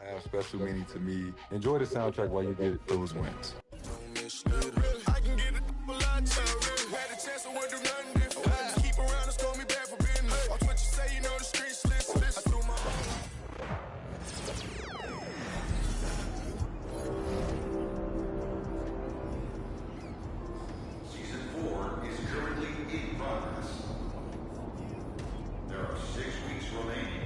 Have special meaning to me. Enjoy the soundtrack while you get those wins. I can get a lot had a chance, I wouldn't do nothing different. Keep around and scold me back for business. Watch what you say, you know the streets listen. I threw my Season 4 is currently in progress. There are 6 weeks remaining.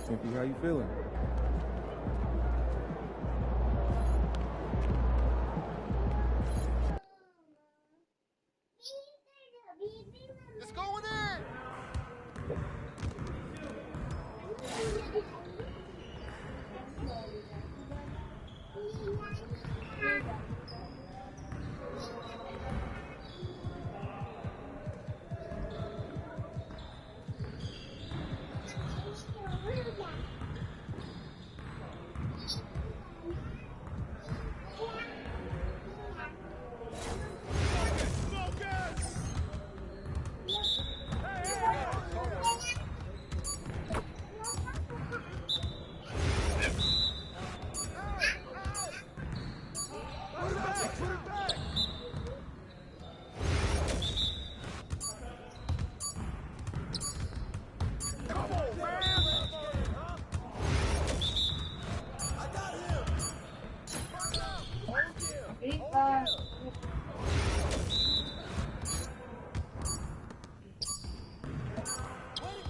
Cynthia, how you feeling? Let's go in there!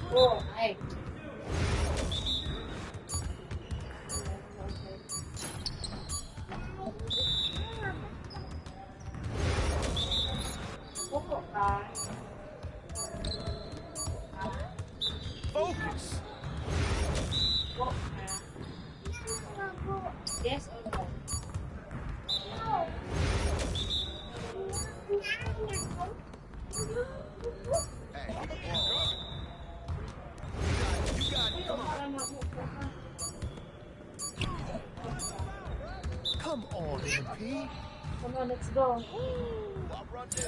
Oh, hey. Focus. Yes or no? Hey, you got it. Come on. Come on, MP. Come on, let's go. I run this.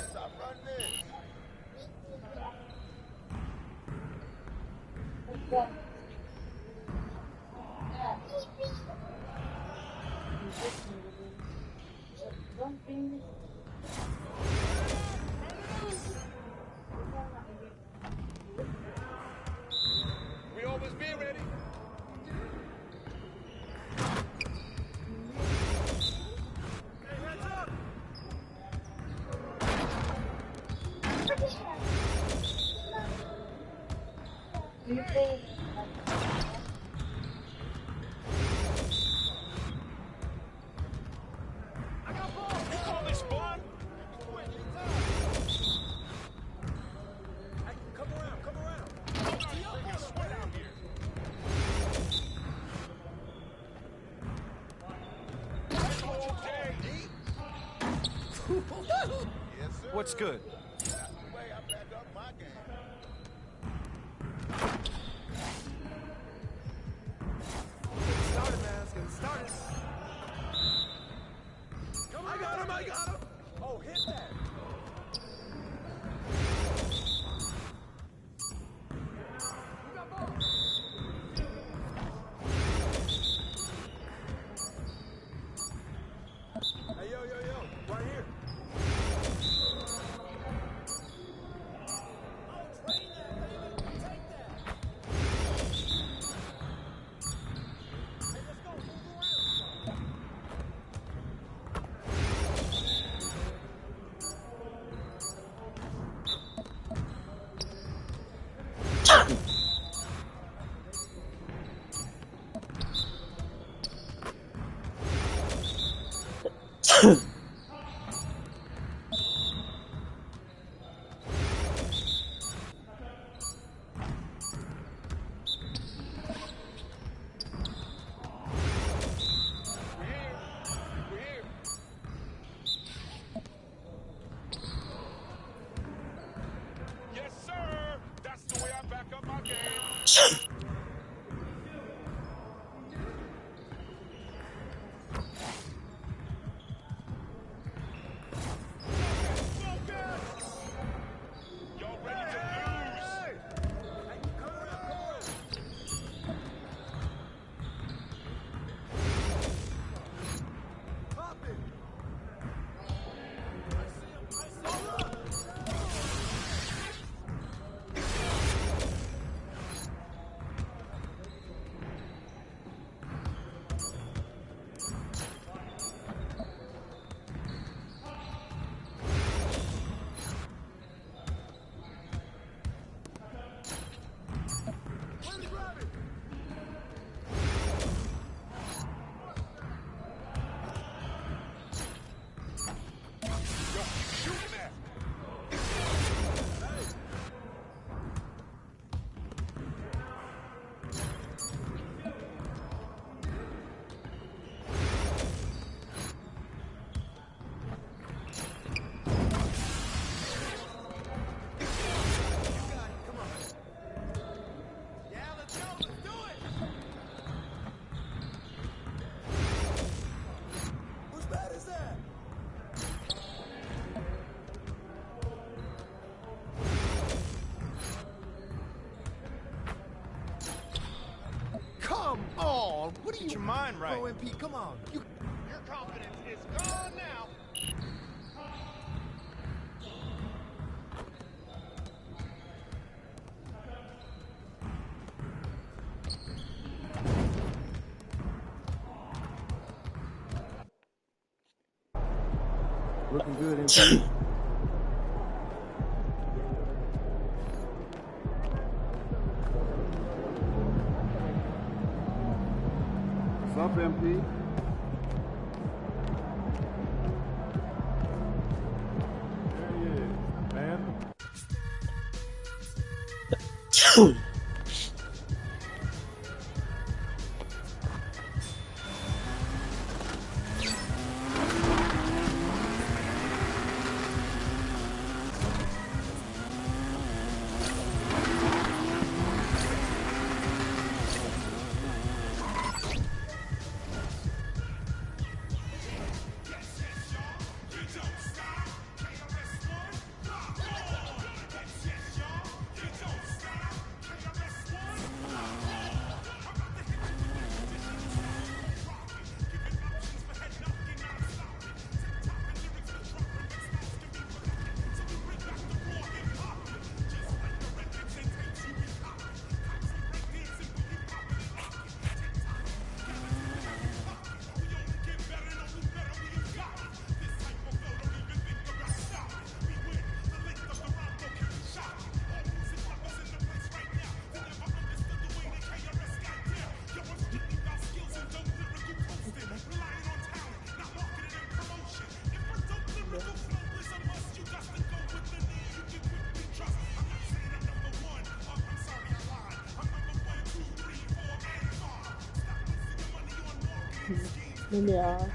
Let's go. Don't bring this. We always be ready. Hey, hands up. Do you think? I got ball. You call this fun? Hey, come around. Bring a sweat out here. Yes, sir. What's good? That's the way I back up my game. Getting started, man. It's getting started. Come on. I got him. Oh, hit that. You got ball. Hey, yo. Right here. We're here. Yes, sir. That's the way I back up my game. Y'all ready to lose? Hey, come around. Pop it. Where'd he grab it? Yo, keep shooting that. Hey. You got it. Come on. Yeah, let's go. Let's do it. Whose bat is that? Come on. What are you? Get your mind right. OMP, come on. Your confidence is gone now. Looking good, MP. up, MP? There he is, man. Yeah.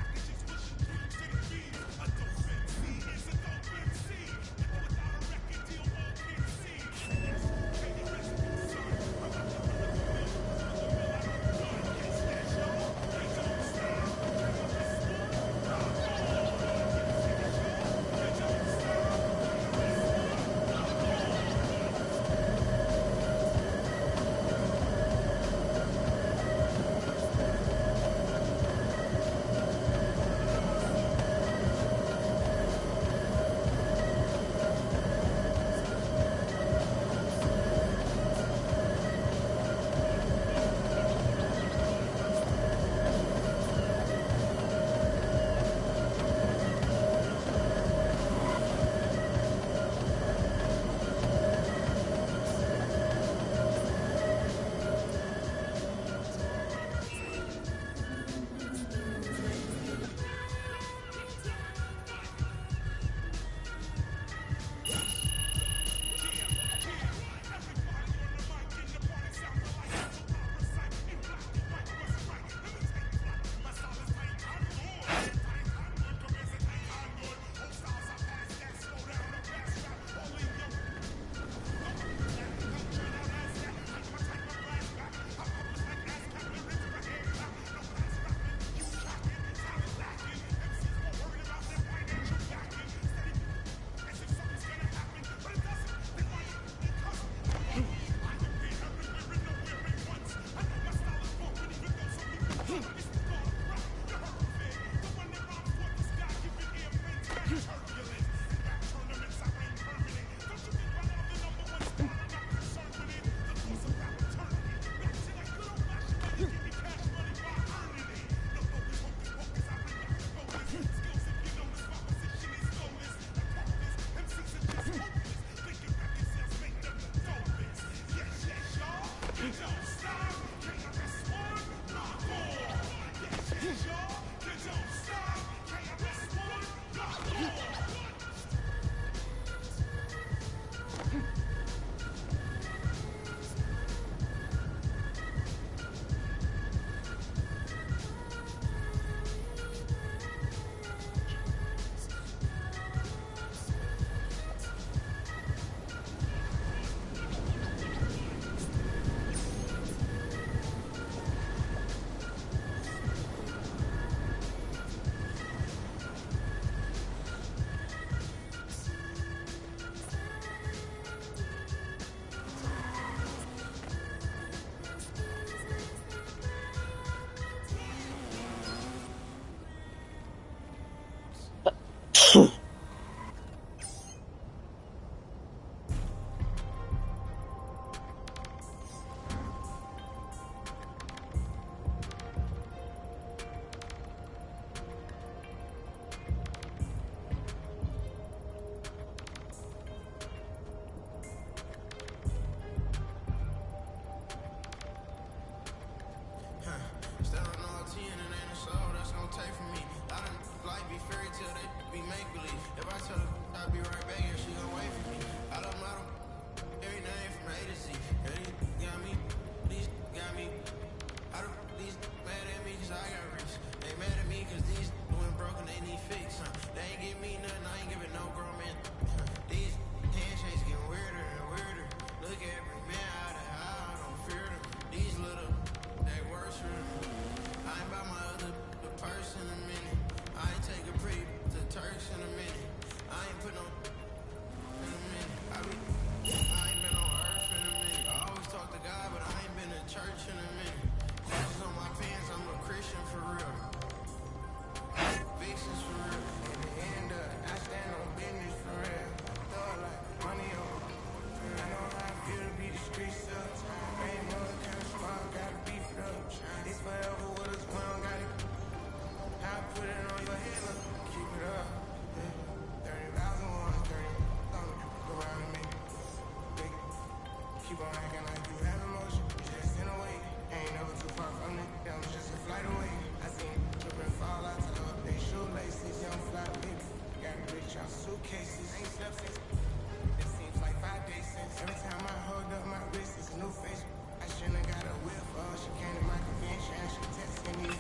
Keep on acting like you have emotion. Just in a way. Ain't never too far from it. I'm just a flight away. I seen trip and fall out to up they shoelaces. Young fly baby. Got rich out suitcases. Ain't slept since. It seems like 5 days since. Every time I hold up my wrist, it's a new face. I shouldn't have got a whip. She came to my convention. She texted me.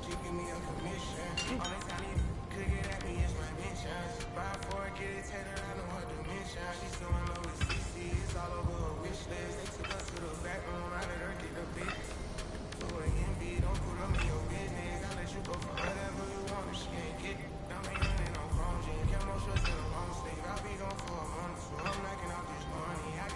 She give me a commission. Only time you could get at me is my mentions. Buy for it, get it tatted. I know her dimension. She's so in love with CC. It's all over her wish list. They took us to the back room. I let her get the bit. For an envy, don't put them in your business. I let you go for whatever you want. If she ain't get it, I'm ain't running on chrome jeans. Camo shirts in the long sleeve. I'll be gone for a month, so I'm knocking out this money. I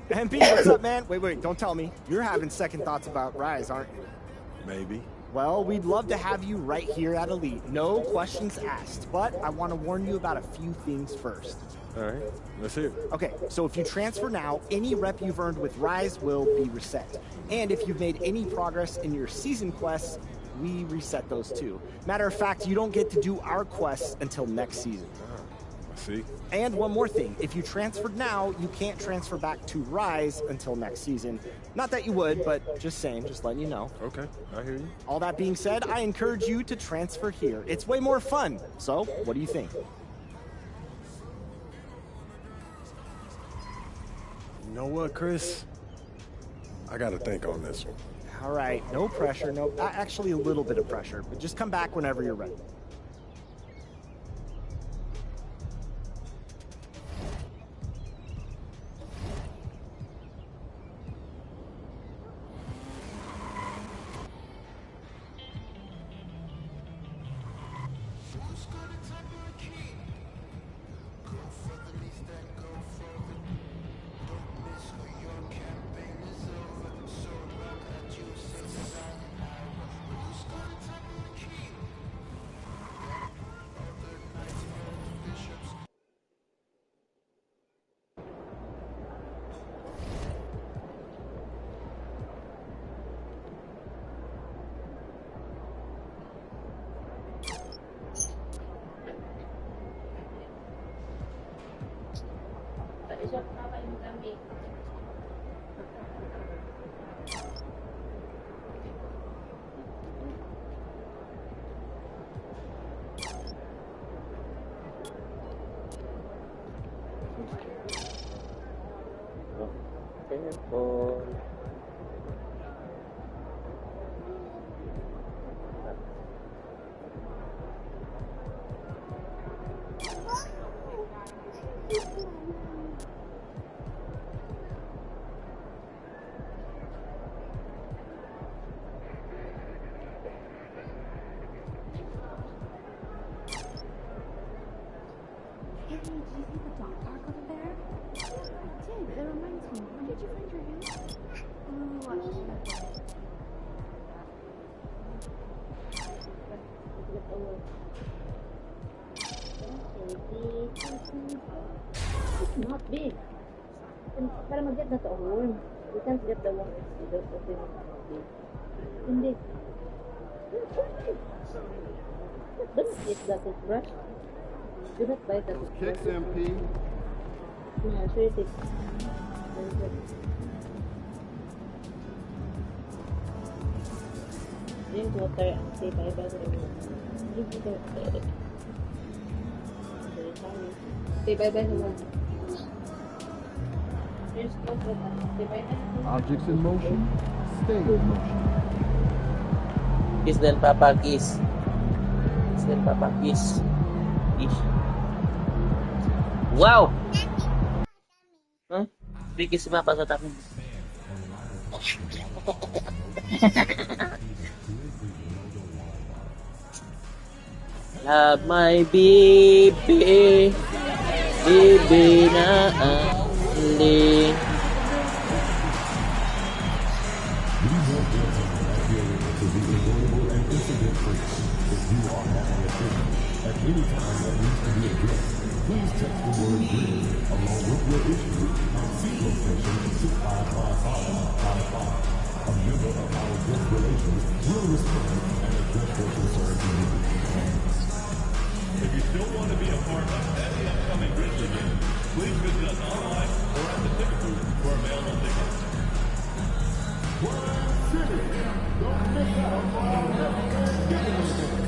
MP, what's up, man? Wait, don't tell me. You're having second thoughts about Rise, aren't you? Maybe. Well, we'd love to have you right here at Elite. No questions asked, but I want to warn you about a few things first. All right, let's hear it. Okay, so if you transfer now, any rep you've earned with Rise will be reset. And if you've made any progress in your season quests, we reset those too. Matter of fact, you don't get to do our quests until next season. I see. And one more thing, if you transferred now, you can't transfer back to Rise until next season. Not that you would, but just saying, just letting you know. Okay, I hear you. All that being said, I encourage you to transfer here. It's way more fun. So, what do you think? You know what, Chris? I got to think on this one. All right, no pressure, actually a little bit of pressure, but just come back whenever you're ready. It's not big. And para mag-get na to a worm. You can't get the worm because of the big. Hindi. Don't eat the toothbrush. Do not bite the toothbrush. Kicks MP. Yeah, sure it is. Very good. Drink water and say bye-bye to everyone. Drink water. Say bye-bye to one. Objects in motion, stay in motion. Kiss then Papa, kiss. Kiss then Papa, kiss. Kiss. Wow! Huh? Bigis si Papa sa tabi. Love my baby, baby na ali. If you still want to be a part of any upcoming Grizzly game, please visit us online or at the ticket booth for available tickets. Don't miss out on everyone who comes up to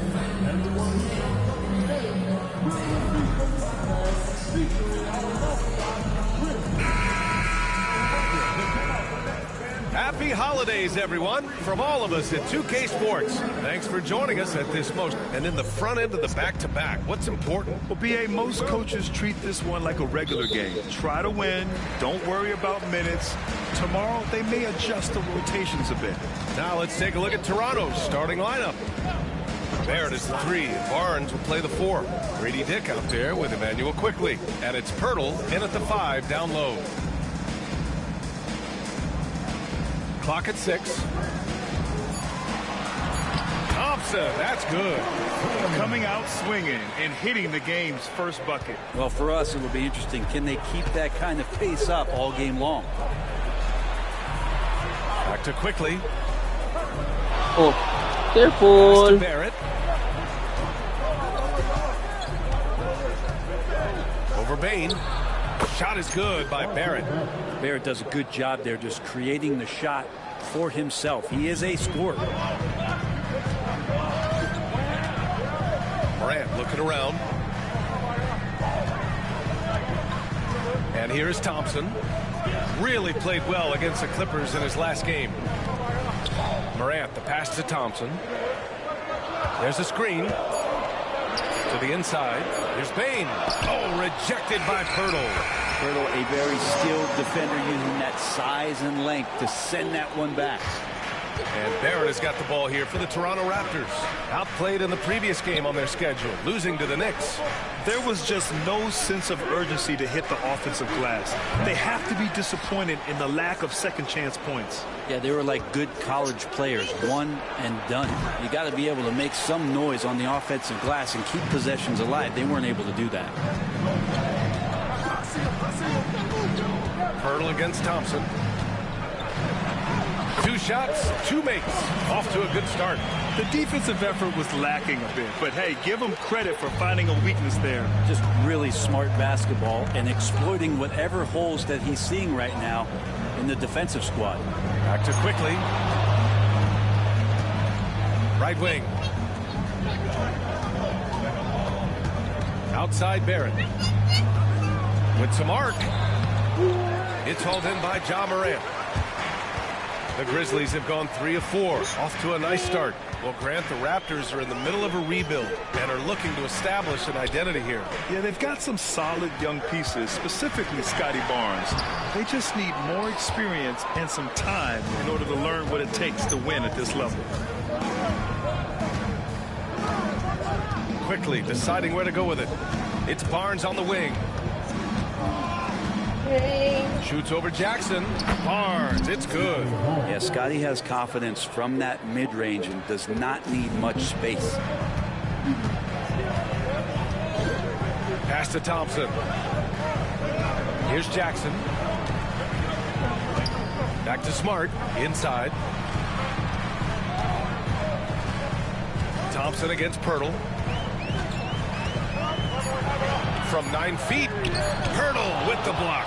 stay featuring Happy holidays, everyone, from all of us at 2K Sports. Thanks for joining us at this most, and in the front end of the back-to-back. What's important? Well, BA, most coaches treat this one like a regular game. Try to win. Don't worry about minutes. Tomorrow, they may adjust the rotations a bit. Now let's take a look at Toronto's starting lineup. Barrett is the 3, and Barnes will play the 4. Grady Dick out there with Emmanuel Quickly. And it's Pirtle in at the 5 down low. Clock at 6. Thompson, that's good. Coming out swinging and hitting the game's first bucket. Well, for us, it will be interesting. Can they keep that kind of pace up all game long? Back to Quickly. Oh, careful. Pass to Barrett. Over Bain. Shot is good by Barrett. Barrett does a good job there just creating the shot for himself. He is a scorer. Morant looking around. And here's Thompson. Really played well against the Clippers in his last game. Morant, the pass to Thompson. There's a screen. To the inside. Here's Bain. Oh, rejected by Pirtle. Pirtle, a very skilled defender using that size and length to send that one back. And Barrett has got the ball here for the Toronto Raptors. Outplayed in the previous game on their schedule, losing to the Knicks. There was just no sense of urgency to hit the offensive glass. They have to be disappointed in the lack of second chance points. Yeah, they were like good college players, one and done. You got to be able to make some noise on the offensive glass and keep possessions alive. They weren't able to do that. Pirtle against Thompson. 2 shots, 2 makes. Off to a good start. The defensive effort was lacking a bit, but hey, give them credit for finding a weakness there. Just really smart basketball and exploiting whatever holes that he's seeing right now in the defensive squad. Back to Quickly. Right wing. Outside Barrett. With some arc. It's hauled in by Ja Morant. The Grizzlies have gone 3 of 4, off to a nice start. Well, Grant, the Raptors are in the middle of a rebuild and are looking to establish an identity here. Yeah, they've got some solid young pieces, specifically Scotty Barnes. They just need more experience and some time in order to learn what it takes to win at this level. Quickly deciding where to go with it. It's Barnes on the wing. Shoots over Jackson. Barnes, it's good. Yeah, Scotty has confidence from that mid-range and does not need much space. Pass to Thompson. Here's Jackson. Back to Smart. Inside. Thompson against Pirtle. From 9 feet. Pirtle with the block.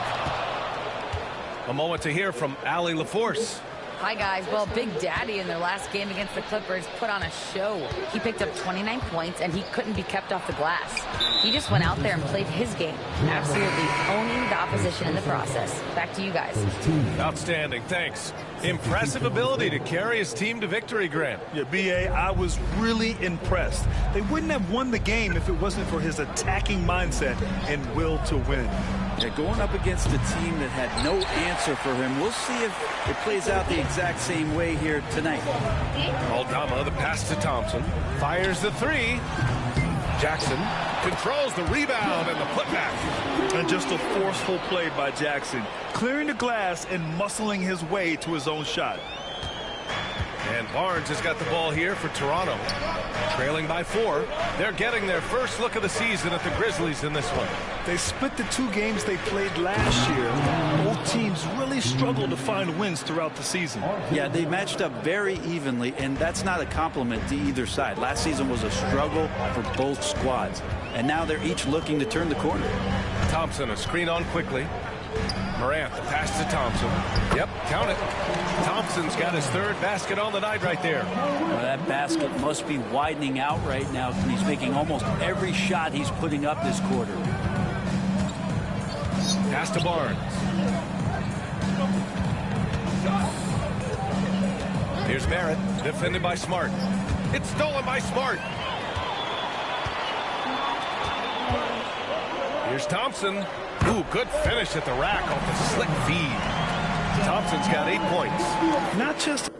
A moment to hear from Allie LaForce. Hi, guys. Well, Big Daddy in their last game against the Clippers put on a show. He picked up 29 points, and he couldn't be kept off the glass. He just went out there and played his game, absolutely owning the opposition in the process. Back to you guys. Outstanding. Thanks. Impressive ability to carry his team to victory, Grant. Yeah, B.A., I was really impressed. They wouldn't have won the game if it wasn't for his attacking mindset and will to win. Yeah, going up against a team that had no answer for him. We'll see if it plays out the exact same way here tonight. Aldama, the pass to Thompson. Fires the 3. Jackson controls the rebound and the putback. And just a forceful play by Jackson, clearing the glass and muscling his way to his own shot. And Barnes has got the ball here for Toronto. Trailing by 4. They're getting their first look of the season at the Grizzlies in this one. They split the 2 games they played last year. Both teams really struggled to find wins throughout the season. Yeah, they matched up very evenly, and that's not a compliment to either side. Last season was a struggle for both squads, and now they're each looking to turn the corner. Thompson, a screen on Quickly. Morant, the pass to Thompson. Yep, count it. Thompson's got his 3rd basket on the night right there. Well, that basket must be widening out right now. He's making almost every shot he's putting up this quarter. Pass to Barnes. Here's Barrett, defended by Smart. It's stolen by Smart. Here's Thompson. Ooh, good finish at the rack off the slick feed. Thompson's got 8 points. Not just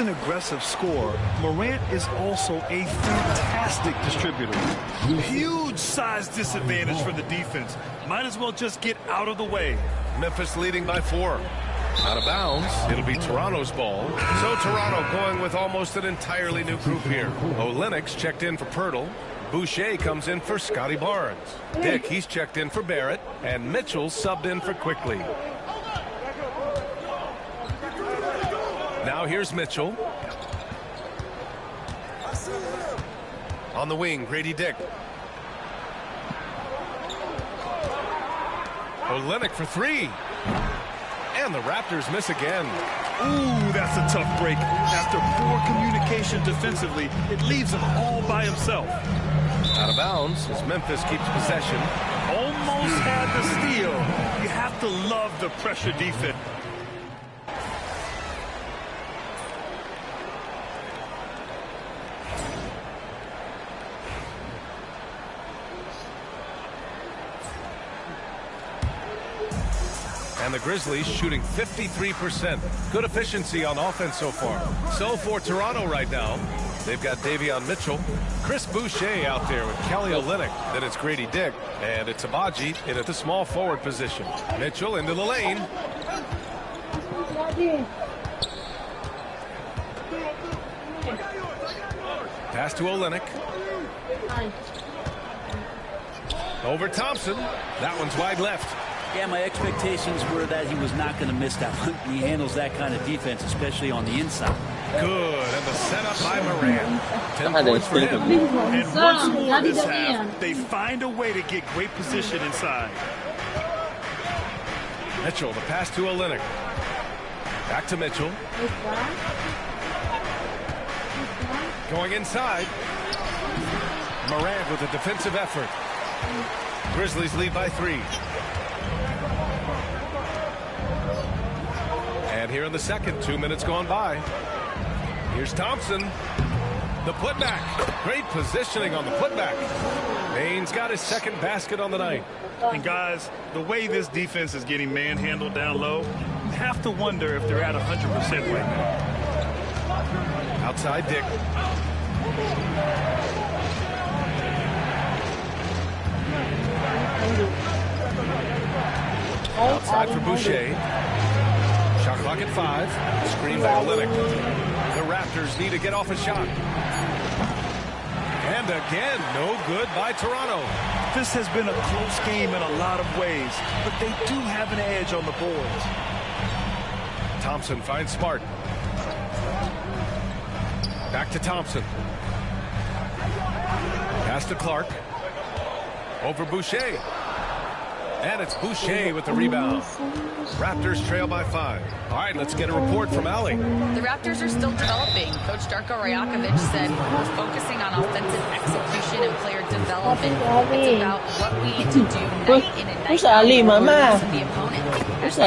an aggressive scorer, Morant is also a fantastic distributor. Huge size disadvantage for the defense. Might as well just get out of the way. Memphis leading by 4. Out of bounds. It'll be Toronto's ball. So Toronto going with almost an entirely new group here. Olenek's checked in for Pirtle. Boucher comes in for Scotty Barnes. Dick, he's checked in for Barrett. And Mitchell subbed in for Quickly. Now here's Mitchell. On the wing, Grady Dick. Olenek for 3. And the Raptors miss again. Ooh, that's a tough break. After poor communication defensively, it leaves him all by himself. Out of bounds as Memphis keeps possession. Almost had the steal. You have to love the pressure defense. And the Grizzlies shooting 53%. Good efficiency on offense so far. So for Toronto right now, they've got Davion Mitchell, Chris Boucher out there with Kelly Olynyk. Then it's Grady Dick, and it's Abaji in at the small forward position. Mitchell into the lane. Pass to Olynyk. Over Thompson. That one's wide left. Yeah, my expectations were that he was not going to miss that one. He handles that kind of defense, especially on the inside. Good, and the setup by Morant. 10 points for him. And once more this half, they find a way to get great position inside. Mitchell, the pass to Olynyk. Back to Mitchell. Going inside. Morant with a defensive effort. Grizzlies lead by 3. And here in the second, 2 minutes gone by. Here's Thompson. The putback. Great positioning on the putback. Baines got his second basket on the night. And guys, the way this defense is getting manhandled down low, you have to wonder if they're at 100% right now. Outside Dick. Outside for Boucher. Shot clock at 5. Screen by Olynyk. The Raptors need to get off a shot. And again, no good by Toronto. This has been a close game in a lot of ways, but they do have an edge on the boards. Thompson finds Smart. Back to Thompson. Pass to Clark. Over Boucher. And it's Boucher with the rebound. Raptors trail by 5. All right, let's get a report from Allie. The Raptors are still developing. Coach Darko Rajakovic said we're focusing on offensive execution and player development. It's about what we need to do night in and night out to the opponent. As we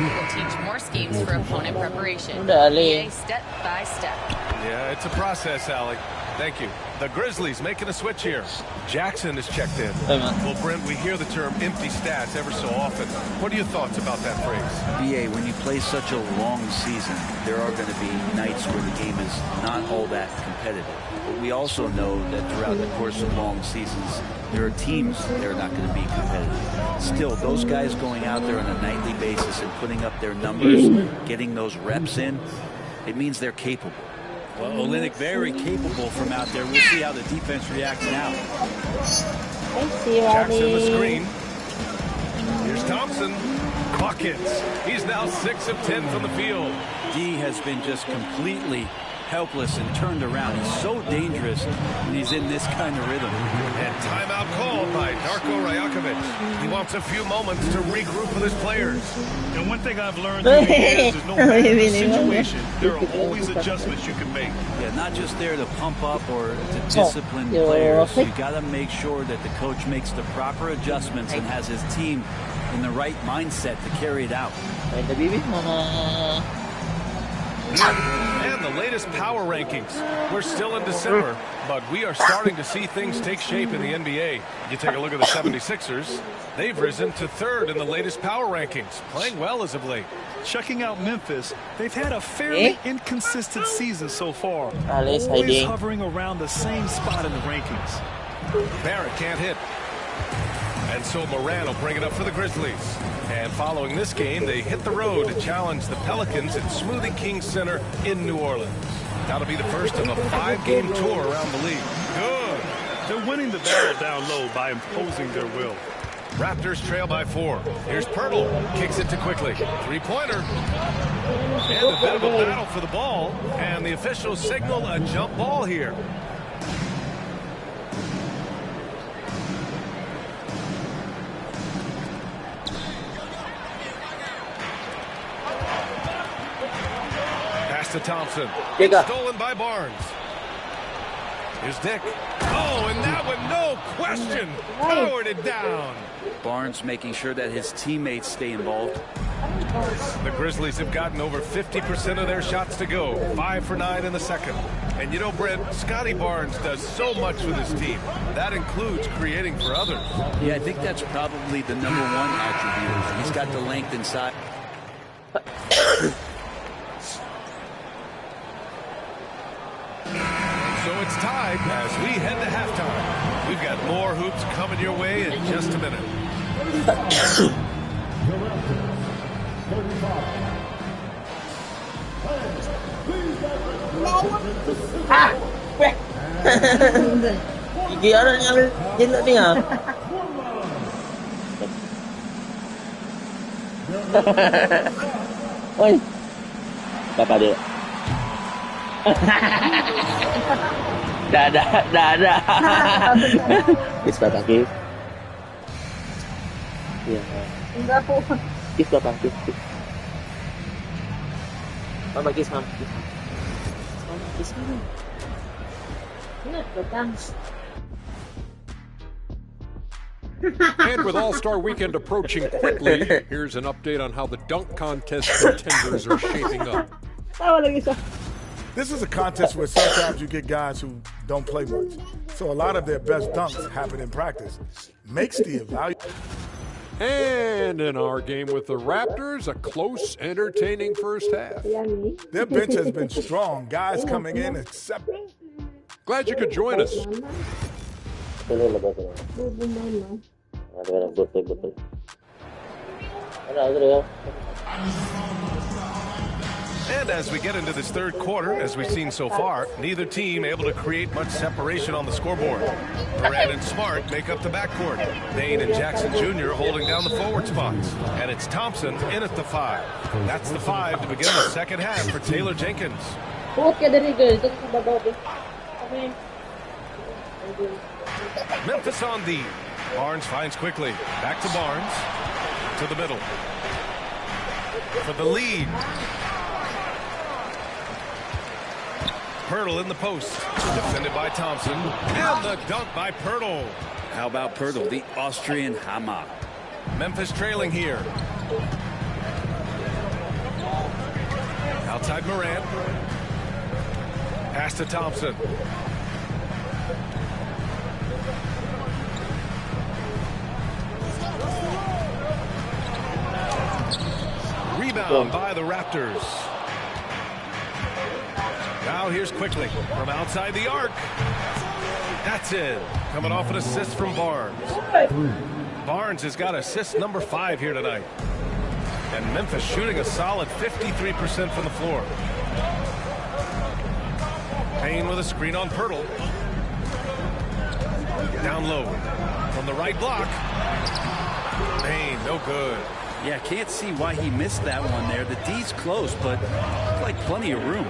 will teach more schemes for opponent preparation. PA step by step. Yeah, it's a process, Allie. Thank you. The Grizzlies making a switch here. Jackson is checked in. Well, Brent, we hear the term empty stats ever so often. What are your thoughts about that phrase? BA, when you play such a long season, there are going to be nights where the game is not all that competitive. But we also know that throughout the course of long seasons, there are teams that are not going to be competitive. Still, those guys going out there on a nightly basis and putting up their numbers, getting those reps in, it means they're capable. Well, Olynyk very capable from out there. We'll see how the defense reacts now. Jackson the screen. Here's Thompson. Buckets. He's now 6 of 10 from the field. D has been just completely helpless and turned around. He's so dangerous when he's in this kind of rhythm. And timeout called by Darko Rajakovic. He wants a few moments to regroup with his players. And one thing I've learned through the years is no matter the situation, there are always adjustments you can make. Yeah, not just there to pump up or to discipline players. You got to make sure that the coach makes the proper adjustments and has his team in the right mindset to carry it out. And the latest power rankings. We're still in December, but we are starting to see things take shape in the NBA. You take a look at the 76ers. They've risen to third in the latest power rankings, playing well as of late. Checking out Memphis, they've had a fairly inconsistent season so far. Always Always hovering around the same spot in the rankings. Barrett can't hit. And so Moran will bring it up for the Grizzlies. And following this game, they hit the road to challenge the Pelicans at Smoothie King Center in New Orleans. That'll be the first of a 5-game tour around the league. Good. They're winning the battle down low by imposing their will. Raptors trail by 4. Here's Pirtle. Kicks it to Quickly. Three-pointer. And a bit of a battle for the ball. And the officials signal a jump ball here. To Thompson. It's stolen by Barnes. Here's Dick. Oh, and that one, no question, powered it down. Barnes making sure that his teammates stay involved. The Grizzlies have gotten over 50% of their shots to go. 5 for 9 in the second. And you know, Brent, Scotty Barnes does so much with his team. That includes creating for others. Yeah, I think that's probably the #1 attribute. He's got the length inside. So it's tied as we head to halftime. We've got more hoops coming your way in just a minute. Gigi orang yang jelek ni ah. Oi. Bapak dia. Dah. Kiss Papa, kiss. Ya. Enggak po. Kiss Papa, kiss. Mama, kiss Mama. Kiss Mama. Ingat batang. And with All-Star Weekend approaching quickly, here's an update on how the dunk contest contenders are shaping up. Tawa lagi siya. This is a contest where sometimes you get guys who don't play much. So a lot of their best dunks happen in practice. Makes the evaluation. And in our game with the Raptors, a close, entertaining first half. Their bench has been strong. Guys coming in except. Glad you could join us. And as we get into this third quarter, as we've seen so far, neither team able to create much separation on the scoreboard. Durant and Smart make up the backcourt. Bain and Jackson Jr. holding down the forward spots. And it's Thompson in at the 5. That's the 5 to begin the second half for Taylor Jenkins. Memphis on D. Barnes finds Quickly. Back to Barnes. To the middle. For the lead. Pirtle in the post. Defended by Thompson. And the dunk by Pirtle. How about Pirtle, the Austrian Hammer? Memphis trailing here. Outside Morant. Pass to Thompson. Rebound by the Raptors. Now here's Quickly from outside the arc. That's it. Coming off an assist from Barnes. Barnes has got assist number 5 here tonight. And Memphis shooting a solid 53% from the floor. Payne with a screen on Pirtle. Down low. From the right block. Payne, no good. Yeah, can't see why he missed that one there. The D's close, but like plenty of room.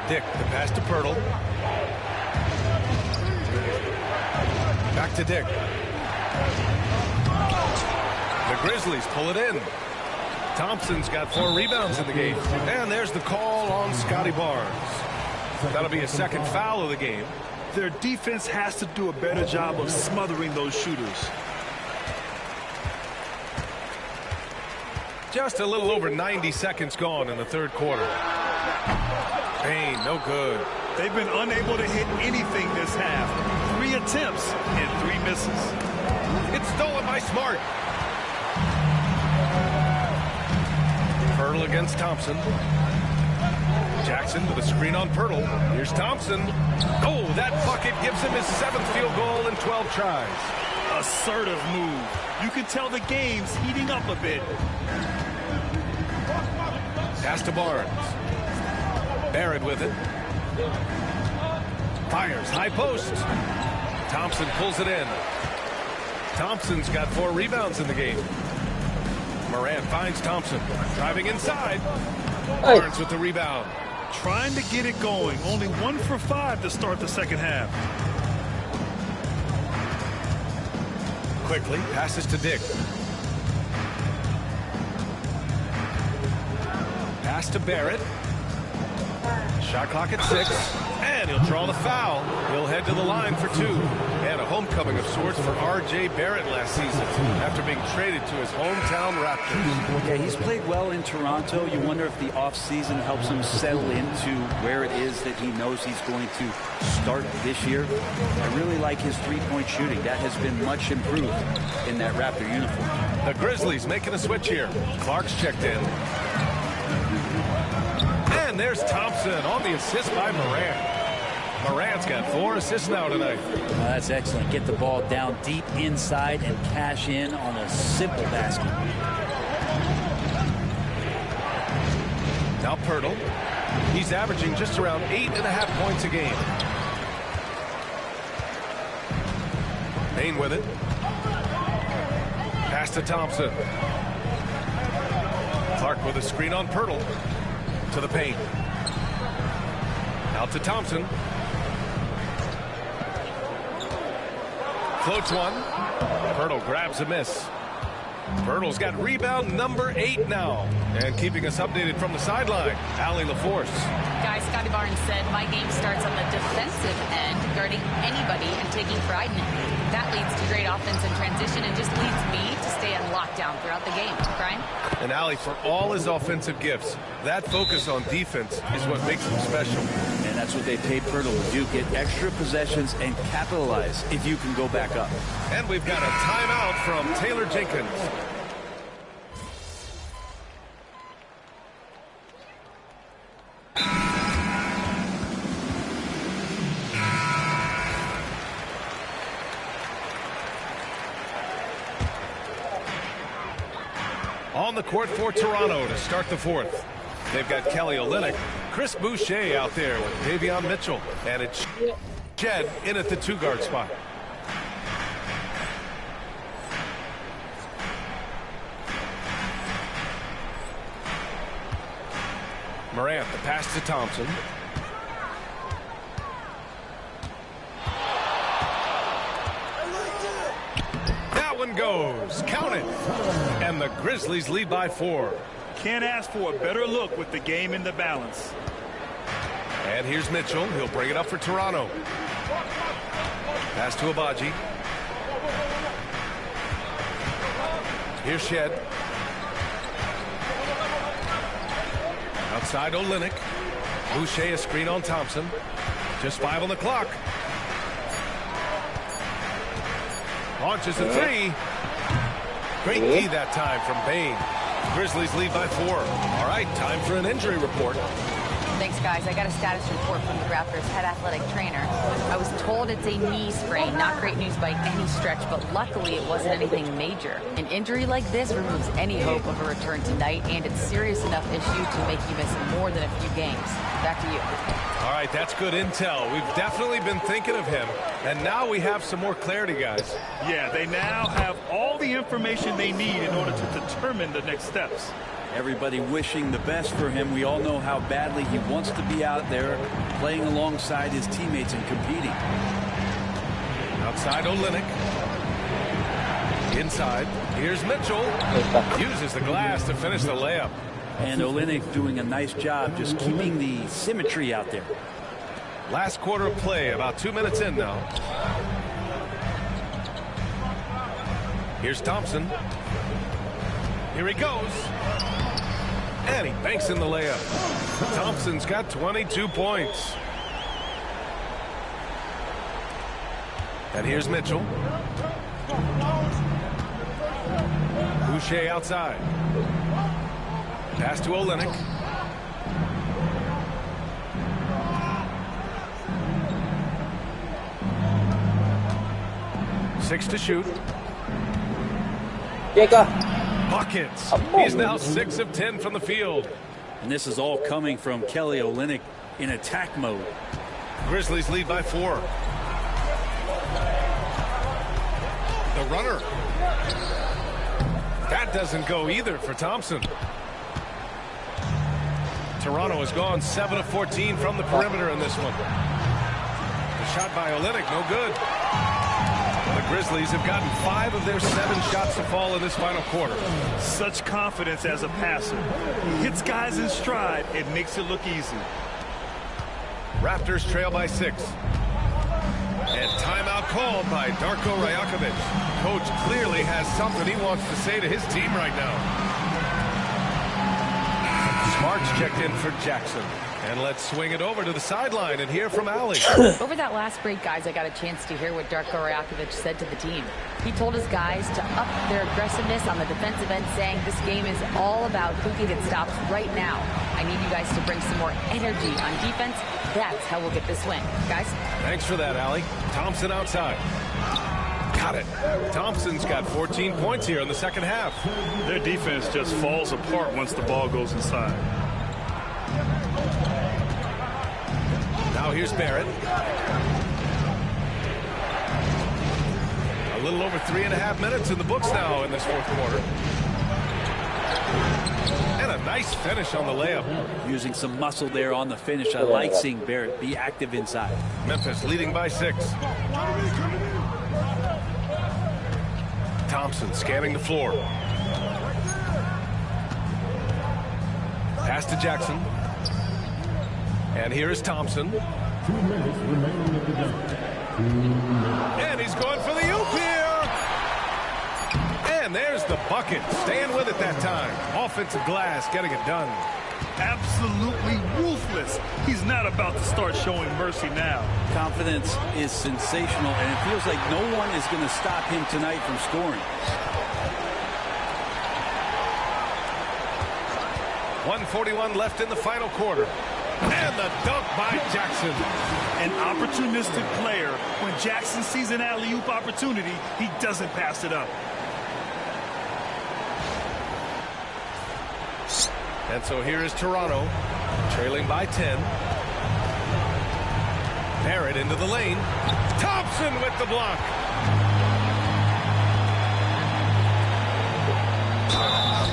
Dick, the pass to Pirtle. Back to Dick. The Grizzlies pull it in. Thompson's got 4 rebounds in the game. And there's the call on Scotty Barnes. That'll be a second foul of the game. Their defense has to do a better job of smothering those shooters. Just a little over 90 seconds gone in the third quarter. Payne, no good. They've been unable to hit anything this half. 3 attempts and 3 misses. It's stolen by Smart. Pirtle against Thompson. Jackson with a screen on Pirtle. Here's Thompson. Oh, that bucket gives him his 7th field goal in 12 tries. Assertive move. You can tell the game's heating up a bit. Pass to Barnes. Barrett with it. Fires, high post. Thompson pulls it in. Thompson's got 4 rebounds in the game. Morant finds Thompson. Driving inside. Barnes with the rebound. Trying to get it going. Only 1 for 5 to start the second half. Quickly passes to Dick. Pass to Barrett. Shot clock at 6. And he'll draw the foul. He'll head to the line for 2. And a homecoming of sorts for R.J. Barrett last season after being traded to his hometown Raptors. Yeah, he's played well in Toronto. You wonder if the offseason helps him settle into where it is that he knows he's going to start this year. I really like his three-point shooting. That has been much improved in that Raptor uniform. The Grizzlies making a switch here. Clark's checked in. And there's Thompson on the assist by Morant. Morant's got 4 assists now tonight. That's excellent. Get the ball down deep inside and cash in on a simple basket. Now Pirtle. He's averaging just around 8.5 points a game. Payne with it. Pass to Thompson. Clark with a screen on Pirtle. To the paint. Out to Thompson. Floats one. Pirtle grabs a miss. Pirtle's got rebound number 8 now. And keeping us updated from the sideline, Allie LaForce. Guys, Scotty Barnes said, my game starts on the defensive end, guarding anybody and taking pride in it. That leads to great offense and transition and just leads me to stay on lockdown throughout the game. Brian? And Allie, for all his offensive gifts, that focus on defense is what makes him special. And that's what they pay Pirtle to do, get extra possessions and capitalize if you can go back up. And we've got a timeout from Taylor Jenkins. On the court for Toronto to start the 4th. They've got Kelly Olynyk, Chris Boucher out there with Davion Mitchell, and it's Jed in at the 2-guard spot. Morant, the pass to Thompson. That one goes. Count it. And the Grizzlies lead by 4. Can't ask for a better look with the game in the balance. And here's Mitchell. He'll bring it up for Toronto. Pass to Abaji. Here's Shed. Outside Olynyk. Boucher a screen on Thompson. Just 5 on the clock. Launches a 3. Great D that time from Payne. Grizzlies lead by 4. All right, time for an injury report. Thanks, guys. I got a status report from the Raptors' head athletic trainer. I was told it's a knee sprain. Not great news by any stretch, but luckily it wasn't anything major. An injury like this removes any hope of a return tonight, and it's serious enough issue to make you miss more than a few games. Back to you. All right, that's good intel. We've definitely been thinking of him, and now we have some more clarity, guys. Yeah, they now have all the information they need in order to determine the next steps. Everybody wishing the best for him. We all know how badly he wants to be out there playing alongside his teammates and competing. Outside Olynyk. Inside. Here's Mitchell. Uses the glass to finish the layup. And Olynyk doing a nice job just keeping the symmetry out there. Last quarter of play, about 2 minutes in now. Here's Thompson. Here he goes. And he banks in the layup. Thompson's got 22 points. And here's Mitchell. Boucher outside. Pass to Olynyk. Six to shoot. Buckets. He's now 6 of 10 from the field. And this is all coming from Kelly Olynyk in attack mode. Grizzlies lead by 4. The runner. That doesn't go either for Thompson. Toronto has gone 7 of 14 from the perimeter in this one. The shot by Olynyk, no good. The Grizzlies have gotten 5 of their 7 shots to fall in this final quarter. Such confidence as a passer. He hits guys in stride. It makes it look easy. Raptors trail by 6. And timeout called by Darko Rajakovic. Coach clearly has something he wants to say to his team right now. Smart's checked in for Jackson. And let's swing it over to the sideline and hear from Allie. Over that last break, guys, I got a chance to hear what Darko Rajakovic said to the team. He told his guys to up their aggressiveness on the defensive end, saying this game is all about who can get stops right now. I need you guys to bring some more energy on defense. That's how we'll get this win. Guys? Thanks for that, Allie. Thompson outside. Got it. Thompson's got 14 points here in the second half. Their defense just falls apart once the ball goes inside. Now here's Barrett. A little over 3.5 minutes in the books now in this fourth quarter. And a nice finish on the layup. Using some muscle there on the finish. I like seeing Barrett be active inside. Memphis leading by 6. Thompson scanning the floor. Pass to Jackson. And here is Thompson. 2 minutes remaining at the dunk. And he's going for the oop here. And there's the bucket. Staying with it that time. Offensive glass getting it done. Absolutely ruthless. He's not about to start showing mercy now. Confidence is sensational, and it feels like no one is going to stop him tonight from scoring. 1:41 left in the final quarter. And the dunk by Jackson. An opportunistic player. When Jackson sees an alley-oop opportunity, he doesn't pass it up. And so here is Toronto, trailing by 10. Barrett into the lane. Thompson with the block.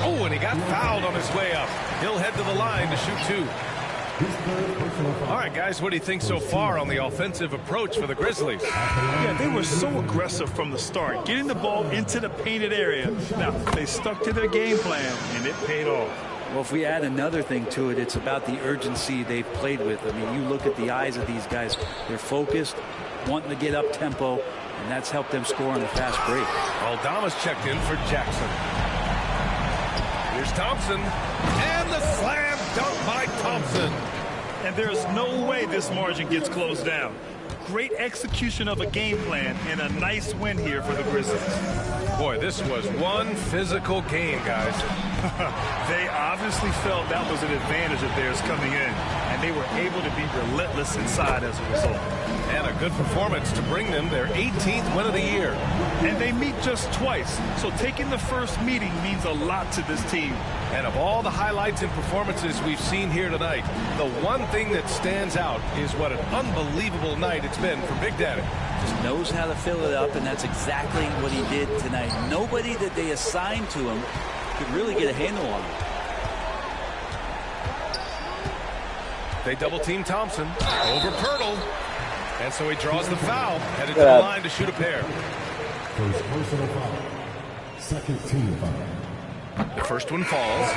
Oh, and he got fouled on his way up. He'll head to the line to shoot 2. All right, guys, what do you think so far on the offensive approach for the Grizzlies? Yeah, they were so aggressive from the start, getting the ball into the painted area. Now, they stuck to their game plan, and it paid off. Well, if we add another thing to it, it's about the urgency they've played with. I mean, you look at the eyes of these guys. They're focused, wanting to get up tempo, and that's helped them score on the fast break. Aldama's checked in for Jackson. Here's Thompson. And the slam dunk by Thompson. And there's no way this margin gets closed down. Great execution of a game plan and a nice win here for the Grizzlies. Boy, this was one physical game, guys. They obviously felt that was an advantage of theirs coming in, and they were able to be relentless inside as a result. And a good performance to bring them their 18th win of the year. And they meet just twice, so taking the first meeting means a lot to this team. And of all the highlights and performances we've seen here tonight, the one thing that stands out is what an unbelievable night it's been for Big Daddy. Just knows how to fill it up, and that's exactly what he did tonight. Nobody that they assigned to him could really get a handle on him. They double-team Thompson over Pirtle. And so he draws the foul, headed to the line to shoot a pair. First personal foul. Second team foul. The first one falls.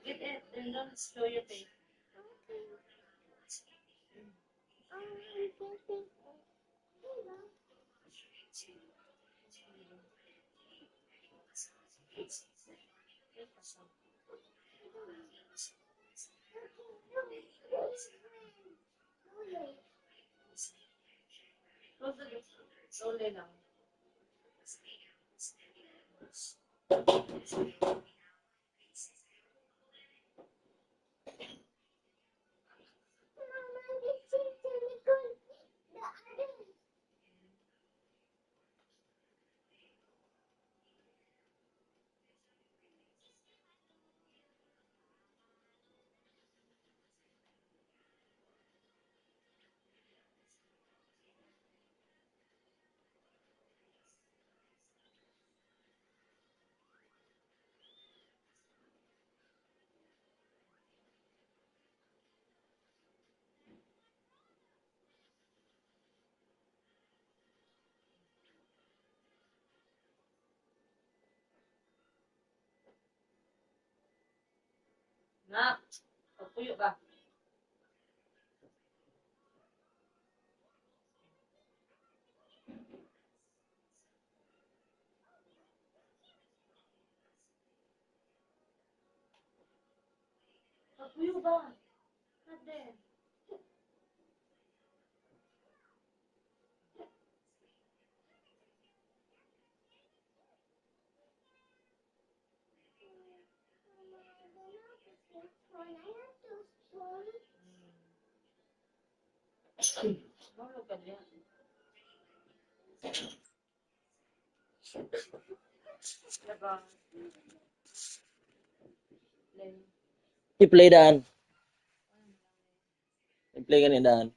Get it and don't show your face. Slowly lang. Nak, pagpuyo ba? Pagpuyo ba? Ate. I-play daan. I-play ka ni daan.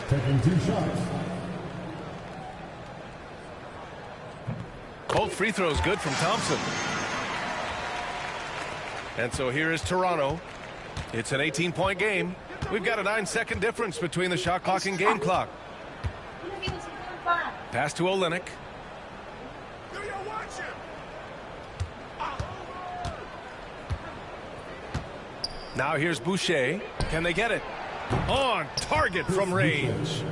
Taking 2 shots. Both free throws good from Thompson. And so here is Toronto. It's an 18-point game. We've got a 9-second difference between the shot clock and game clock. Pass to Olynyk. Now here's Boucher. Can they get it? On target from range.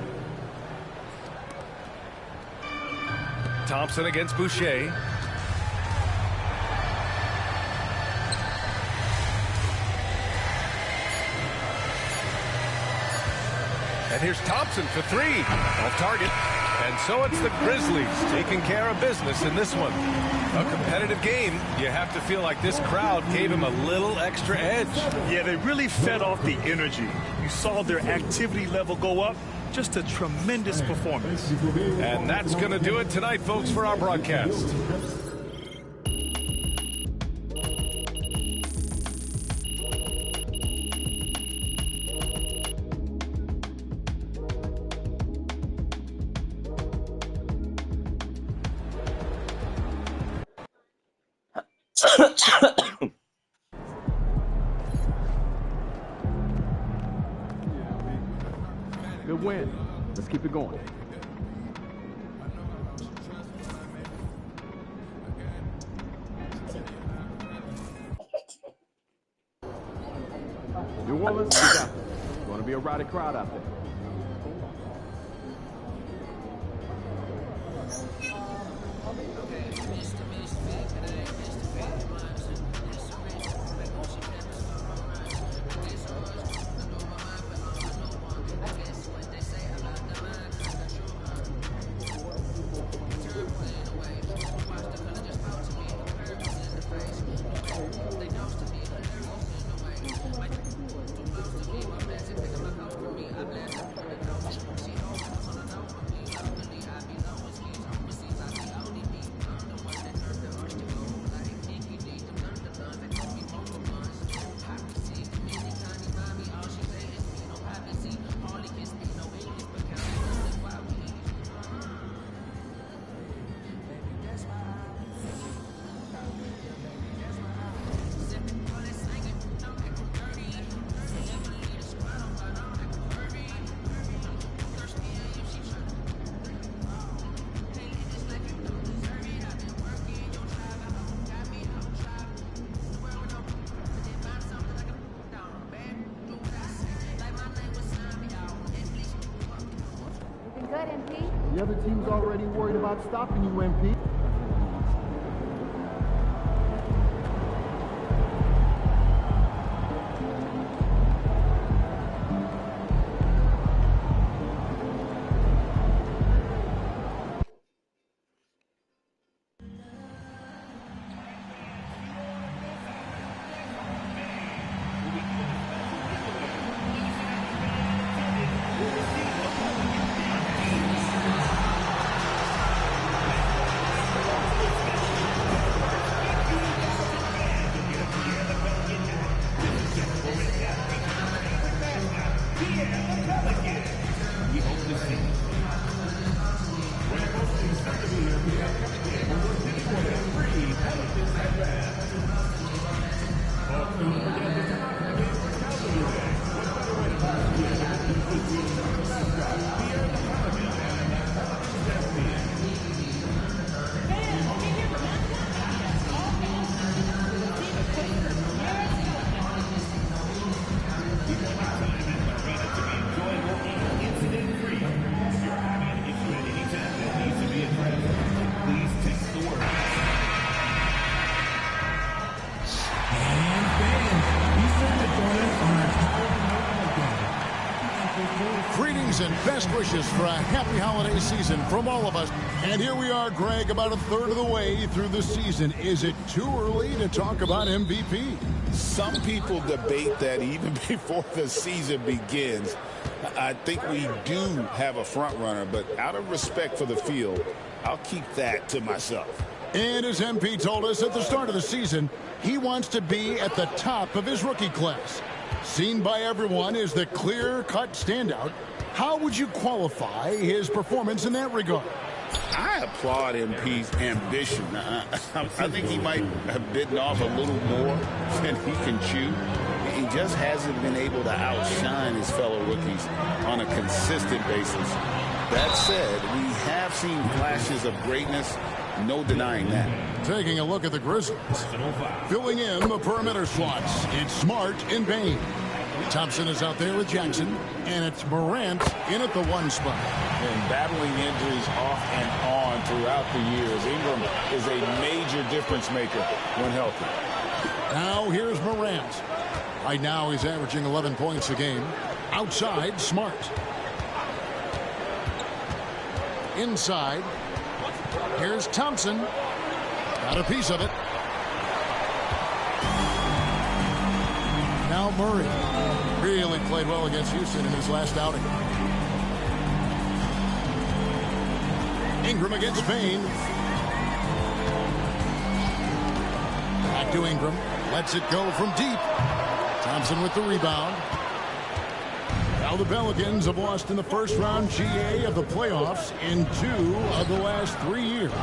Thompson against Boucher. And here's Thompson for 3. Off target. And so it's the Grizzlies taking care of business in this one. A competitive game. You have to feel like this crowd gave him a little extra edge. Yeah, they really fed off the energy. You saw their activity level go up. Just a tremendous performance. And that's going to do it tonight, folks, for our broadcast. Good win. Let's keep it going. New Orleans, we got this. It's going to be a rowdy crowd out there. The other team's already worried about stopping you, MP. We hope to see and best wishes for a happy holiday season from all of us. And here we are, Greg, about a third of the way through the season. Is it too early to talk about MVP? Some people debate that even before the season begins. I think we do have a front runner, but out of respect for the field, I'll keep that to myself. And as MP told us at the start of the season, he wants to be at the top of his rookie class. Seen by everyone as the clear-cut standout, how would you qualify his performance in that regard? I applaud MP's ambition. I think he might have bitten off a little more than he can chew. He just hasn't been able to outshine his fellow rookies on a consistent basis. That said, we have seen flashes of greatness. No denying that. Taking a look at the Grizzlies. Filling in the perimeter slots, it's Smart and Bain. Thompson is out there with Jackson, and it's Morant in at the 1 spot. And battling injuries off and on throughout the years, Ingram is a major difference maker when healthy. Now here's Morant. Right now he's averaging 11 points a game. Outside, Smart. Inside, here's Thompson. Got a piece of it. Now Murray. Really played well against Houston in his last outing. Ingram against Payne. Back to Ingram. Lets it go from deep. Thompson with the rebound. Now the Pelicans have lost in the first-round GA of the playoffs in 2 of the last 3 years.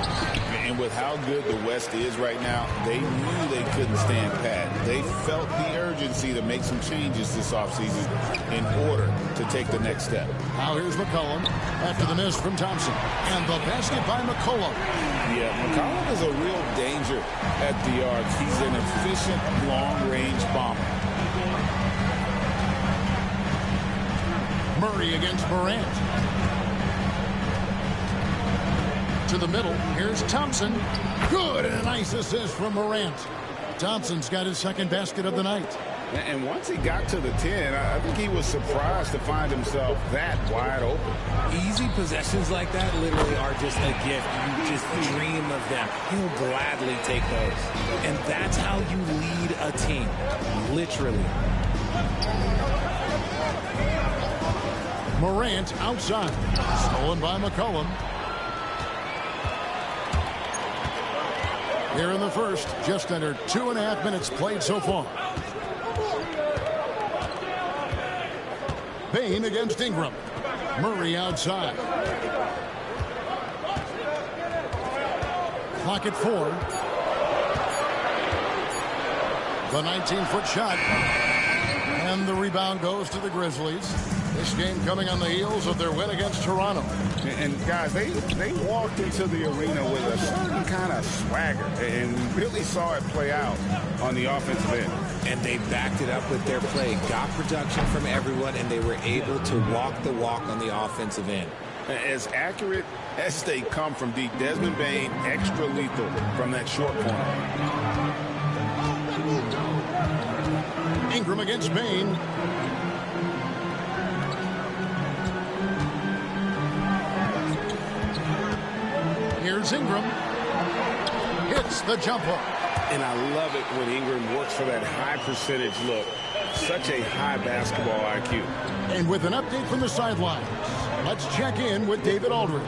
And with how good the West is right now, they knew they couldn't stand pat. They felt the urgency to make some changes this offseason in order to take the next step. Now here's McCollum after the miss from Thompson. And the basket by McCollum. Yeah, McCollum is a real danger at the arc. He's an efficient long-range bomber. Murray against Morant. To the middle. Here's Thompson. Good, and a nice assist from Morant. Thompson's got his second basket of the night. And once he got to the 10, I think he was surprised to find himself that wide open. Easy possessions like that literally are just a gift. You just dream of them. He'll gladly take those. And that's how you lead a team. Literally. Morant outside. Stolen by McCollum. Here in the first, just under 2.5 minutes played so far. Payne against Ingram. Murray outside. Clock at 4. The 19-foot shot. And the rebound goes to the Grizzlies. This game coming on the heels of their win against Toronto. And guys, they walked into the arena with a certain kind of swagger, and we really saw it play out on the offensive end. And they backed it up with their play, got production from everyone, and they were able to walk the walk on the offensive end. As accurate as they come from deep, Desmond Bain extra lethal from that short corner. Ingram against Bain. Here's Ingram. Hits the jumper. And I love it when Ingram works for that high percentage look. Such a high basketball IQ. And with an update from the sidelines, let's check in with David Aldridge.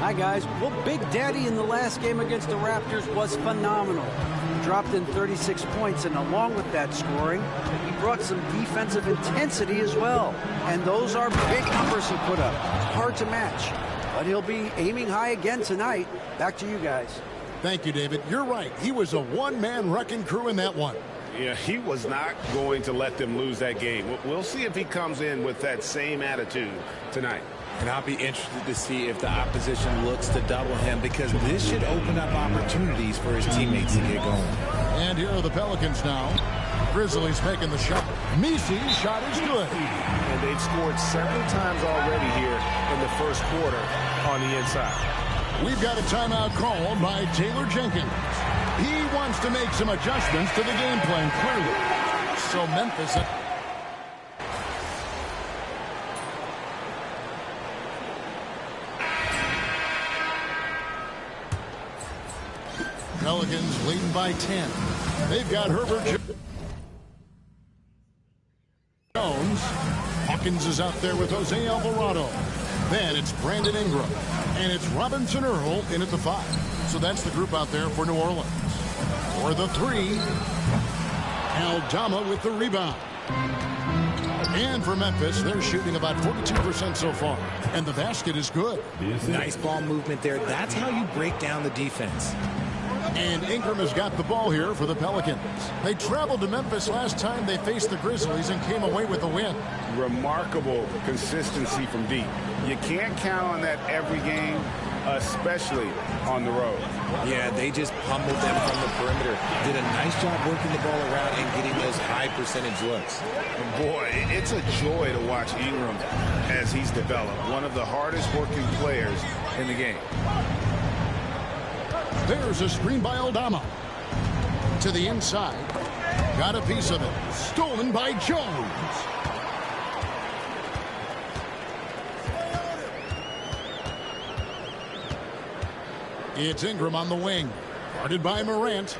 Hi, guys. Well, Big Daddy in the last game against the Raptors was phenomenal. He dropped in 36 points, and along with that scoring, he brought some defensive intensity as well. And those are big numbers he put up. Hard to match. But he'll be aiming high again tonight. Back to you guys. Thank you, David. You're right. He was a one-man wrecking crew in that one. Yeah, he was not going to let them lose that game. We'll see if he comes in with that same attitude tonight. And I'll be interested to see if the opposition looks to double him, because this should open up opportunities for his teammates to get going. And here are the Pelicans now. Grizzlies making the shot. Misi's shot is good. And they've scored several times already here in the first quarter on the inside. We've got a timeout called by Taylor Jenkins. He wants to make some adjustments to the game plan, clearly. So Memphis... Pelicans leading by 10. They've got Herbert Jones. Hawkins is out there with Jose Alvarado. Then it's Brandon Ingram. And it's Robinson Earl in at the 5. So that's the group out there for New Orleans. For the 3, Aldama with the rebound. And for Memphis, they're shooting about 42% so far. And the basket is good. Nice ball movement there. That's how you break down the defense. And Ingram has got the ball here for the Pelicans. They traveled to Memphis last time they faced the Grizzlies and came away with a win. Remarkable consistency from deep. You can't count on that every game, especially on the road. Yeah, they just pummeled them from the perimeter. Did a nice job working the ball around and getting those high percentage looks. Boy, it's a joy to watch Ingram as he's developed. One of the hardest working players in the game. There's a screen by Aldama. To the inside. Got a piece of it. Stolen by Jones. It's Ingram on the wing. Guarded by Morant.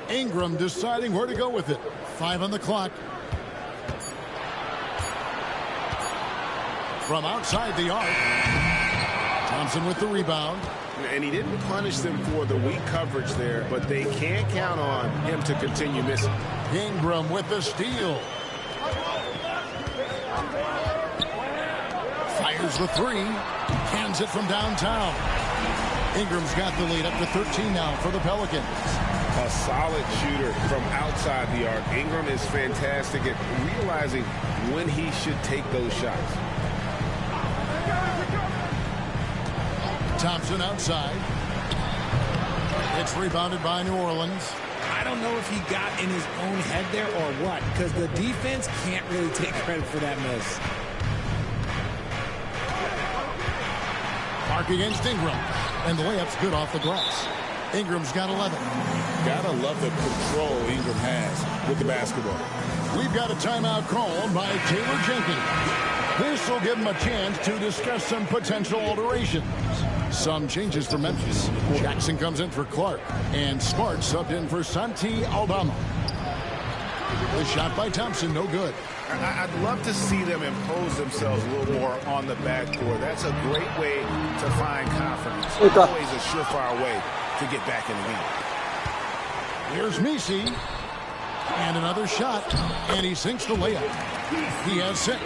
Ingram deciding where to go with it. 5 on the clock. From outside the arc. Thompson with the rebound. And he didn't punish them for the weak coverage there, but they can't count on him to continue missing. Ingram with the steal. Fires the 3. Hands it from downtown. Ingram's got the lead up to 13 now for the Pelicans. A solid shooter from outside the arc. Ingram is fantastic at realizing when he should take those shots. Thompson outside. It's rebounded by New Orleans. I don't know if he got in his own head there or what, because the defense can't really take credit for that miss. Mark against Ingram. And the layup's good off the glass. Ingram's got 11. Gotta love the control Ingram has with the basketball. We've got a timeout called by Taylor Jenkins. This will give him a chance to discuss some potential alterations. Some changes for Memphis. Jackson comes in for Clark. And Smart subbed in for Santi Aldama. The shot by Thompson, no good. I'd love to see them impose themselves a little more on the backcourt. That's a great way to find confidence. Always a surefire way to get back in the game. Here's Messi. And another shot. And he sinks the layup. He has 6.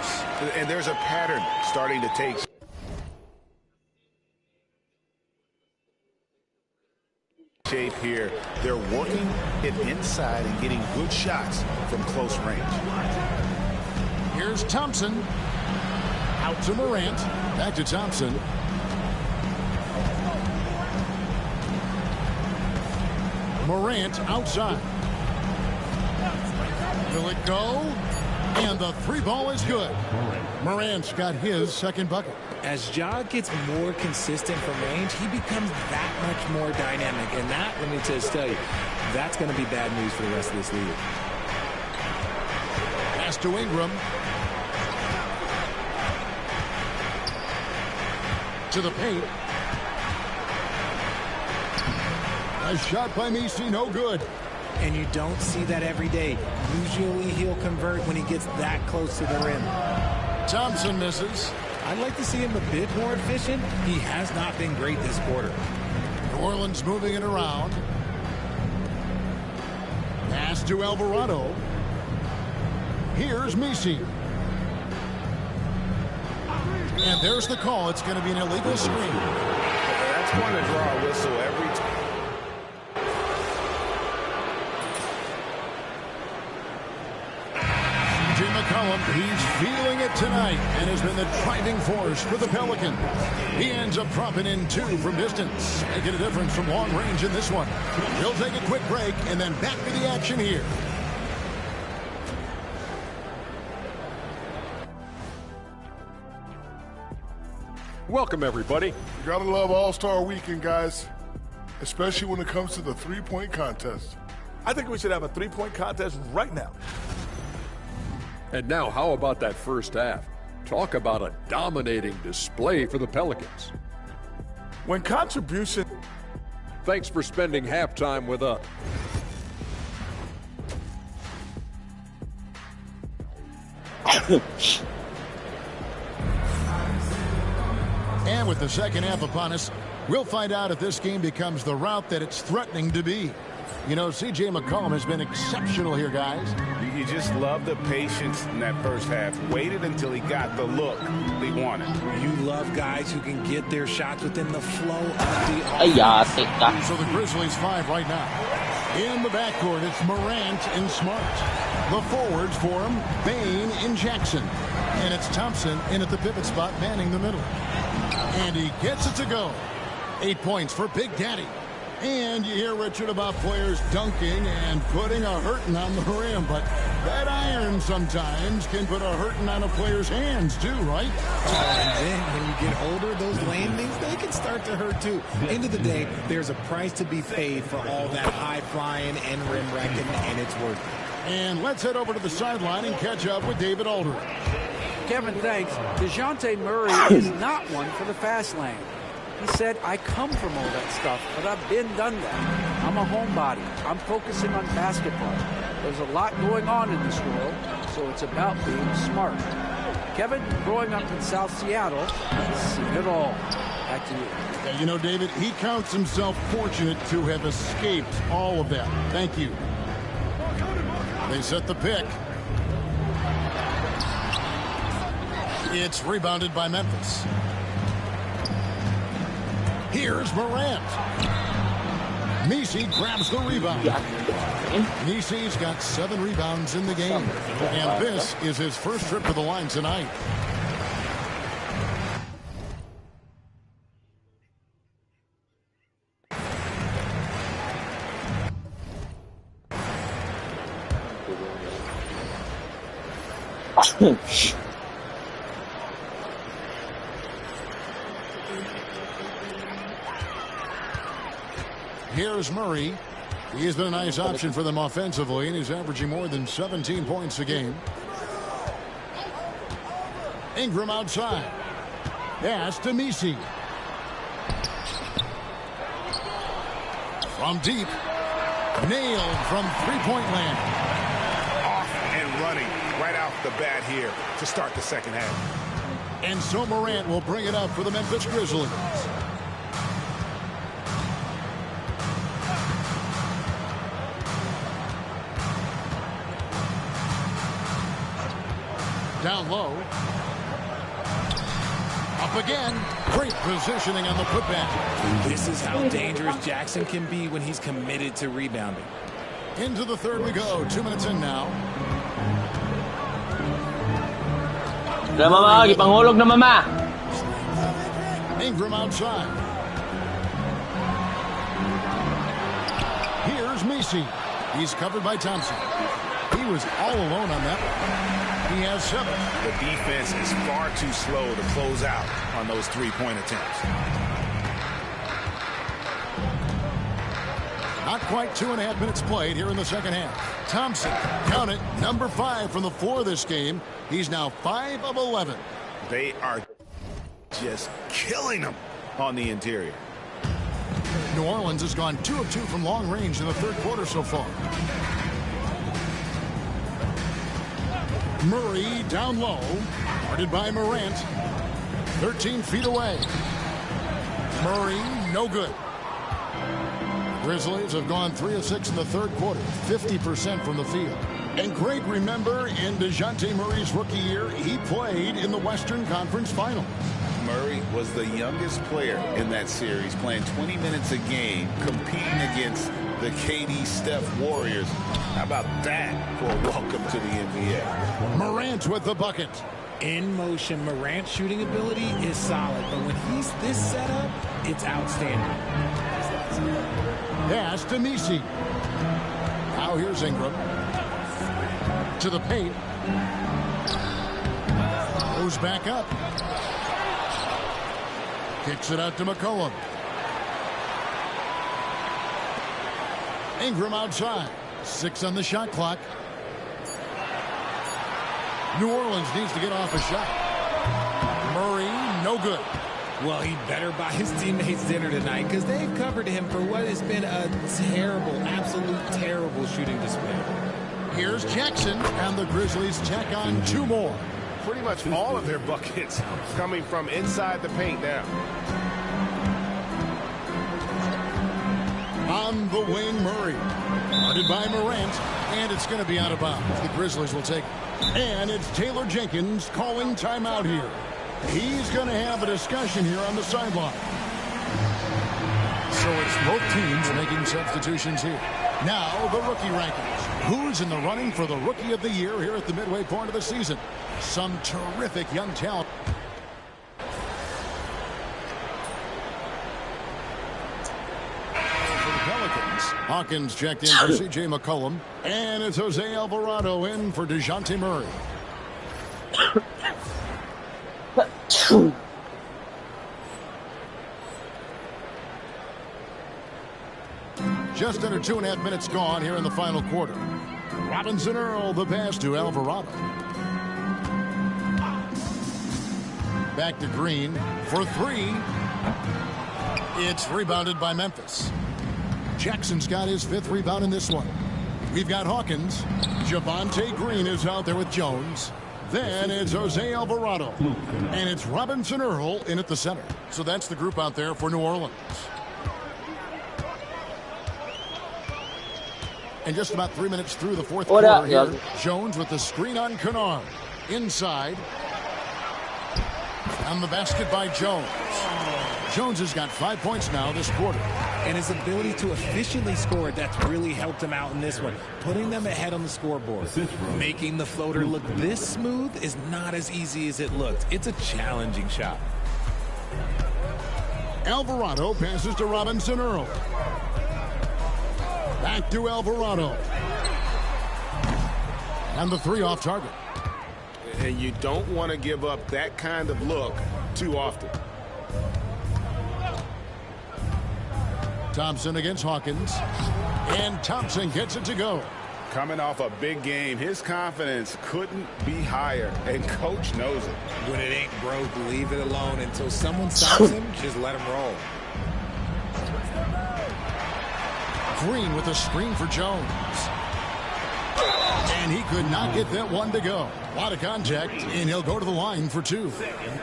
And there's a pattern starting to take shape here. They're working it inside and getting good shots from close range. Here's Thompson. Out to Morant. Back to Thompson. Morant outside. Will it go? And the 3 ball is good. Morant's got his second bucket. As Ja gets more consistent from range, he becomes that much more dynamic. And that, let me just tell you, that's going to be bad news for the rest of this league. Pass to Ingram. To the paint. A shot by Messi, no good. And you don't see that every day. Usually he'll convert when he gets that close to the rim. Thompson misses. I'd like to see him a bit more efficient. He has not been great this quarter. New Orleans moving it around. Pass to Alvarado. Here's Messi. And there's the call. It's going to be an illegal screen. That's going to draw a whistle every time. Jim McCollum, he's feeling it tonight and has been the driving force for the Pelicans. He ends up dropping in 2 from distance, making a difference from long range in this one. We'll take a quick break and then back to the action here. Welcome, everybody. You gotta love All-Star Weekend, guys, especially when it comes to the three-point contest. I think we should have a three-point contest right now. And now, how about that first half? Talk about a dominating display for the Pelicans. When contribution... Thanks for spending halftime with us. And with the second half upon us, we'll find out if this game becomes the route that it's threatening to be. You know, C.J. McCollum has been exceptional here, guys. You just love the patience in that first half. Waited until he got the look he wanted. You love guys who can get their shots within the flow of the offense. So the Grizzlies 5 right now. In the backcourt, it's Morant and Smart. The forwards for him, Bane and Jackson. And it's Thompson in at the pivot spot, manning the middle. And he gets it to go. 8 points for Big Daddy. And you hear, Richard, about players dunking and putting a hurting on the rim. But that iron sometimes can put a hurting on a player's hands, too, right? And then when you get older, those landings, they can start to hurt, too. End of the day, there's a price to be paid for all that high-flying and rim wrecking, and it's worth it. And let's head over to the sideline and catch up with David Aldridge. Kevin, thanks. DeJounte Murray is not one for the fast lane. He said, I come from all that stuff, but I've done that. I'm a homebody. I'm focusing on basketball. There's a lot going on in this world, so it's about being smart. Kevin, growing up in South Seattle, he's seen it all. Back to you. Yeah, you know, David, he counts himself fortunate to have escaped all of that. Thank you. They set the pick. It's rebounded by Memphis. Here's Morant. Messi grabs the rebound. Messi's got 7 rebounds in the game. And this is his first trip to the line tonight. Here's Murray. He has been a nice option for them offensively, and he's averaging more than 17 points a game. Ingram outside. Pass to Messi. From deep. Nailed from three-point land. Off and running right off the bat here to start the second half. And so Morant will bring it up for the Memphis Grizzlies. Down low. Up again. Great positioning on the putback. This is how dangerous Jackson can be when he's committed to rebounding. Into the third we go. 2 minutes in now. Ipangulog na mama. Ingram outside. Here's Messi. He's covered by Thompson. He was all alone on that one. He has 7. The defense is far too slow to close out on those three-point attempts. Not quite 2.5 minutes played here in the second half. Thompson, count it, number 5 from the floor this game. He's now 5 of 11. They are just killing them on the interior. New Orleans has gone 2 of 2 from long range in the third quarter so far. Murray down low, guarded by Morant. 13 feet away. Murray, no good. Grizzlies have gone 3 of 6 in the third quarter, 50% from the field. And Greg, remember, in DeJounte Murray's rookie year, he played in the Western Conference Final. Murray was the youngest player in that series, playing 20 minutes a game, competing against the KD Steph Warriors. How about that for a welcome to the NBA? Morant with the bucket. In motion, Morant's shooting ability is solid, but when he's this set up, it's outstanding. Pass to Messi. Now here's Ingram. To the paint. Goes back up. Kicks it out to McCollum. Ingram outside. 6 on the shot clock. New Orleans needs to get off a shot. Murray, no good. Well, he better buy his teammates dinner tonight because they've covered him for what has been a terrible, absolute terrible shooting display. Here's Jackson, and the Grizzlies tack on 2 more. Pretty much all of their buckets coming from inside the paint now. On the wing, Murray. Guarded by Morant, and it's going to be out of bounds. The Grizzlies will take it. And it's Taylor Jenkins calling timeout here. He's going to have a discussion here on the sideline. So it's both teams making substitutions here. Now the rookie rankings. Who's in the running for the Rookie of the Year here at the midway point of the season? Some terrific young talent. For the Pelicans, Hawkins checked in for C.J. McCollum. And it's Jose Alvarado in for DeJounte Murray. Just under 2.5 minutes gone here in the final quarter. Robinson Earl, the pass to Alvarado. Back to Green for 3. It's rebounded by Memphis. Jackson's got his 5th rebound in this one. We've got Hawkins. Javonte Green is out there with Jones. Then it's Jose Alvarado. And it's Robinson Earl in at the center. So that's the group out there for New Orleans. And just about 3 minutes through the fourth quarter here. Jones with the screen on Kennard. Inside. On the basket by Jones. Jones has got 5 points now this quarter. And his ability to efficiently score, that's really helped him out in this one. Putting them ahead on the scoreboard. Making the floater look this smooth is not as easy as it looked. It's a challenging shot. Alvarado passes to Robinson Earl. Back to Alvarado. And the 3 off target. And you don't want to give up that kind of look too often. Thompson against Hawkins. And Thompson gets it to go. Coming off a big game, his confidence couldn't be higher, and coach knows it. When it ain't broke, leave it alone until someone stops him. Just let him roll. Green with a screen for Jones. And he could not get that one to go. A lot of contact, and he'll go to the line for 2.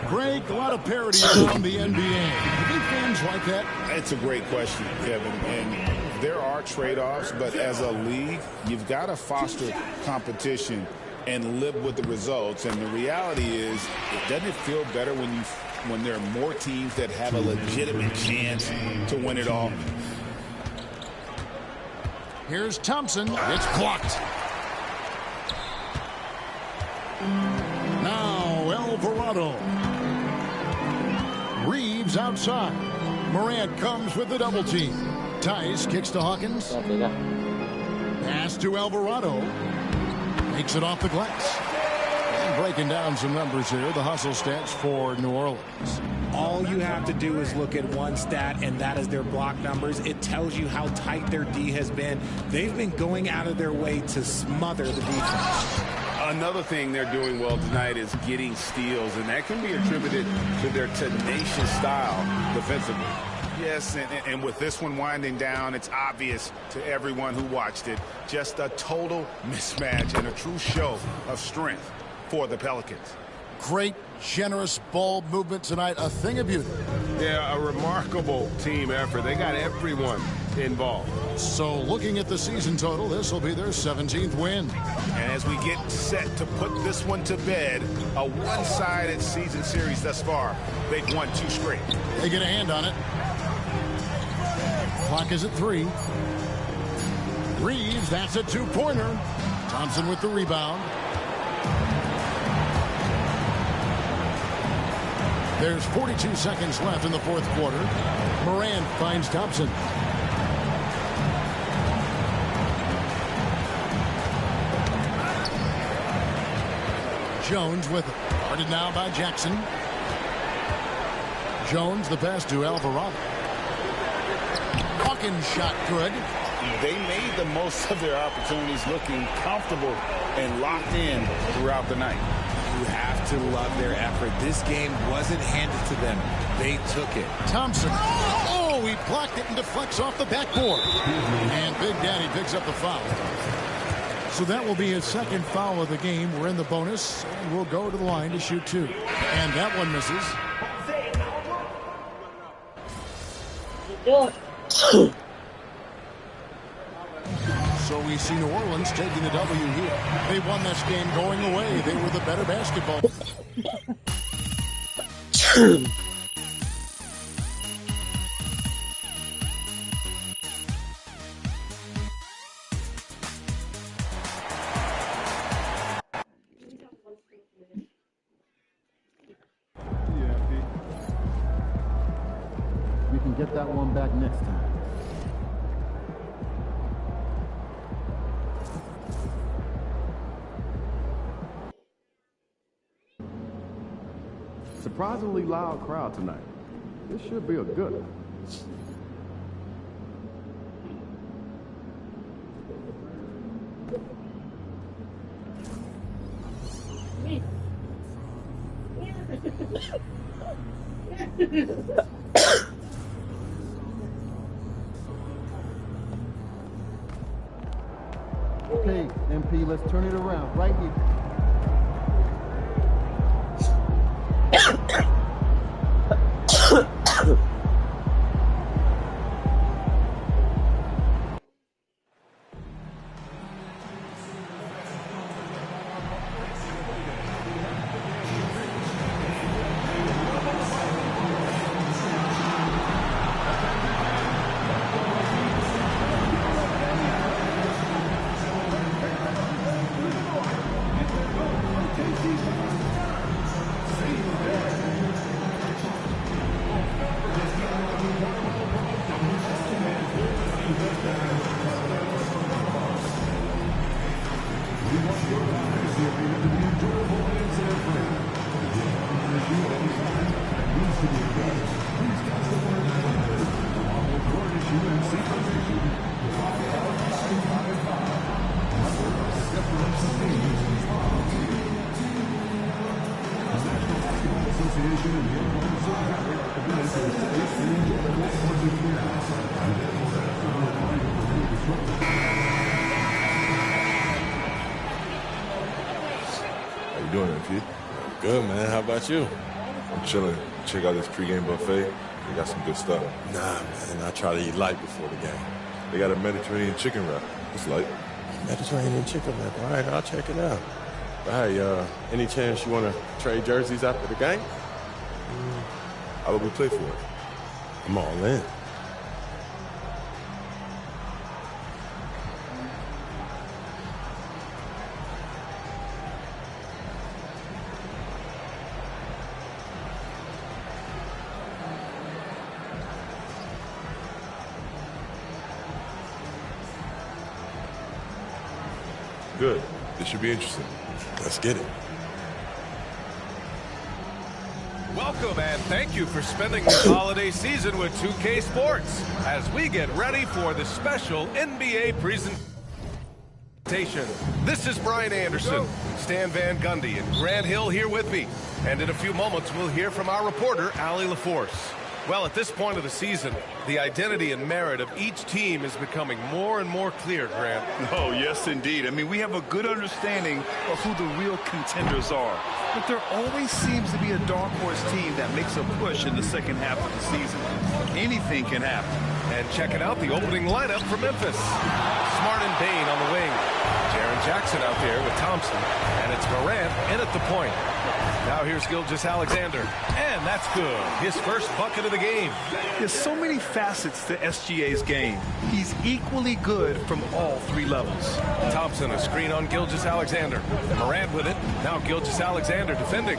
Greg, a lot of parity around the NBA. Do fans like that? It's a great question, Kevin. And there are trade-offs, but as a league, you've got to foster competition and live with the results. And the reality is, doesn't it feel better when there are more teams that have a legitimate chance to win it all? Here's Thompson. It's blocked. Now Alvarado. Reeves outside. Morant comes with the double team. Tice kicks to Hawkins. Pass to Alvarado. Makes it off the glass. And breaking down some numbers here, the hustle stats for New Orleans. All you have to do is look at one stat, and that is their block numbers. It tells you how tight their D has been. They've been going out of their way to smother the defense. Another thing they're doing well tonight is getting steals, and that can be attributed to their tenacious style defensively. Yes, and with this one winding down, it's obvious to everyone who watched it. Just a total mismatch and a true show of strength for the Pelicans. Great, generous ball movement tonight. A thing of beauty. Yeah, a remarkable team effort. They got everyone involved. So looking at the season total, this will be their 17th win. And as we get set to put this one to bed, a one-sided season series thus far. They've won 2 straight. They get a hand on it. Clock is at 3. Reeves, that's a 2-pointer. Thompson with the rebound. There's 42 seconds left in the fourth quarter. Morant finds Thompson. Jones with it. Guarded now by Jackson. Jones, the pass to Alvarado. Hawkins shot good. They made the most of their opportunities, looking comfortable and locked in throughout the night. You have to love their effort. This game wasn't handed to them. They took it. Thompson. Oh, he blocked it and deflects off the backboard. And Big Daddy picks up the foul. So that will be his second foul of the game. We're in the bonus, and we'll go to the line to shoot 2. And that one misses. So we see New Orleans taking the W here. They won this game going away. They were the better basketball. We can get that one back next time. Surprisingly loud crowd tonight. This should be a good one. Okay, MP, let's turn it around right here. How you doing, MP? Good, man. How about you? I'm chilling. Check out this pregame buffet. They got some good stuff. Nah, man. I try to eat light before the game. They got a Mediterranean chicken wrap. It's light. Mediterranean chicken wrap. All right, I'll check it out. Hey, any chance you want to trade jerseys after the game? How about we play for it? I'm all in. Good. This should be interesting. Let's get it. Welcome and thank you for spending this holiday season with 2K Sports as we get ready for the special NBA presentation. This is Brian Anderson, Stan Van Gundy, and Grant Hill here with me. And in a few moments, we'll hear from our reporter, Allie LaForce. Well, at this point of the season, the identity and merit of each team is becoming more and more clear, Grant. Oh, yes, indeed. I mean, we have a good understanding of who the real contenders are. But there always seems to be a dark horse team that makes a push in the second half of the season. Anything can happen. And checking out the opening lineup for Memphis. Smart and Bain on the wing. Jaren Jackson out there with Thompson. And it's Morant in at the point. Now here's Gilgeous-Alexander. And that's good. His first bucket of the game. There's so many facets to SGA's game. He's equally good from all three levels. Thompson, a screen on Gilgeous-Alexander. Morant with it. Now Gilgeous-Alexander defending.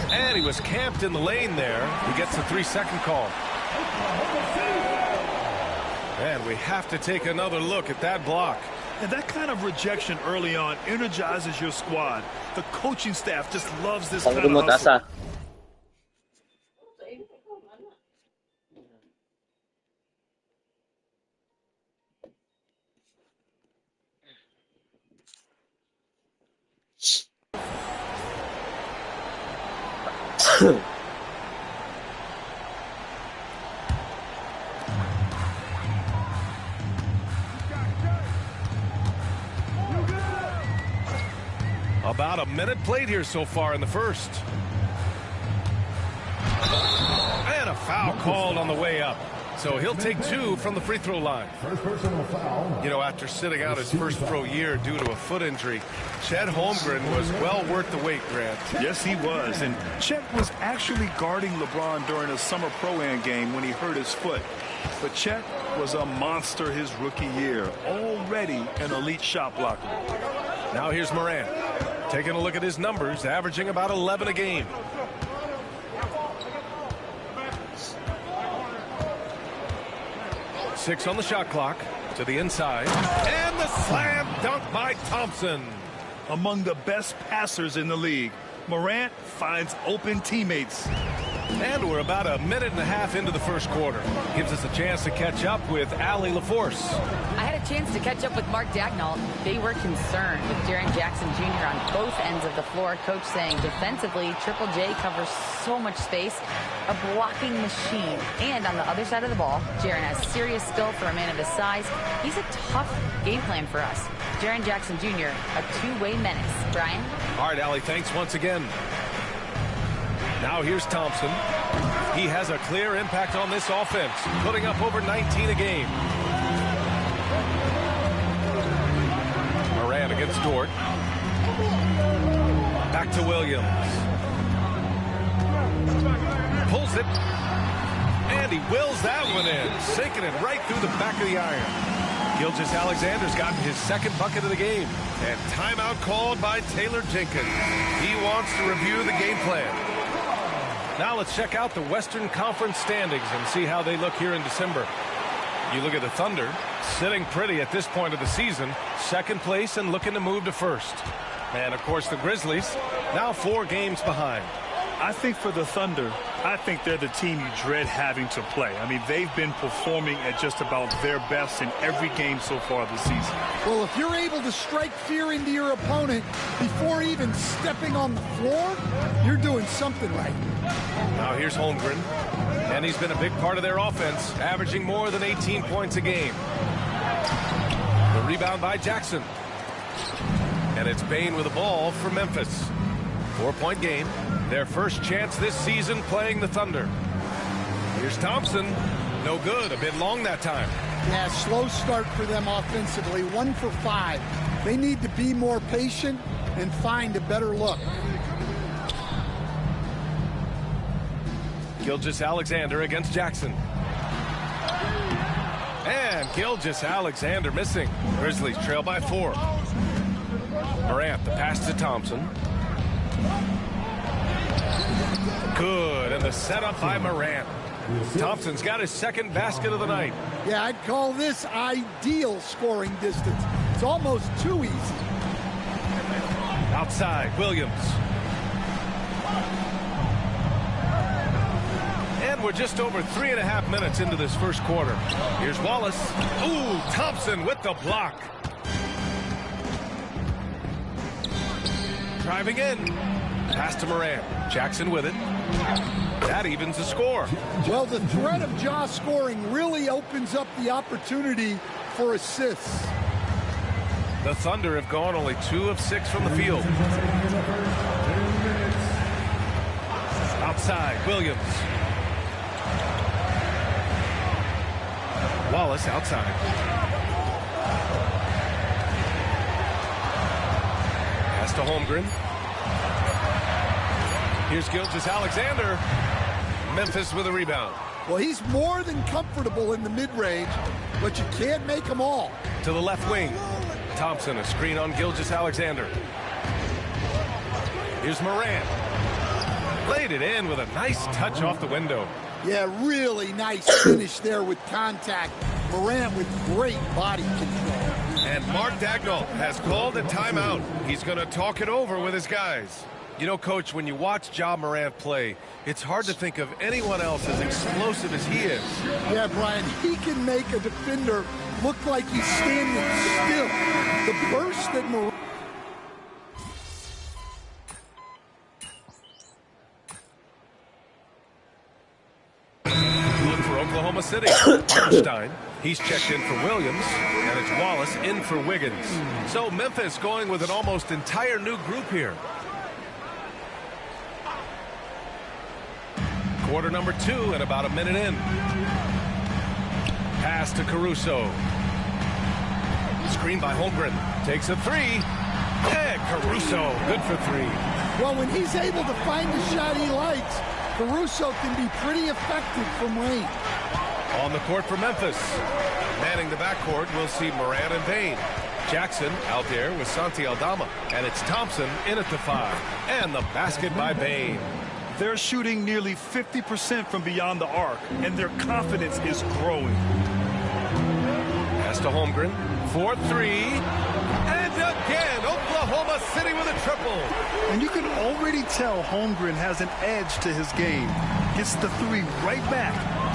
And he was camped in the lane there. He gets a 3-second call. And we have to take another look at that block. And that kind of rejection early on energizes your squad. The coaching staff just loves this kind of hustle. About a minute played here so far in the first. And a foul called on the way up. So he'll take 2 from the free throw line. First personal foul. You know, after sitting out his first pro year due to a foot injury, Chet Holmgren was well worth the wait, Grant. Yes, he was. And Chet was actually guarding LeBron during a summer Pro-Am game when he hurt his foot. But Chet was a monster his rookie year, already an elite shot blocker. Now here's Morant. Taking a look at his numbers, averaging about 11 a game. Six on the shot clock, to the inside, and the slam dunk by Thompson. Among the best passers in the league, Morant finds open teammates. And we're about a minute and a half into the first quarter. Gives us a chance to catch up with Allie LaForce. I had a chance to catch up with Mark Dagnall. They were concerned with Jaren Jackson Jr. on both ends of the floor. Coach saying defensively, Triple J covers so much space, a blocking machine. And on the other side of the ball, Jaren has serious skill for a man of his size. He's a tough game plan for us. Jaren Jackson Jr., a two-way menace. Brian? All right, Allie, thanks once again. Now here's Thompson. He has a clear impact on this offense, putting up over 19 a game. Morant against Dort. Back to Williams. Pulls it. And he wills that one in, sinking it right through the back of the iron. Gilgeous-Alexander's gotten his second bucket of the game. And timeout called by Taylor Jenkins. He wants to review the game plan. Now let's check out the Western Conference standings and see how they look here in December. You look at the Thunder, sitting pretty at this point of the season, second place and looking to move to first. And, of course, the Grizzlies, now 4 games behind. I think for the Thunder, I think they're the team you dread having to play. I mean, they've been performing at just about their best in every game so far this season. Well, if you're able to strike fear into your opponent before even stepping on the floor, you're doing something right. Now here's Holmgren, and he's been a big part of their offense, averaging more than 18 points a game. The rebound by Jackson. And it's Bane with the ball for Memphis. 4-point game. Their first chance this season playing the Thunder. Here's Thompson. No good. A bit long that time. Yeah, slow start for them offensively. 1 for 5. They need to be more patient and find a better look. Gilgeous-Alexander against Jackson. And Gilgeous-Alexander missing. Grizzlies trail by 4. Morant, the pass to Thompson. Good, and the setup by Morant. Thompson's got his second basket of the night. Yeah, I'd call this ideal scoring distance. It's almost too easy. Outside, Williams. And we're just over 3.5 minutes into this first quarter. Here's Wallace. Ooh, Thompson with the block. Driving in. Pass to Morant. Jackson with it. That evens the score. Well, the threat of Ja scoring really opens up the opportunity for assists. The Thunder have gone only 2 of 6 from the field. Outside, Williams. Wallace outside. Pass to Holmgren. Here's Gilgeous-Alexander. Memphis with a rebound. Well, he's more than comfortable in the mid-range, but you can't make them all. To the left wing. Thompson, a screen on Gilgeous-Alexander. Here's Morant. Laid it in with a nice touch off the window. Yeah, really nice finish there with contact. Morant with great body control. And Mark Dagnall has called a timeout. He's going to talk it over with his guys. You know, Coach, when you watch Ja Morant play, it's hard to think of anyone else as explosive as he is. Yeah, Brian, he can make a defender look like he's standing still. The burst that Morant... Oklahoma City. Hartenstein, he's checked in for Williams, and it's Wallace in for Wiggins. So Memphis going with an almost entire new group here. Quarter number 2 and about a minute in. Pass to Caruso. Screen by Holmgren. Takes a 3. And Caruso, good for 3. Well, when he's able to find the shot he likes, Caruso can be pretty effective from range. On the court for Memphis. Manning the backcourt, we'll see Morant and Bane. Jackson out there with Santi Aldama. And it's Thompson in at the 5. And the basket by Bane. They're shooting nearly 50% from beyond the arc, and their confidence is growing. Pass to Holmgren. 4-3. And again, Oklahoma City with a triple. And you can already tell Holmgren has an edge to his game. Gets the 3 right back.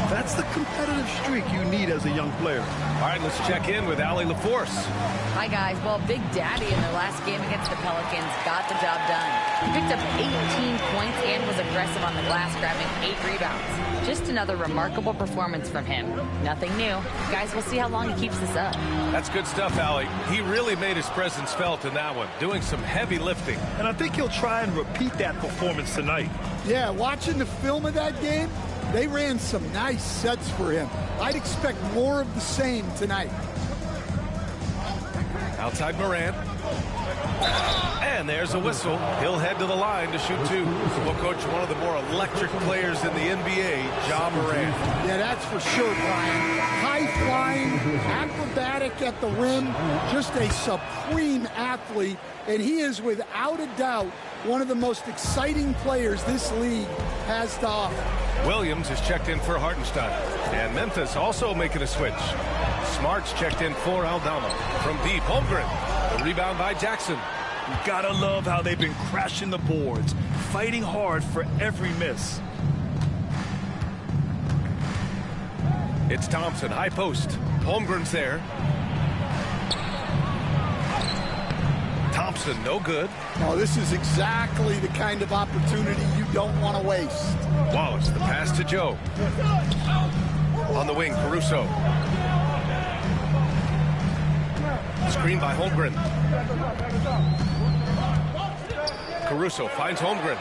That's the competitive streak you need as a young player. All right, let's check in with Allie LaForce. Hi, guys. Well, Big Daddy in their last game against the Pelicans got the job done. He picked up 18 points and was aggressive on the glass, grabbing 8 rebounds. Just another remarkable performance from him. Nothing new. Guys, we'll see how long he keeps this up. That's good stuff, Allie. He really made his presence felt in that one, doing some heavy lifting. And I think he'll try and repeat that performance tonight. Yeah, watching the film of that game, they ran some nice sets for him. I'd expect more of the same tonight. Outside Morant. And there's a whistle. He'll head to the line to shoot 2. Well, Coach, one of the more electric players in the NBA, Ja Morant. Yeah, that's for sure, Brian. High-flying, acrobatic at the rim, just a supreme athlete. And he is, without a doubt, one of the most exciting players this league has to offer. Williams is checked in for Hartenstein. And Memphis also making a switch. Smart's checked in for Aldama. From deep, Holmgren. The rebound by Jackson. You gotta love how they've been crashing the boards, fighting hard for every miss. It's Thompson, high post. Holmgren's there. Thompson, no good. No, this is exactly the kind of opportunity you don't want to waste. Wallace, the pass to Joe. On the wing, Caruso. Screen by Holmgren. Caruso finds Holmgren.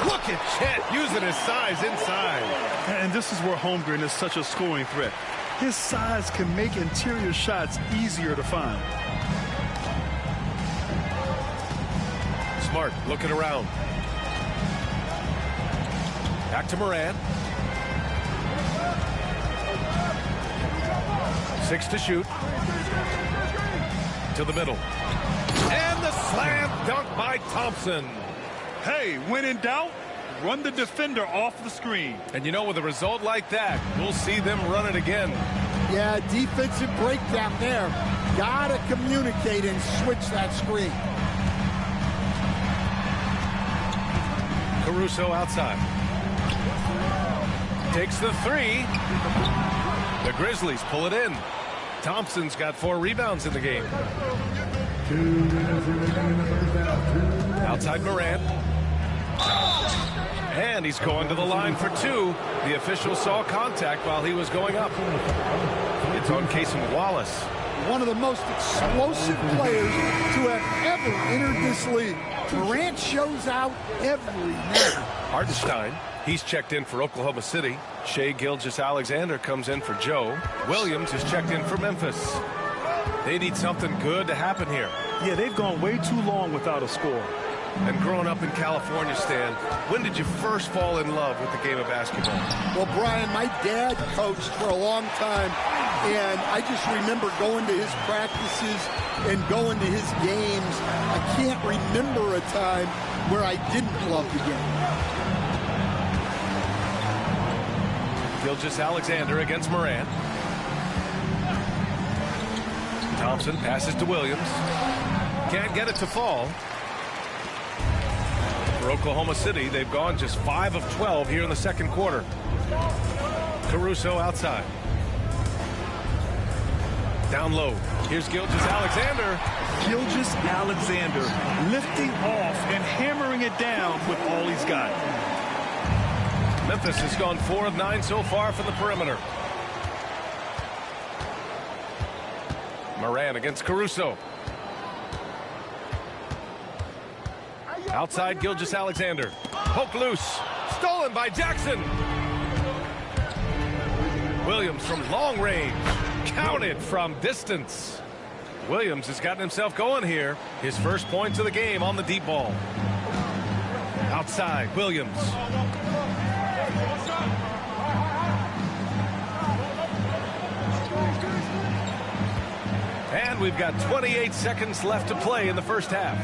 Look at Chet using his size inside. And this is where Holmgren is such a scoring threat. His size can make interior shots easier to find. Smart looking around. Back to Morant. 6 to shoot. To the middle. And the slam dunk by Thompson. Hey, when in doubt, run the defender off the screen. And you know, with a result like that, we'll see them run it again. Yeah, defensive breakdown there. Gotta communicate and switch that screen. Caruso outside. Takes the 3. The Grizzlies pull it in. Thompson's got 4 rebounds in the game. Outside Morant. And he's going to the line for 2. The official saw contact while he was going up. It's on Cason Wallace. One of the most explosive players to have ever entered this league. Morant shows out every night. Hartenstein, he's checked in for Oklahoma City. Shai Gilgeous-Alexander comes in for Joe. Williams is checked in for Memphis. They need something good to happen here. Yeah, they've gone way too long without a score. And growing up in California, Stan, when did you first fall in love with the game of basketball? Well, Brian, my dad coached for a long time, and I just remember going to his practices and going to his games. I can't remember a time where I didn't love the game. Gilgeous-Alexander against Morant. Thompson passes to Williams. Can't get it to fall. For Oklahoma City, they've gone just 5 of 12 here in the second quarter. Caruso outside. Down low. Here's Gilgeous-Alexander. Gilgeous-Alexander lifting off and hammering it down with all he's got. Memphis has gone 4 of 9 so far from the perimeter. Moran against Caruso. Outside, Gilgeous-Alexander. Poke loose. Stolen by Jackson. Williams from long range. Counted from distance. Williams has gotten himself going here. His first points of the game on the deep ball. Outside, Williams. And we've got 28 seconds left to play in the first half.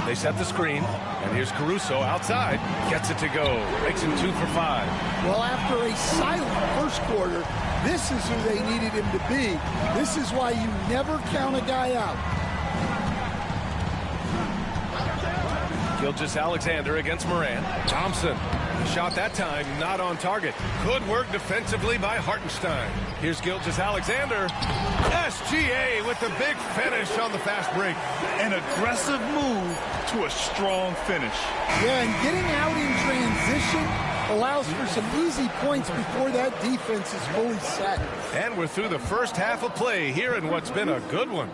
They set the screen, and here's Caruso outside. Gets it to go. Makes him 2 for 5. Well, after a silent first quarter, this is who they needed him to be. This is why you never count a guy out. Gilgeous-Alexander against Moran. Thompson. The shot that time not on target. Good work defensively by Hartenstein. Here's Gilgeous-Alexander. SGA with the big finish on the fast break. An aggressive move to a strong finish. Yeah, and getting out in transition allows for some easy points before that defense is fully set. And we're through the first half of play here in what's been a good one.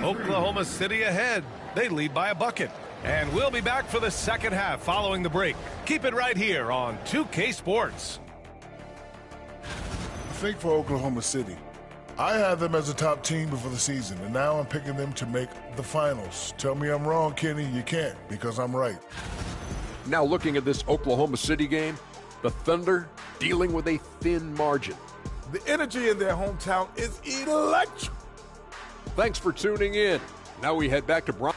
Oklahoma City ahead. They lead by a bucket. And we'll be back for the second half following the break. Keep it right here on 2K Sports. I think for Oklahoma City, I had them as a top team before the season, and now I'm picking them to make the finals. Tell me I'm wrong, Kenny. You can't, because I'm right. Now looking at this Oklahoma City game, the Thunder dealing with a thin margin. The energy in their hometown is electric. Thanks for tuning in. Now we head back to Brian.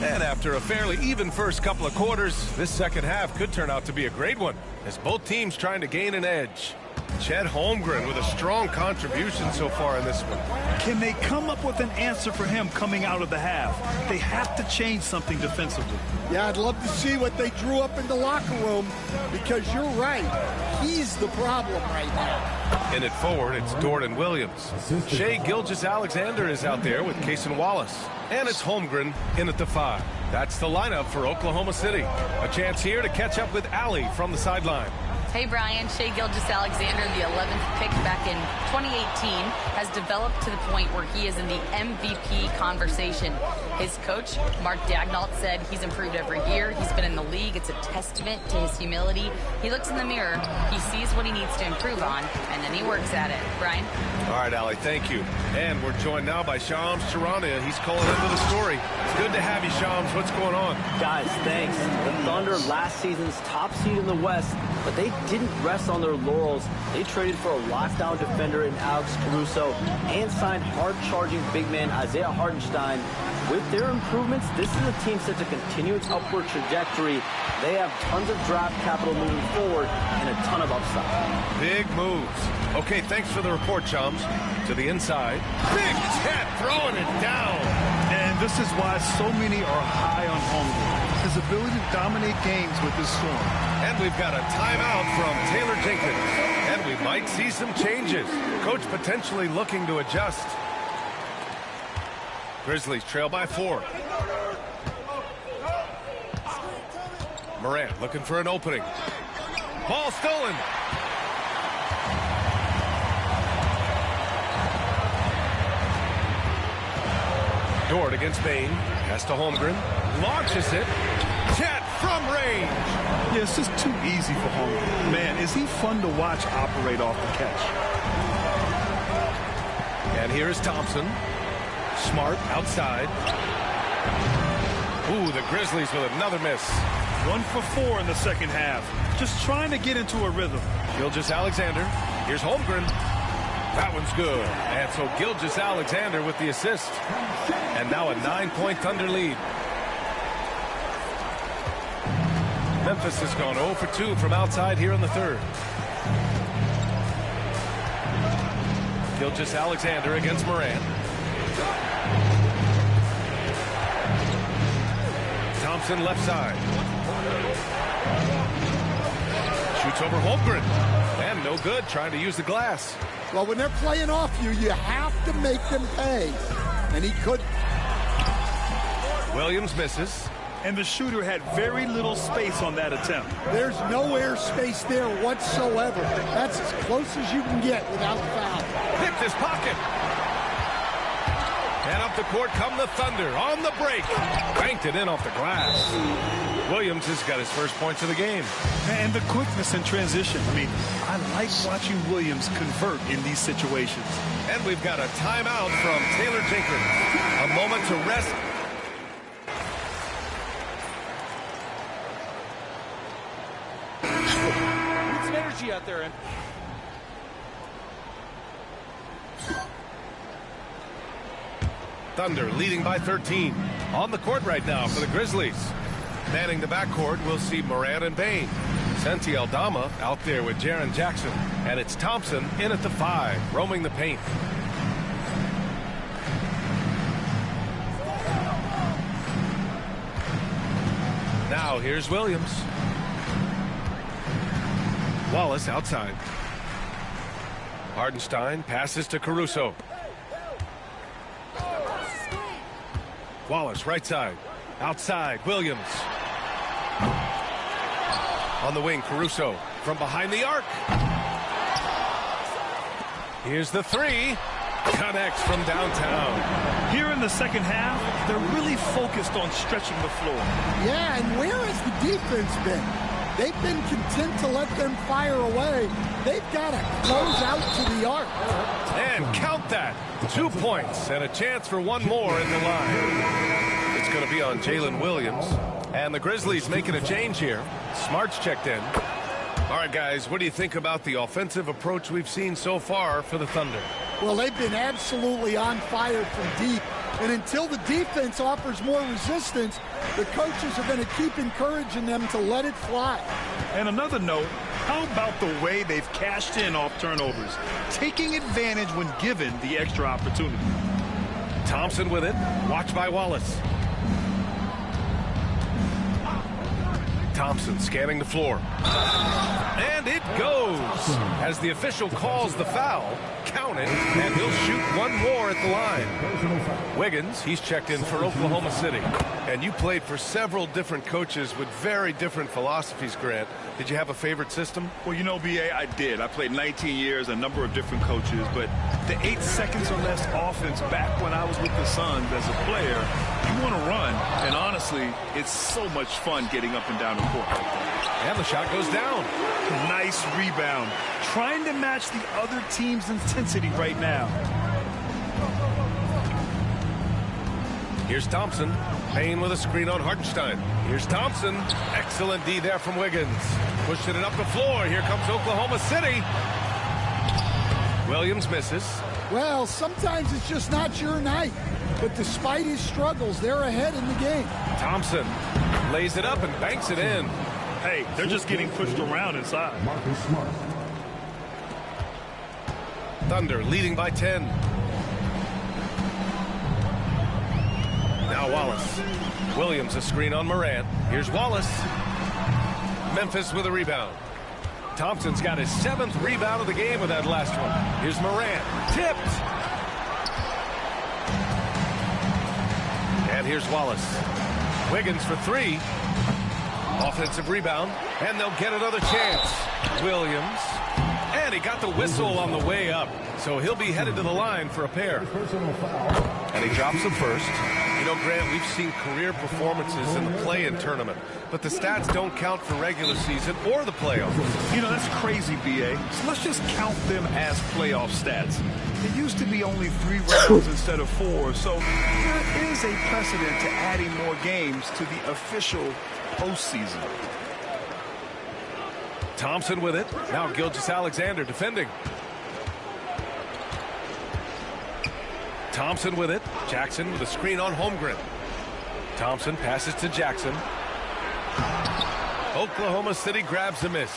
And after a fairly even first couple of quarters, this second half could turn out to be a great one, as both teams trying to gain an edge. Chet Holmgren with a strong contribution so far in this one. Can they come up with an answer for him coming out of the half? They have to change something defensively. Yeah, I'd love to see what they drew up in the locker room, because you're right. He's the problem right now. In it forward, it's Jordan Williams. Shai Gilgeous-Alexander is out there with Cason Wallace. And it's Holmgren in at the 5. That's the lineup for Oklahoma City. A chance here to catch up with Allie from the sideline. Hey, Brian. Shai Gilgeous-Alexander, the 11th pick back in 2018, has developed to the point where he is in the MVP conversation. His coach, Mark Daigneault, said he's improved every year. He's been in the league. It's a testament to his humility. He looks in the mirror, he sees what he needs to improve on, and then he works at it. Brian? All right, Allie, thank you. And we're joined now by Shams Charania. He's calling into the story. It's good to have you, Shams. What's going on? Guys, thanks. The Thunder, last season's top seed in the West, but they didn't rest on their laurels. They traded for a lockdown defender in Alex Caruso and signed hard-charging big man Isaiah Hartenstein. With their improvements, this is a team set to continue its upward trajectory. They have tons of draft capital moving forward and a ton of upside. Big moves. Okay, thanks for the report, Chums. To the inside. Big Chet throwing it down. And this is why so many are high on Holmgren. His ability to dominate games with his storm. And we've got a timeout from Taylor Jenkins. And we might see some changes. Coach potentially looking to adjust. Grizzlies trail by 4. Morant looking for an opening. Ball stolen. Dort against Bane. Pass to Holmgren. Launches it. Chet from range. Yeah, it's just too easy for Holmgren. Man, is he fun to watch operate off the catch. And here is Thompson. Smart outside. Ooh, the Grizzlies with another miss. 1 for 4 in the second half. Just trying to get into a rhythm. Gilgeous-Alexander. Here's Holmgren. That one's good. And so Gilgeous-Alexander with the assist. And now a 9-point Thunder lead. Memphis has gone 0 for 2 from outside here in the third. Gilgeous-Alexander against Moran. Thompson left side. Shoots over Holmgren. And no good, trying to use the glass. Well, when they're playing off you, you have to make them pay. And he couldn't. Williams misses. And the shooter had very little space on that attempt. There's no air space there whatsoever. That's as close as you can get without foul. Picked his pocket. And up the court come the Thunder on the break. Banked it in off the glass. Williams has got his first points of the game. And the quickness in transition. I mean, I like watching Williams convert in these situations. And we've got a timeout from Taylor Jenkins. A moment to rest. Need some energy out there. Thunder leading by 13. On the court right now for the Grizzlies. Manning the backcourt, we'll see Morant and Bane. Santi Aldama out there with Jaren Jackson. And it's Thompson in at the 5, roaming the paint. Now here's Williams. Wallace outside. Hardenstein passes to Caruso. Wallace right side. Outside, Williams. On the wing, Caruso from behind the arc. Here's the 3. Connects from downtown. Here in the second half, they're really focused on stretching the floor. Yeah, and where has the defense been? They've been content to let them fire away. They've got to close out to the arc. And count that. 2 points and a chance for one more in the line. It's going to be on Jalen Williams. And the Grizzlies making a change here. Smart's checked in. All right, guys, what do you think about the offensive approach we've seen so far for the Thunder? Well, they've been absolutely on fire from deep. And until the defense offers more resistance, the coaches are going to keep encouraging them to let it fly. And another note, how about the way they've cashed in off turnovers, taking advantage when given the extra opportunity? Thompson with it, watched by Wallace. Thompson scanning the floor. And it goes. As the official calls the foul, count it, and he'll shoot one more at the line. Wiggins, he's checked in for Oklahoma City. And you played for several different coaches with very different philosophies, Grant. Did you have a favorite system? Well, you know, B.A., I did. I played 19 years, a number of different coaches, but the 8 seconds or less offense back when I was with the Suns as a player, you want to run. And honestly, it's so much fun getting up and down the court like that. And the shot goes down. Nice rebound. Trying to match the other team's intensity right now. Here's Thompson. Payne with a screen on Hartenstein. Here's Thompson. Excellent D there from Wiggins. Pushing it up the floor. Here comes Oklahoma City. Williams misses. Well, sometimes it's just not your night. But despite his struggles, they're ahead in the game. Thompson lays it up and banks it in. Hey, they're just getting pushed around inside. Thunder leading by 10. Now Wallace. Williams a screen on Morant. Here's Wallace. Memphis with a rebound. Thompson's got his 7th rebound of the game with that last one. Here's Morant. Tipped. And here's Wallace. Wiggins for 3. Offensive rebound. And they'll get another chance. Williams. And he got the whistle on the way up. So he'll be headed to the line for a pair. And he drops the first. You know, Grant, we've seen career performances in the play-in tournament, but the stats don't count for regular season or the playoffs. You know, that's crazy, B.A. So let's just count them as playoff stats. It used to be only 3 rounds instead of 4, so there is a precedent to adding more games to the official postseason. Thompson with it. Now Gilgeous-Alexander defending. Thompson with it. Jackson with a screen on Holmgren. Thompson passes to Jackson. Oklahoma City grabs a miss.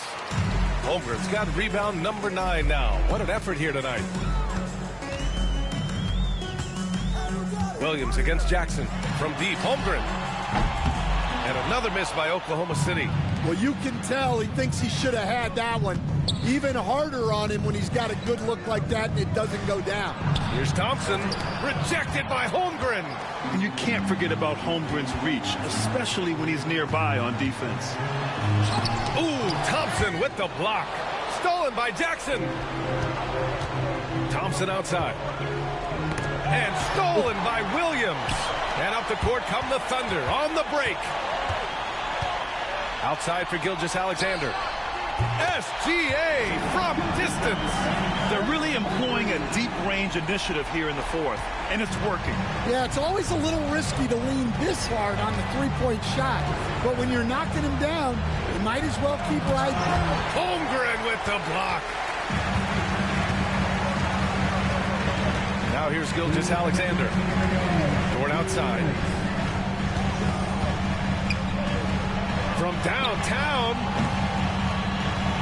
Holmgren's got rebound number 9 now. What an effort here tonight. Williams against Jackson from deep. Holmgren. And another miss by Oklahoma City. Well, you can tell he thinks he should have had that one. Even harder on him when he's got a good look like that and it doesn't go down. Here's Thompson, rejected by Holmgren. And you can't forget about Holmgren's reach, especially when he's nearby on defense. Ooh, Thompson with the block. Stolen by Jackson. Thompson outside. And stolen by Williams. And up the court come the Thunder on the break. Outside for Gilgeous-Alexander. SGA from distance. They're really employing a deep range initiative here in the fourth, and it's working. Yeah, it's always a little risky to lean this hard on the three-point shot. But when you're knocking him down, you might as well keep riding. Holmgren with the block. Now here's Gilgeous-Alexander. Dort outside. From downtown.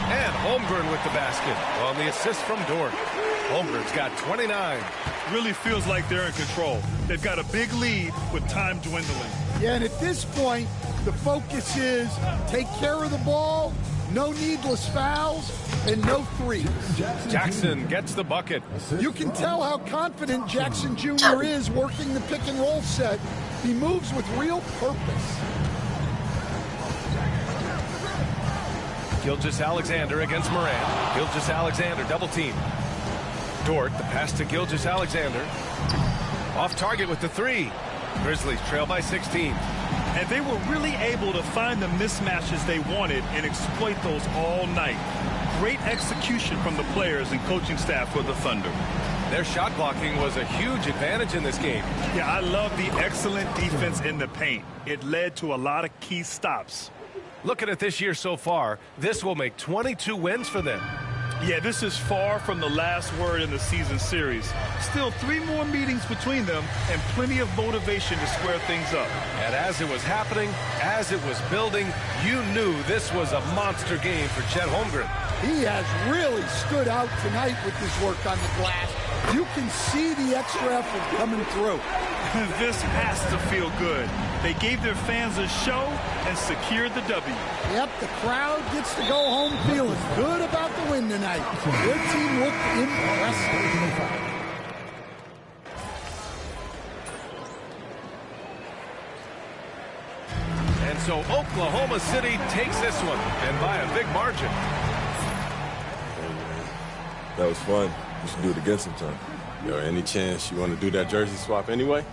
And Holmgren with the basket on the assist from Dort. Holmgren's got 29. Really feels like they're in control. They've got a big lead with time dwindling. Yeah, and at this point, the focus is take care of the ball, no needless fouls, and no threes. Jackson gets the bucket. You can tell how confident Jackson Jr. is working the pick and roll set. He moves with real purpose. Gilgeous-Alexander against Morant. Gilgeous-Alexander double team. Dort, the pass to Gilgeous-Alexander. Off target with the three. Grizzlies trail by 16. And they were really able to find the mismatches they wanted and exploit those all night. Great execution from the players and coaching staff for the Thunder. Their shot blocking was a huge advantage in this game. Yeah, I love the excellent defense in the paint. It led to a lot of key stops. Looking at this year so far, this will make 22 wins for them. Yeah, this is far from the last word in the season series. Still 3 more meetings between them and plenty of motivation to square things up. And as it was happening, as it was building, you knew this was a monster game for Chet Holmgren. He has really stood out tonight with his work on the glass. You can see the extra effort coming through. This has to feel good. They gave their fans a show and secured the W. Yep, the crowd gets to go home feeling good about the win tonight. Their team looked impressive. And so Oklahoma City takes this one, and by a big margin. That was fun. We should do it again sometime. Yo, any chance you want to do that jersey swap anyway?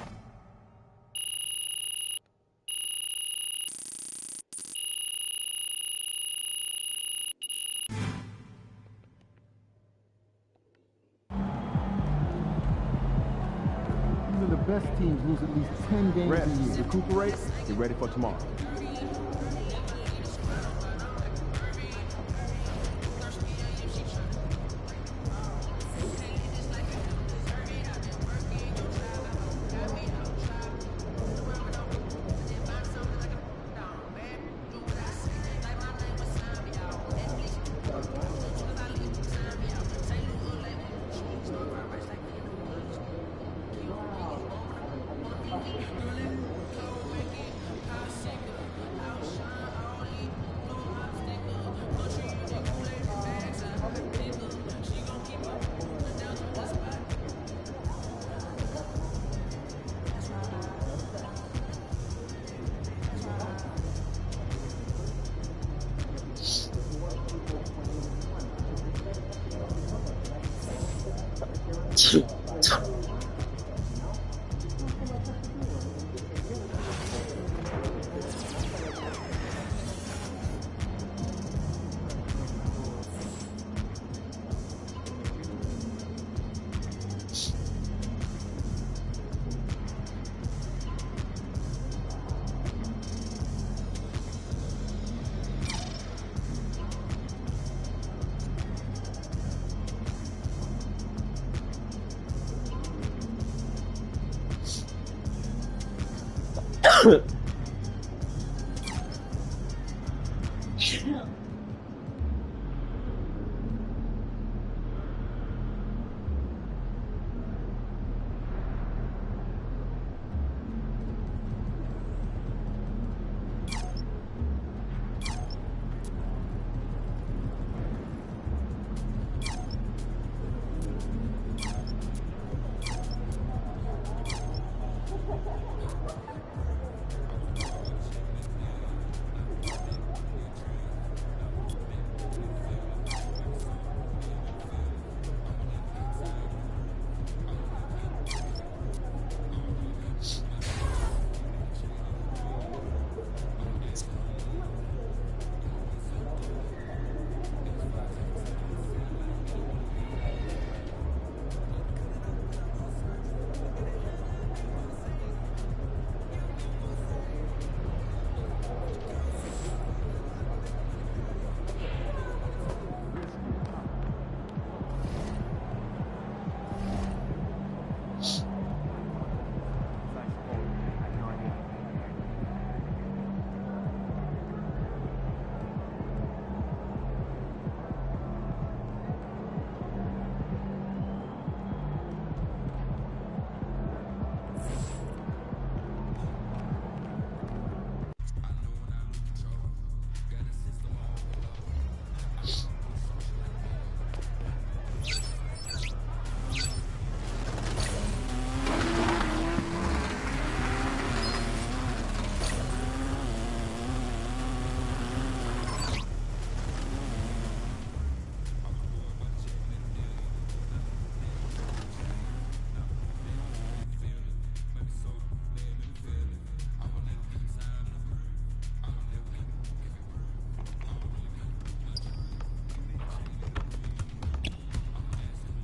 The best teams lose at least 10 games a year. Recuperate, get ready for tomorrow.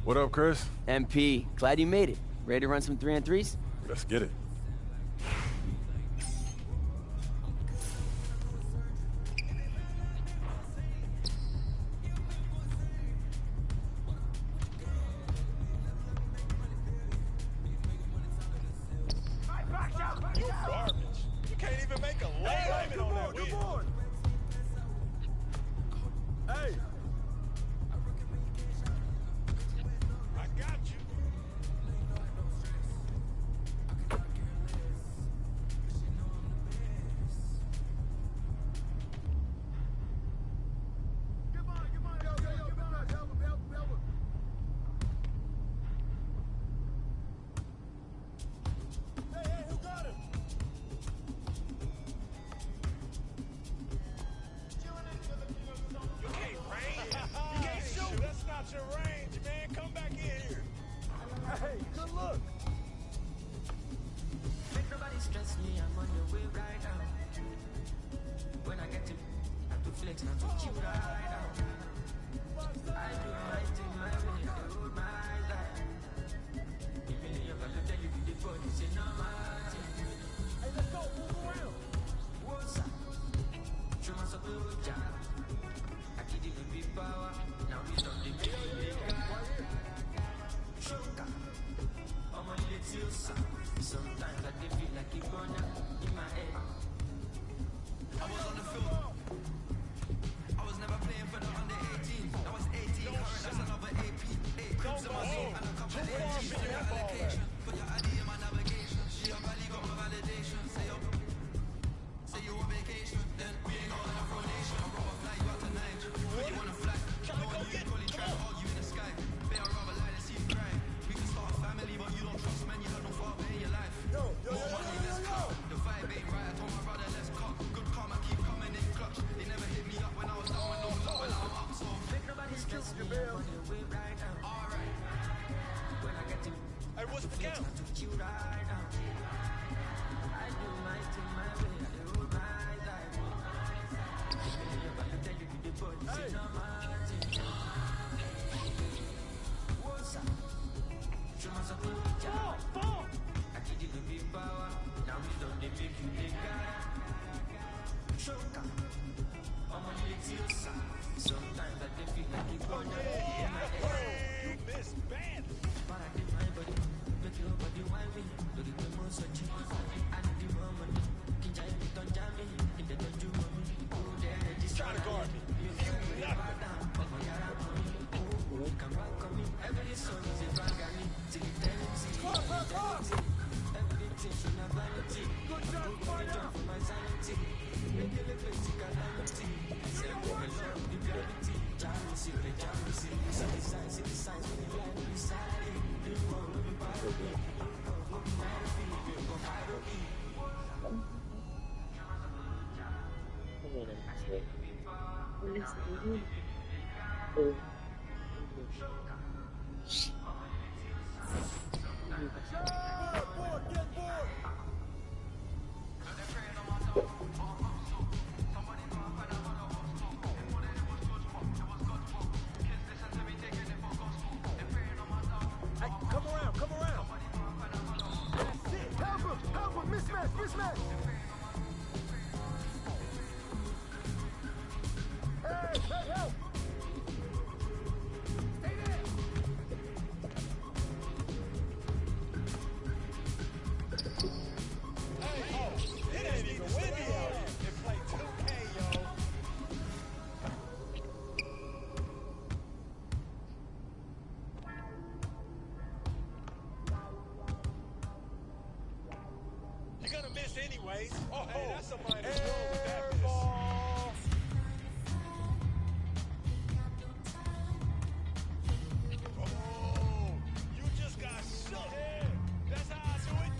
What up, Chris? MP, glad you made it. Ready to run some 3-on-3s? Let's get it. You garbage. You can't even make a layup on that wheel. Hey. I got you. Your range, man. Come back in here. Hey, good look. Make nobody stress me. I'm on the way right now. When I get to, I have to flex, not to chill right now. I do my thing, my way, I hold my life. Even if I look at you with the body, say no matter. Hey, let's go, move around. What's up? Show myself a good job. I give you the big power. Now we stop the big sugar. I'm a little sound. Sometimes I feel like it's gonna in my head. I was on the field. I was never playing for the under 18. I was 18, that's another AP. 8 crips in my soul and a couple of AGs. Put your allocation, put your ID in my navigation. She your valley got my validation. Say you on vacation, then we ain't got enough rotation. I'll rather fly you out tonight. Really wanna fly. Hey, what's the count? Sometimes I feel like it's going in my head. You missed bad. But I did my body. Make your body wild me. Look at the most of you. I need the more money. Can I be done jamming? In the don't you want me? Go there, just try to guard me. You never down. But my yard money. Oh, come back on me. Every song is a bag on me. Till it empty. Everything should have vanity. Good job, fire. For my sanity. Make it look like calamity. Say, oh, I love the gravity. Jealousy, the jealousy. See the signs when you like me beside it. You won't be part of me. Look my feet, you go hide of me. Come around. That's it. Help him. Mismatch. Hey, help. Stay there. Hey, it ain't even windy out here. They play 2K, yo. You're gonna miss anyways. Oh, hey, that's somebody that's wrong with that miss. Oh, you just got shook. Yeah, that's how I do it.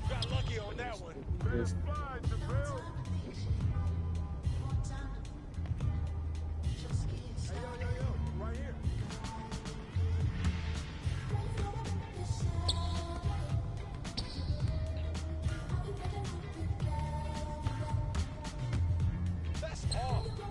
Got lucky on that one. Best fine, Jabril. Hey, yo, right here. That's off.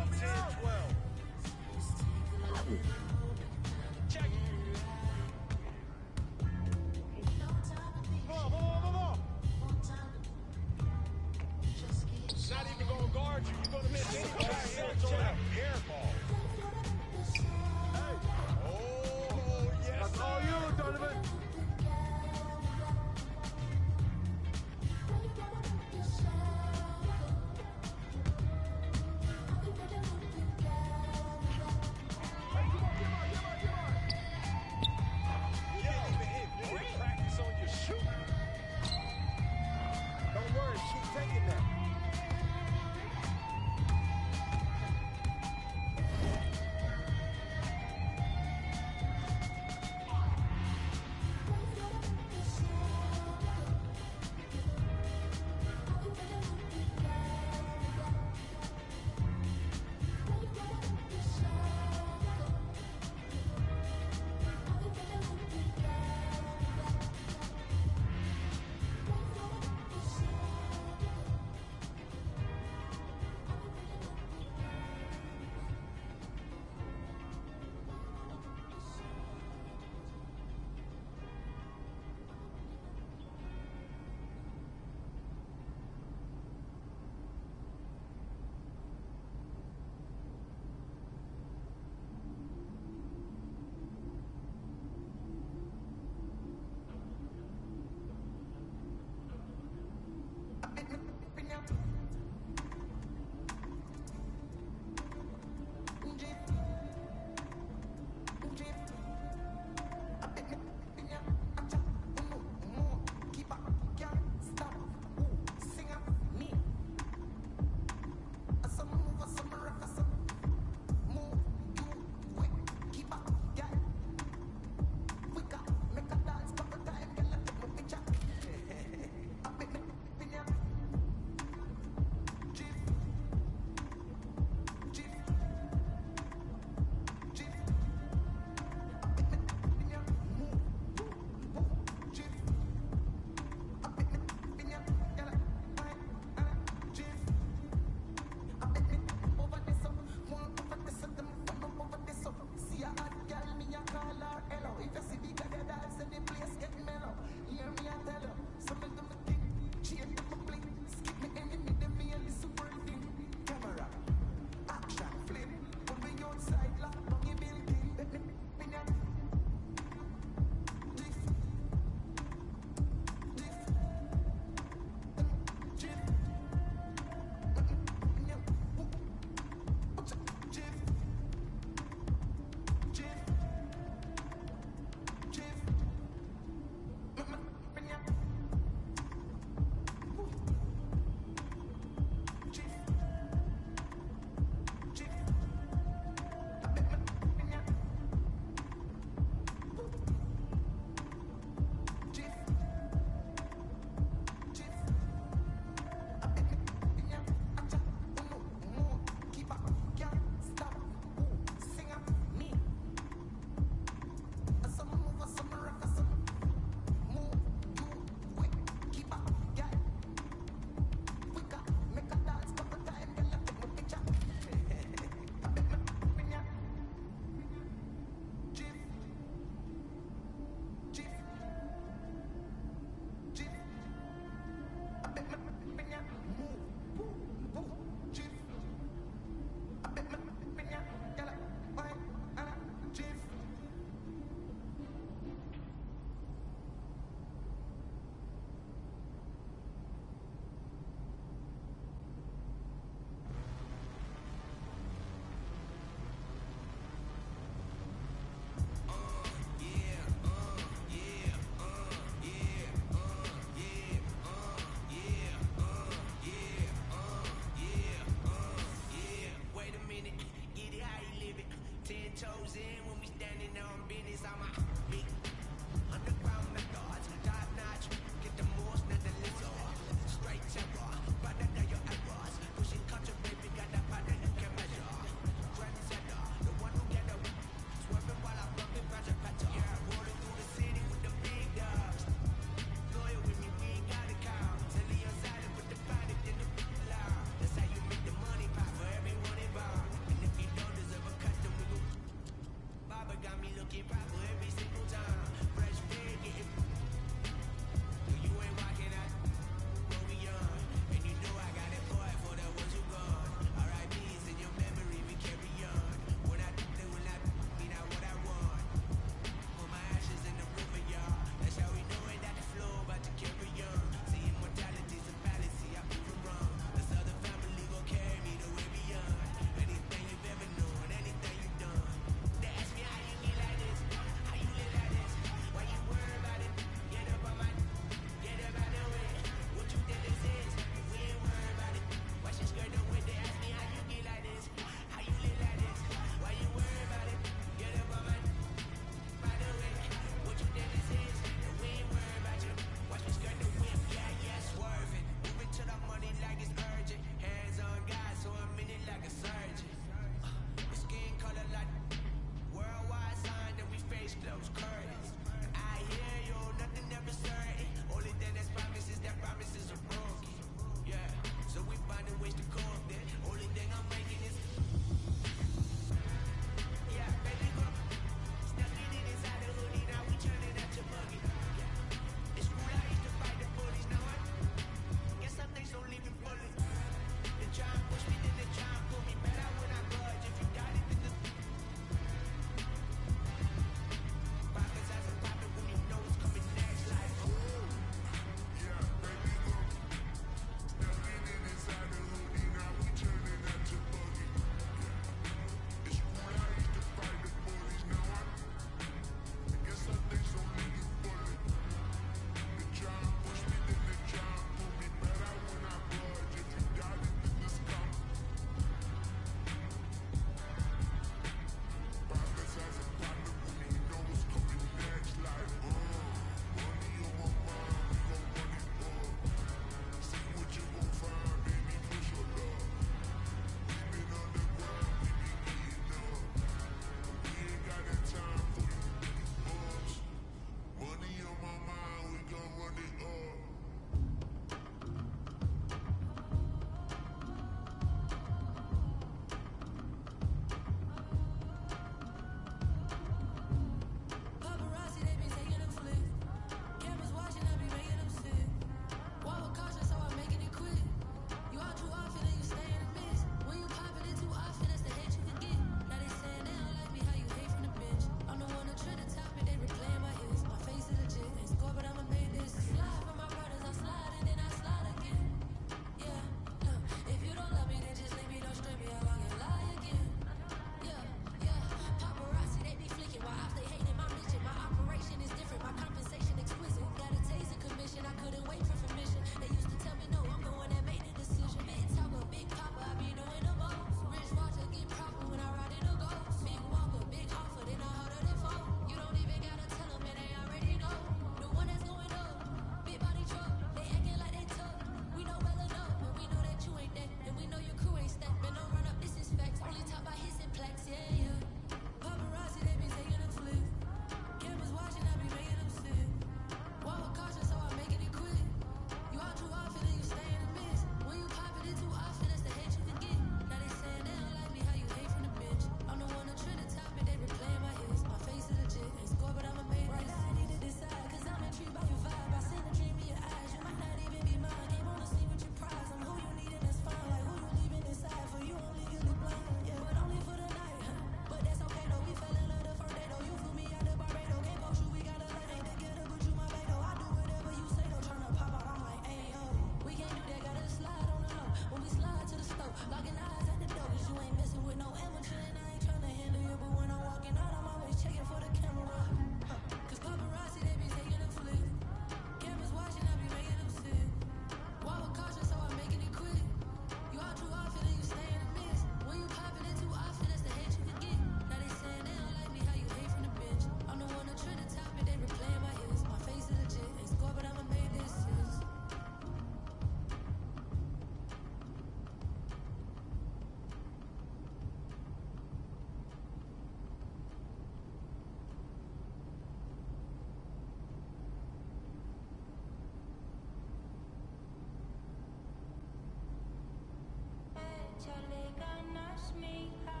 ganas, mija.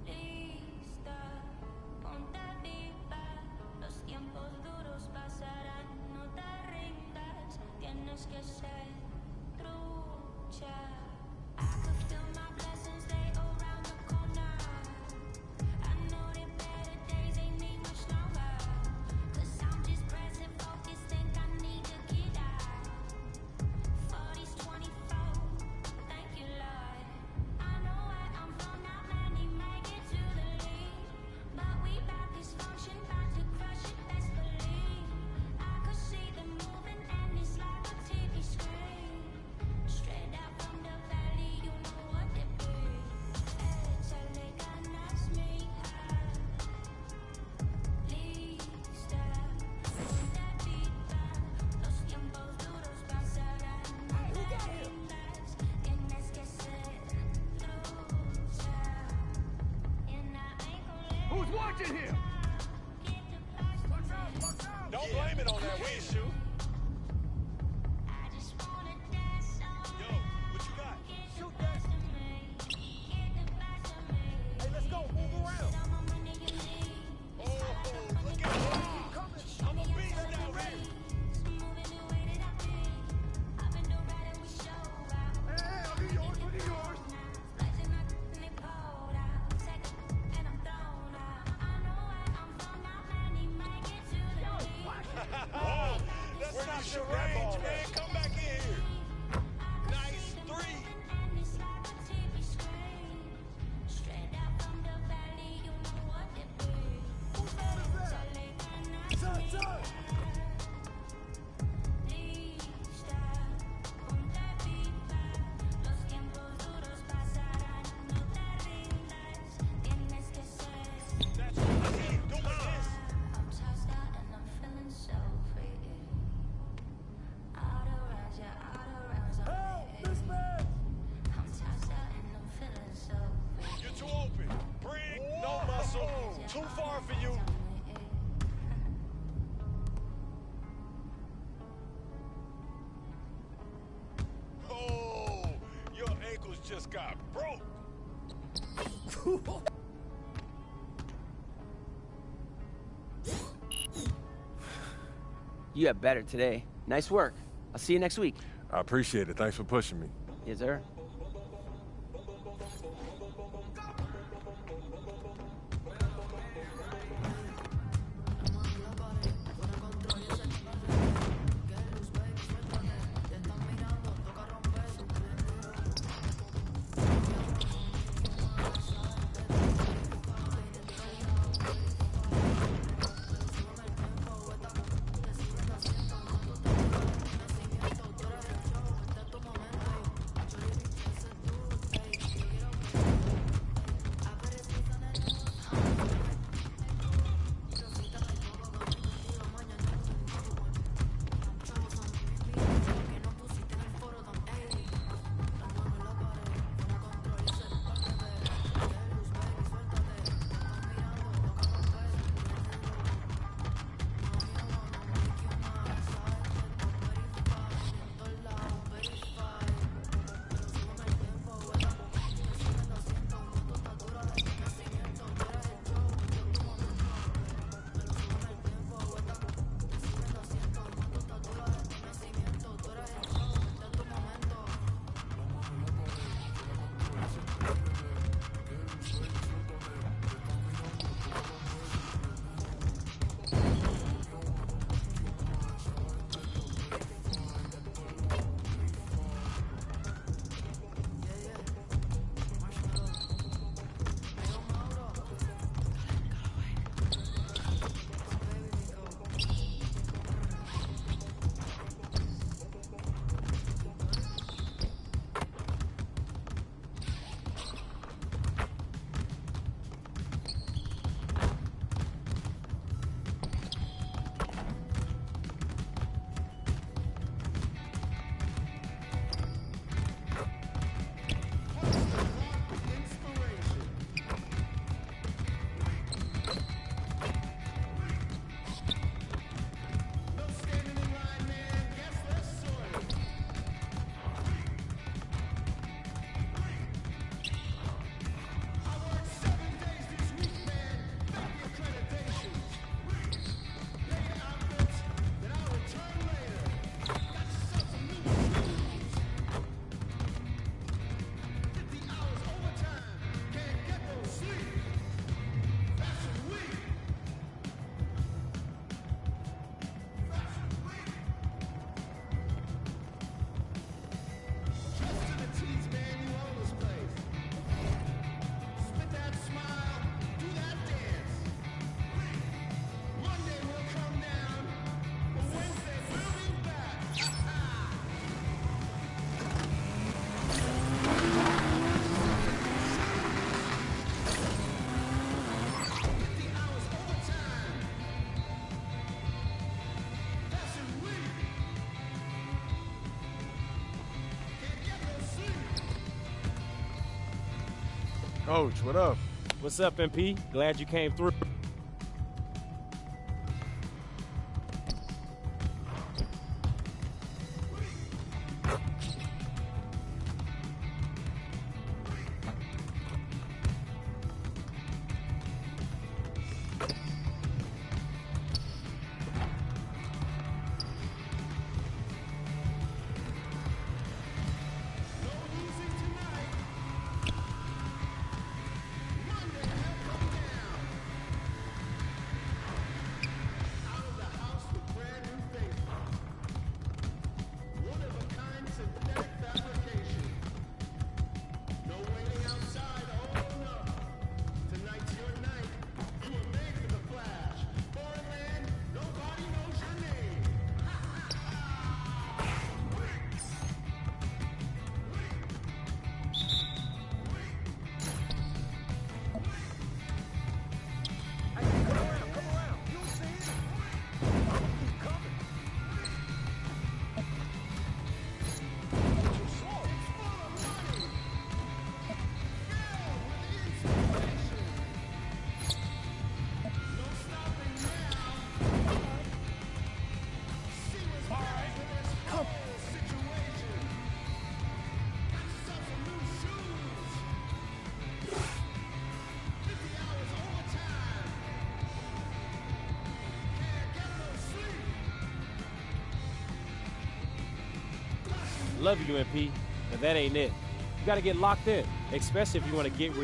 Lista, ponte viva. Los tiempos duros pasarán, no te rindas. Tienes que ser trucha. I could feel my blessings, they around the corner. I know that better days ain't need much longer. 'Cause I'm just present, focused, think I need to get out. 40s, 24, thank you, Lord. I know where I'm from, not many make it to the lead. But we bout dysfunction, bout to crush it, best believe. I could see them moving and it's like a TV screen. Straight out from the valley, you know what it be. Échale ganas, mija. Lista, ponte viva. Los tiempos duros pasarán, no te rindas. Tienes que ser trucha. And I ain't gonna let Who's watching here? Don't blame it on that wind shoe. I just wanna dance on. Yo, what you got? Shoot that. Get the best of me. Hey, let's go. Move around. All my money you need. Oh, look at me. I'm a beast now, man. Moving the way that I be. I've been the ride and we show out. Hey, I'll be yours. What are yours? Flexing my and they pulled out. Take it and I'm thrown out. I know where I'm from, not many make it to the lead. Whoa, that's not your range, man. Come back in here. Nice three. And it's like a TV screen. Straight out from the valley, you know what it be. Whose man is that? Touch. Lista, ponte viva. Los tiempos duros pasarán, no te rindas. Tienes que ser. That's what I keep doing this. I'm tossed out and I'm feeling so free. Out of rounds, yeah, out of rounds. I'm tossed out and I'm feeling so free. You're too open. Brig, no muscle. Too far for you. Oh, your ankles just got broke. You have better today. Nice work. I'll see you next week. I appreciate it. Thanks for pushing me. Yes, sir. Coach, what up? What's up, MP? Glad you came through. Love you, MP, but that ain't it. You got to get locked in, especially if you want to get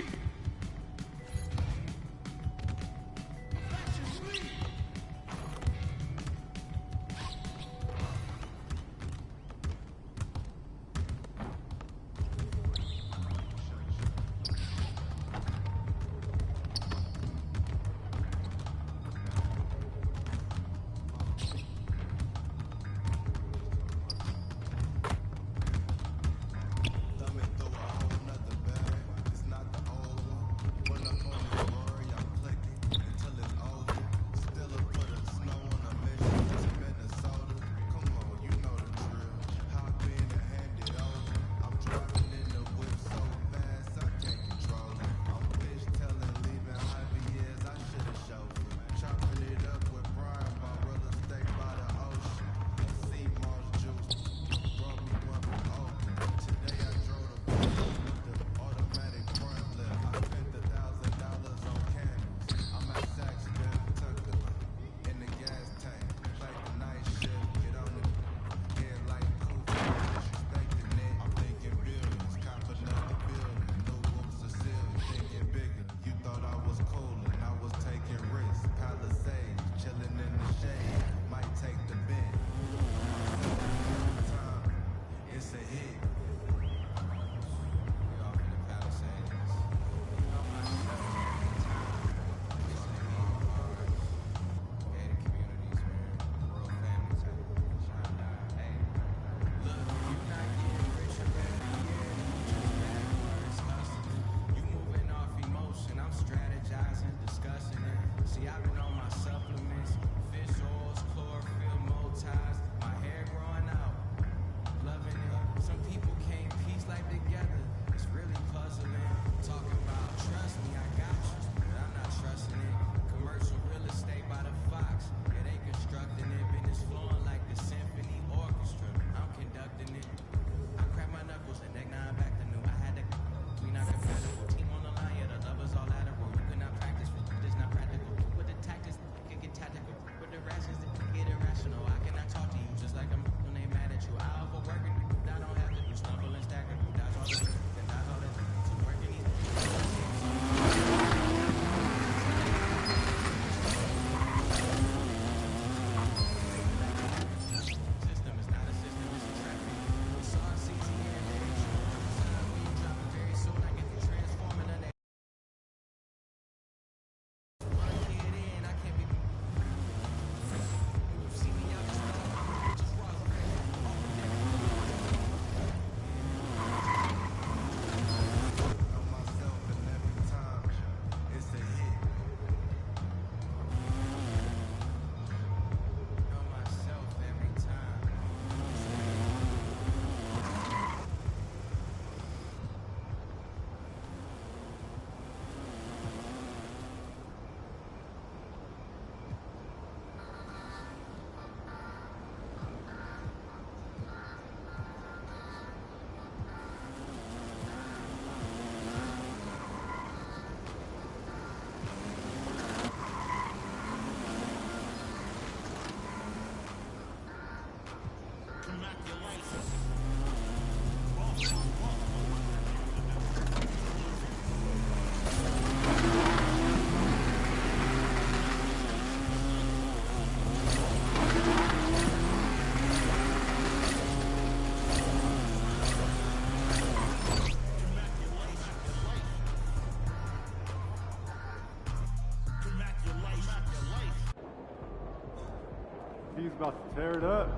about to tear it up.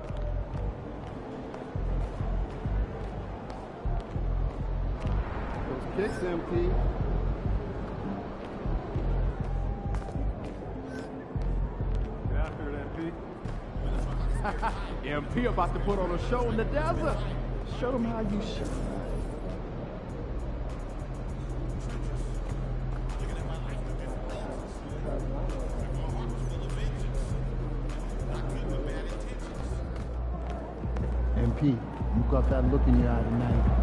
Those kicks, MP. Get after it, MP. MP about to put on a show in the desert. Show them how you show. MP, you got that look in your eye tonight.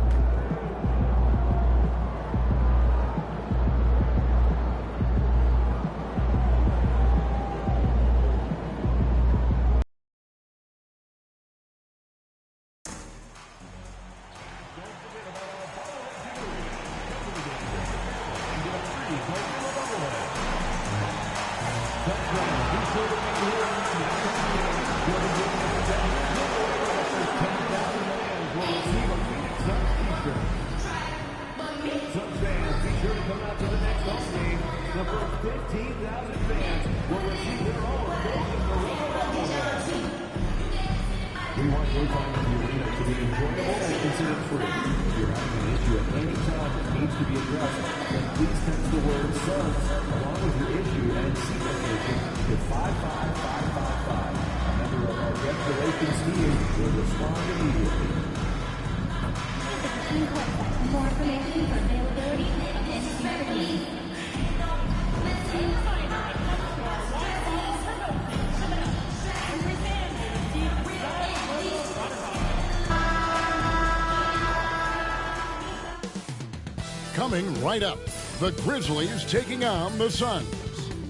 Coming right up, the Grizzlies taking on the Suns.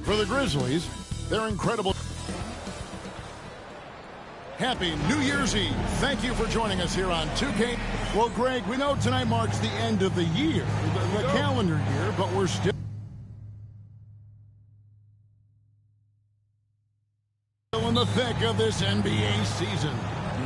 For the Grizzlies, they're incredible. Happy New Year's Eve. Thank you for joining us here on 2K. Well, Greg, we know tonight marks the end of the year, the calendar year, but we're still in the thick of this NBA season.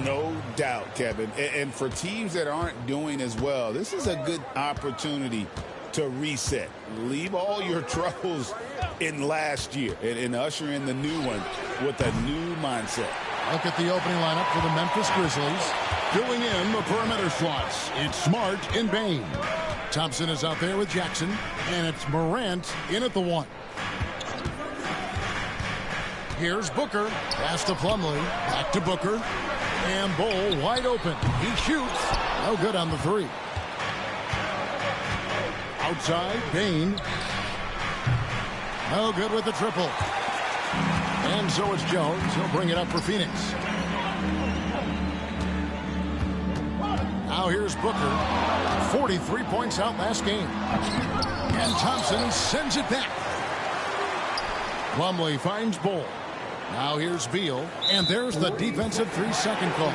No doubt, Kevin. And for teams that aren't doing as well, this is a good opportunity to reset. Leave all your troubles in last year and usher in the new one with a new mindset. Look at the opening lineup for the Memphis Grizzlies. Filling in the perimeter slots, it's Smart and Bane. Thompson is out there with Jackson, and it's Morant in at the 1. Here's Booker. Pass to Plumlee. Back to Booker. And Bol wide open. He shoots. No good on the 3. Outside, Bane. No good with the triple. And so it's Jones. He'll bring it up for Phoenix. Now here's Booker. 43 points out last game. And Thompson sends it back. Plumlee finds Bol. Now here's Beal. And there's the defensive 3-second call.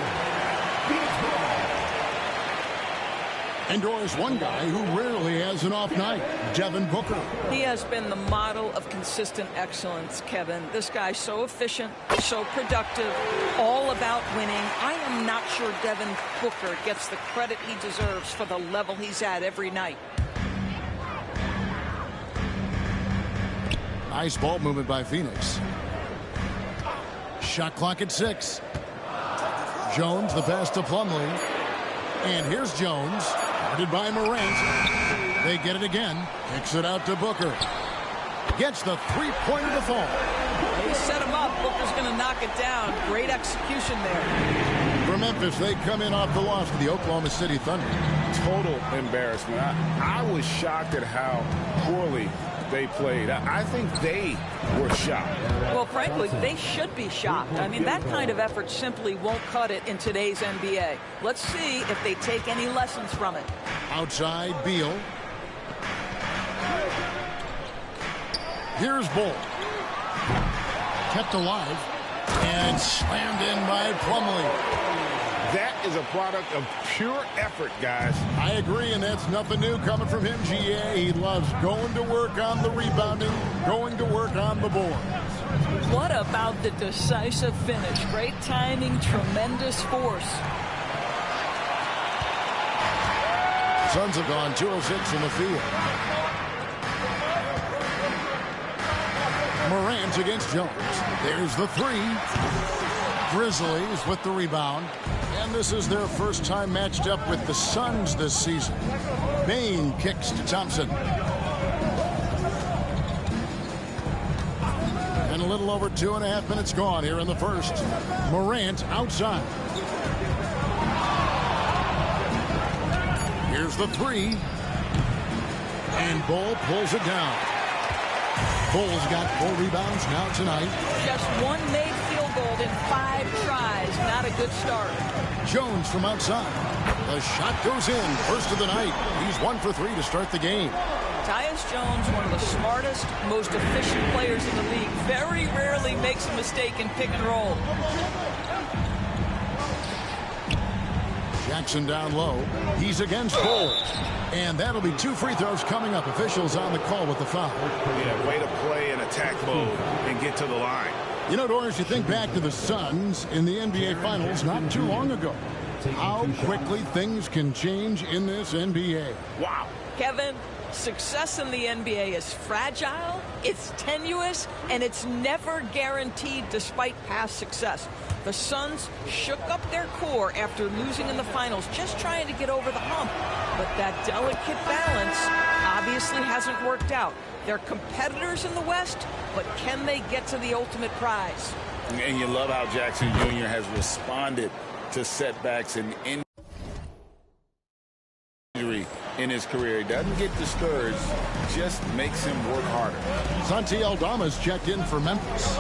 Indoors, one guy who rarely has an off night, Devin Booker. He has been the model of consistent excellence, Kevin. This guy's so efficient, so productive, all about winning. I am not sure Devin Booker gets the credit he deserves for the level he's at every night. Nice ball movement by Phoenix. Shot clock at 6. Jones, the pass to Plumlee. And here's Jones. Guarded by Morant. They get it again. Kicks it out to Booker. Gets the three-pointer to fall. They set him up. Booker's going to knock it down. Great execution there. For Memphis, they come in off the loss to the Oklahoma City Thunder. Total embarrassment. I was shocked at how poorly they played. I think they were shocked. Well, frankly, they should be shocked. I mean, that kind of effort simply won't cut it in today's NBA. Let's see if they take any lessons from it. Outside, Beal. Here's Bol. Kept alive and slammed in by Plumlee. That is a product of pure effort, guys. I agree, and that's nothing new coming from him, GA. He loves going to work on the rebounding, going to work on the board. What about the decisive finish? Great timing, tremendous force. Suns have gone 2 of 6 in the field. Morant against Jones. There's the 3. Grizzlies with the rebound. And this is their first time matched up with the Suns this season. Bane kicks to Thompson. And a little over 2.5 minutes gone here in the first. Morant outside. Here's the three. And Bull pulls it down. Bull's got 4 rebounds now tonight. Just one made field goal in 5 tries. Not a good start. Jones from outside. The shot goes in. First of the night. He's 1 for 3 to start the game. Tyus Jones, one of the smartest, most efficient players in the league, very rarely makes a mistake in pick and roll. Jackson down low. He's against Bull. And that'll be 2 free throws coming up. Officials on the call with the foul. Yeah, way to play in attack mode and get to the line. You know, Doris, you think back to the Suns in the NBA Finals not too long ago. How quickly things can change in this NBA. Wow. Kevin, success in the NBA is fragile, it's tenuous, and it's never guaranteed despite past success. The Suns shook up their core after losing in the finals, just trying to get over the hump. But that delicate balance obviously hasn't worked out. They're competitors in the West, but can they get to the ultimate prize? And you love how Jackson Jr. has responded to setbacks and injury in his career. He doesn't get discouraged, just makes him work harder. Santi Aldama's checked in for Memphis.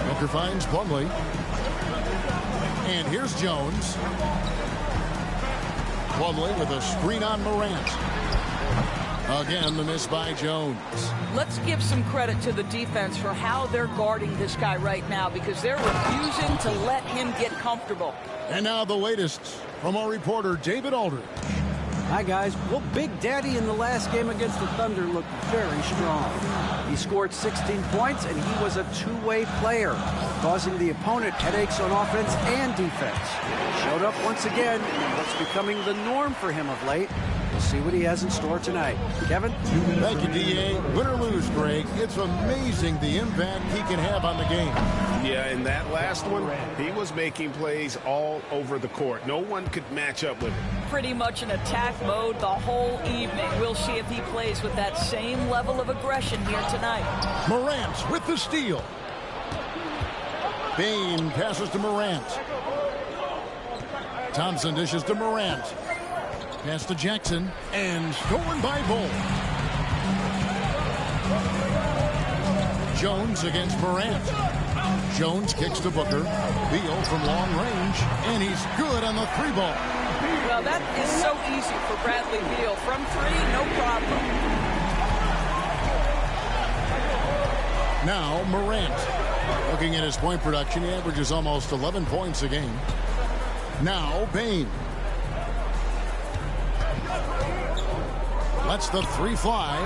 Booker finds Plumlee. And here's Jones. Plumlee with a screen on Morant. Again, the miss by Jones. Let's give some credit to the defense for how they're guarding this guy right now, because they're refusing to let him get comfortable. And now the latest from our reporter, David Aldridge. Hi, guys. Well, Big Daddy in the last game against the Thunder looked very strong. He scored 16 points, and he was a two-way player, causing the opponent headaches on offense and defense. Showed up once again in what's becoming the norm for him of late. We'll see what he has in store tonight. Kevin? Thank you, D.A. Win or lose, Greg, it's amazing the impact he can have on the game. Yeah, in that last one, he was making plays all over the court. No one could match up with him. Pretty much in attack mode the whole evening. We'll see if he plays with that same level of aggression here tonight. Morant with the steal. Bane passes to Morant. Thompson dishes to Morant. Pass to Jackson, and stolen by Bull. Jones against Morant. Jones kicks to Booker. Beal from long range, and he's good on the 3-ball. Well, that is so easy for Bradley Beal. From 3, no problem. Now Morant. Looking at his point production, he averages almost 11 points a game. Now Bane. Lets the 3 fly.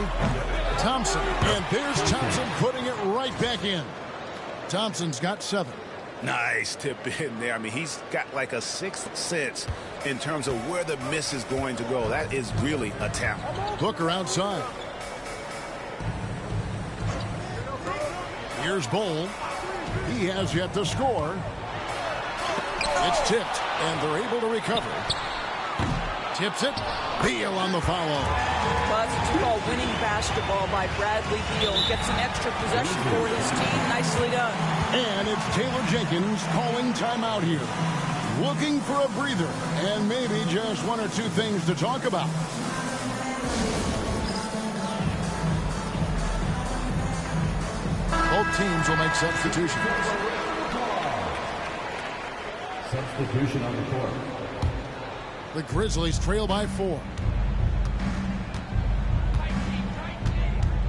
Thompson. And there's Thompson putting it right back in. Thompson's got 7. Nice tip in there. I mean, he's got like a 6th sense in terms of where the miss is going to go. That is really a talent. Booker outside. Here's Bull. He has yet to score. It's tipped, and they're able to recover. Tips it. Beal on the foul. Well, that's what you call winning basketball by Bradley Beal. Gets an extra possession for his team. Nicely done. And it's Taylor Jenkins calling timeout here. Looking for a breather and maybe just 1 or 2 things to talk about. Both teams will make substitutions. Substitution on the court. The Grizzlies trail by 4.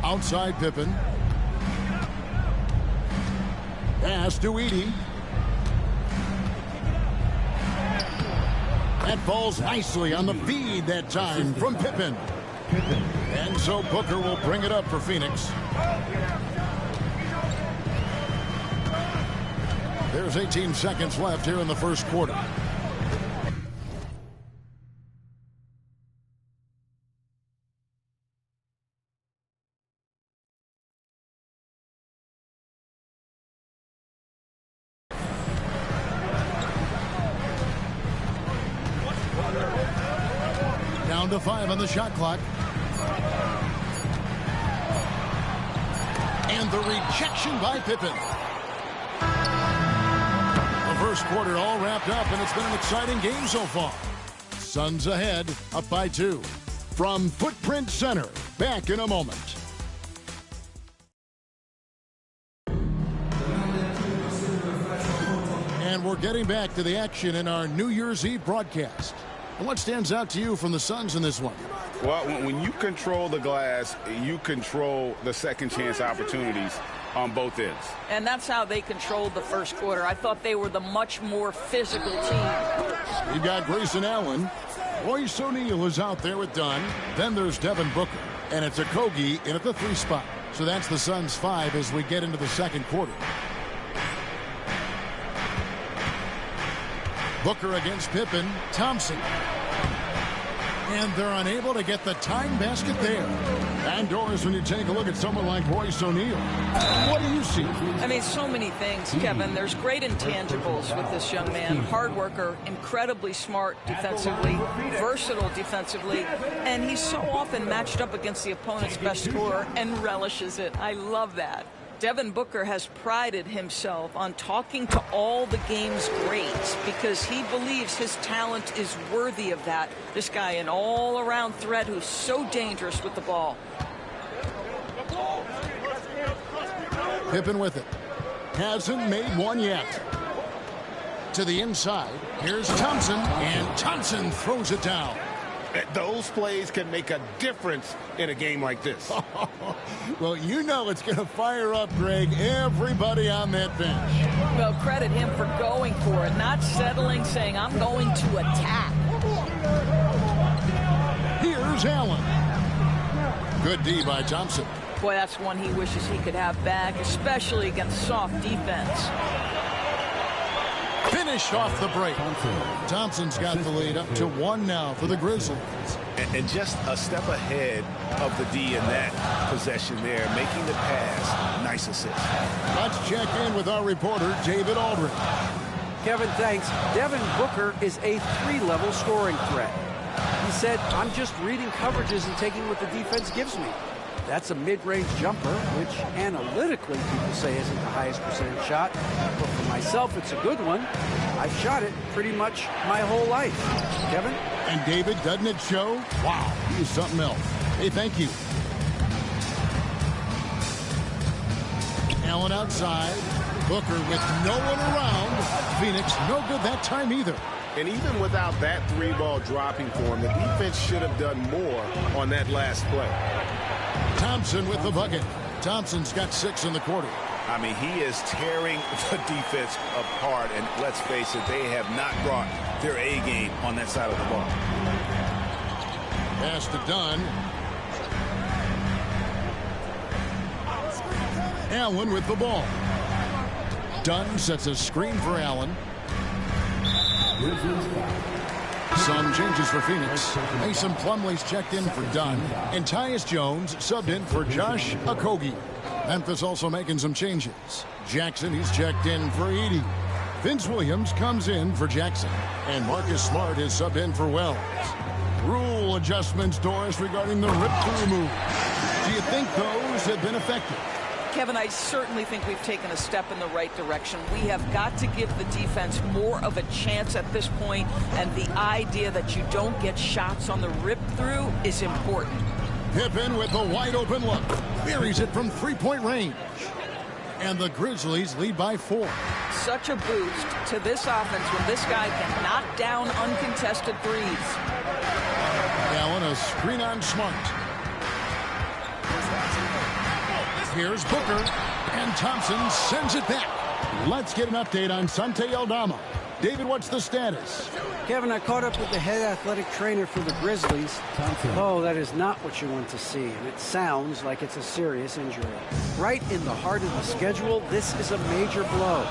Outside Pippen. Pass to Edey. That falls nicely on the feed that time from Pippen. And so Booker will bring it up for Phoenix. There's 18 seconds left here in the first quarter. Down to 5 on the shot clock. And the rejection by Pippen. The first quarter all wrapped up, and it's been an exciting game so far. Suns ahead, up by 2. From Footprint Center, back in a moment. And we're getting back to the action in our New Year's Eve broadcast. And what stands out to you from the Suns in this one? Well, when you control the glass, you control the second chance opportunities on both ends. And that's how they controlled the first quarter. I thought they were the much more physical team. You've got Grayson Allen. Royce O'Neal is out there with Dunn. Then there's Devin Booker. And it's Okogie in at the 3 spot. So that's the Suns' 5 as we get into the second quarter. Booker against Pippen. Thompson. And they're unable to get the tying basket there. And Doris, when you take a look at someone like Royce O'Neal, what do you see? I mean, so many things, Kevin. There's great intangibles with this young man. Hard worker, incredibly smart defensively, versatile defensively, and he's so often matched up against the opponent's best scorer and relishes it. I love that. Devin Booker has prided himself on talking to all the game's greats because he believes his talent is worthy of that. This guy, an all-around threat who's so dangerous with the ball. Pippen with it. Hasn't made one yet. To the inside. Here's Thompson, and Thompson throws it down. Those plays can make a difference in a game like this. Well, you know it's going to fire up, Greg, everybody on that bench. Well, credit him for going for it, not settling, saying, I'm going to attack. Here's Allen. Good D by Thompson. Boy, that's one he wishes he could have back, especially against soft defense. Finished off the break. Thompson's got the lead up to 1 now for the Grizzlies. And just a step ahead of the D in that possession there, making the pass. Nice assist. Let's check in with our reporter, David Aldridge. Kevin, thanks. Devin Booker is a 3-level scoring threat. He said, I'm just reading coverages and taking what the defense gives me. That's a mid-range jumper, which analytically people say isn't the highest percentage shot. But for myself, it's a good one. I've shot it pretty much my whole life. Kevin? And David, doesn't it show? Wow, he's something else. Hey, thank you. Allen outside. Booker with no one around. Phoenix, no good that time either. And even without that 3-ball dropping for him, the defense should have done more on that last play. Thompson with the bucket. Thompson's got 6 in the quarter. I mean, he is tearing the defense apart, and let's face it, they have not brought their A game on that side of the ball. Pass to Dunn. Allen with the ball. Dunn sets a screen for Allen. Some changes for Phoenix. Mason Plumlee's checked in for Dunn. And Tyus Jones subbed in for Josh Okogie. Memphis also making some changes. Jackson, he's checked in for Edey. Vince Williams comes in for Jackson. And Marcus Smart is subbed in for Wells. Rule adjustments, Doris, regarding the rip-through move. Do you think those have been effective? Kevin, I certainly think we've taken a step in the right direction. We have got to give the defense more of a chance at this point, and the idea that you don't get shots on the rip-through is important. Pippen with a wide-open look. Buries it from 3-point range. And the Grizzlies lead by 4. Such a boost to this offense when this guy can knock down uncontested threes. Allen, a screen on Smart. Here's Booker, and Thompson sends it back. Let's get an update on Santi Aldama. David, what's the status? Kevin, I caught up with the head athletic trainer for the Grizzlies. Oh, that is not what you want to see, and it sounds like it's a serious injury. Right in the heart of the schedule, this is a major blow.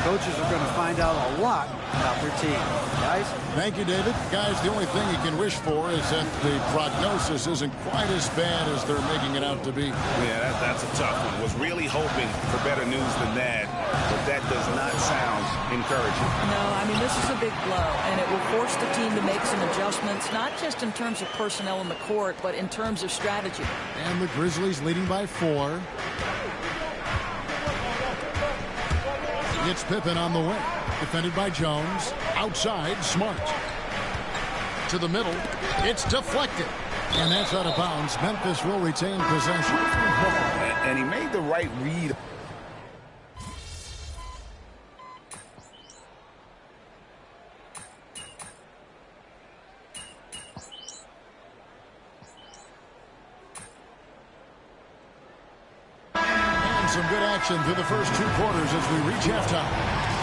Coaches are going to find out a lot about their team. Guys? Thank you, David. Guys, the only thing you can wish for is that the prognosis isn't quite as bad as they're making it out to be. Yeah, that's a tough one. Was really hoping for better news than that. But that does not sound encouraging. No, I mean, this is a big blow, and it will force the team to make some adjustments, not just in terms of personnel in the court, but in terms of strategy. And the Grizzlies leading by 4. It's Pippen on the wing. Defended by Jones. Outside, Smart. To the middle. It's deflected. And that's out of bounds. Memphis will retain possession. And he made the right read. And some good action through the first 2 quarters as we reach halftime.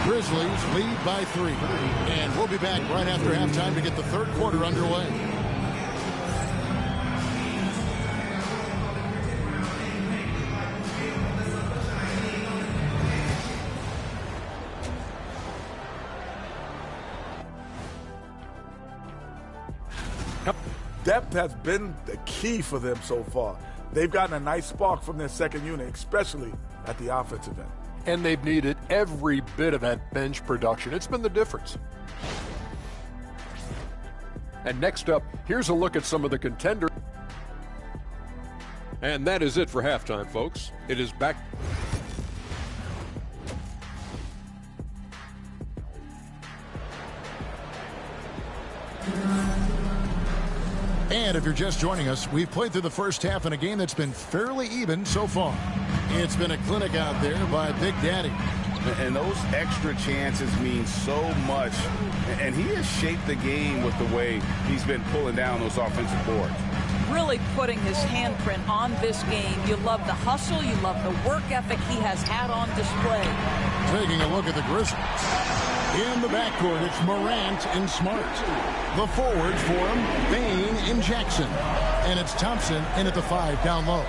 Grizzlies lead by 3. And we'll be back right after halftime to get the third quarter underway. Depth has been the key for them so far. They've gotten a nice spark from their second unit, especially at the offensive end. And they've needed every bit of that bench production. It's been the difference. And next up, here's a look at some of the contenders. And that is it for halftime, folks. It is back. And if you're just joining us, we've played through the first half in a game that's been fairly even so far. It's been a clinic out there by Big Daddy. And those extra chances mean so much. And he has shaped the game with the way he's been pulling down those offensive boards. Really putting his handprint on this game. You love the hustle. You love the work ethic he has had on display. Taking a look at the Grizzlies. In the backcourt, it's Morant and Smart. The forwards for him, Bane and Jackson. And it's Thompson in at the 5 down low.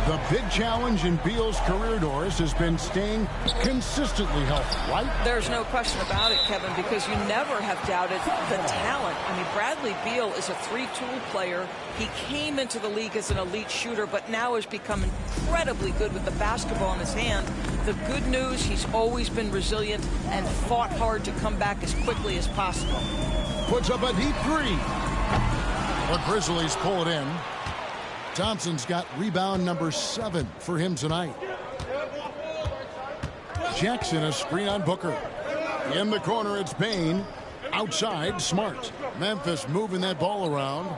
The big challenge in Beal's career, Doris, has been staying consistently healthy, right? There's no question about it, Kevin, because you never have doubted the talent. I mean, Bradley Beal is a 3-tool player. He came into the league as an elite shooter, but now has become incredibly good with the basketball in his hand. The good news, he's always been resilient and fought hard to come back as quickly as possible. Puts up a deep 3. The Grizzlies pull it in. Thompson's got rebound number 7 for him tonight. Jackson a screen on Booker. In the corner, it's Bane. Outside, Smart. Memphis moving that ball around.